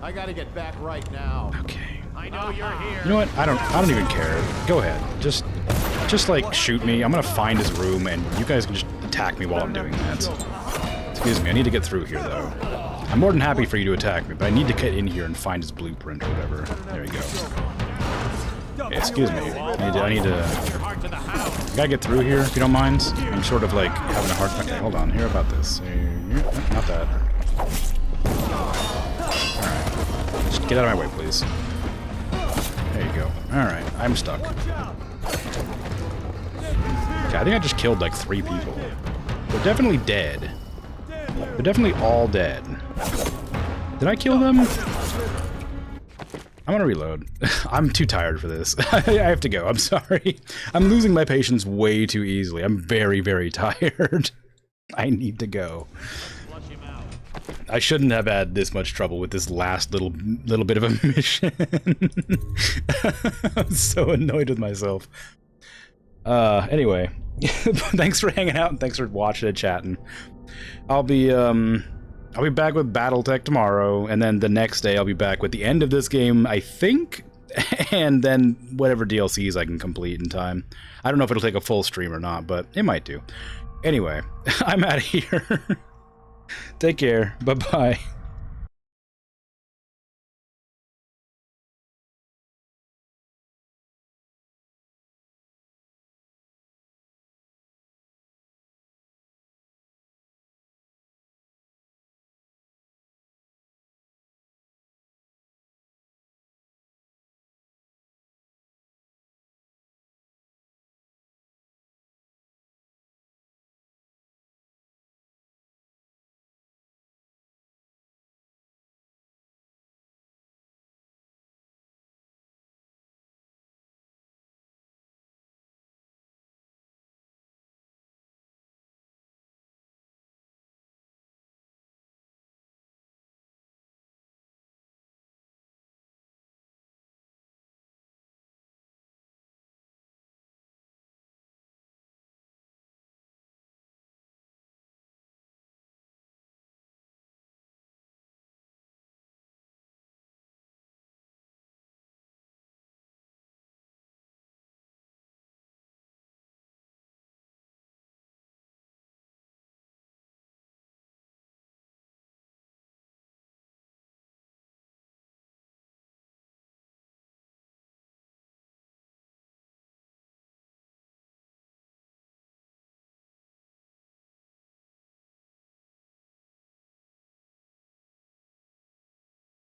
I gotta get back right now. Okay. I know you're here. You know what? I don't even care. Go ahead. Just like shoot me. I'm gonna find his room and you guys can just attack me while I'm doing that. Excuse me, I need to get through here though. I'm more than happy for you to attack me, but I need to get in here and find his blueprint or whatever. There you go. Okay, excuse me. I need to I gotta get through here if you don't mind. I'm sort of like having a hard time. Okay, hold on. Hear about this. Not that. Alright. Just get out of my way, please. There you go. Alright, I'm stuck. Okay, I think I just killed like 3 people. They're definitely dead. They're definitely all dead. Did I kill them? I'm gonna reload. I'm too tired for this. I have to go. I'm sorry. I'm losing my patience way too easily. I'm very, very tired. I need to go. I shouldn't have had this much trouble with this last little bit of a mission. I'm so annoyed with myself. Anyway, thanks for hanging out and thanks for watching and chatting. I'll be back with BattleTech tomorrow, and then the next day I'll be back with the end of this game, I think, and then whatever DLCs I can complete in time. I don't know if it'll take a full stream or not, but it might do. Anyway, I'm out of here. Take care. Bye-bye.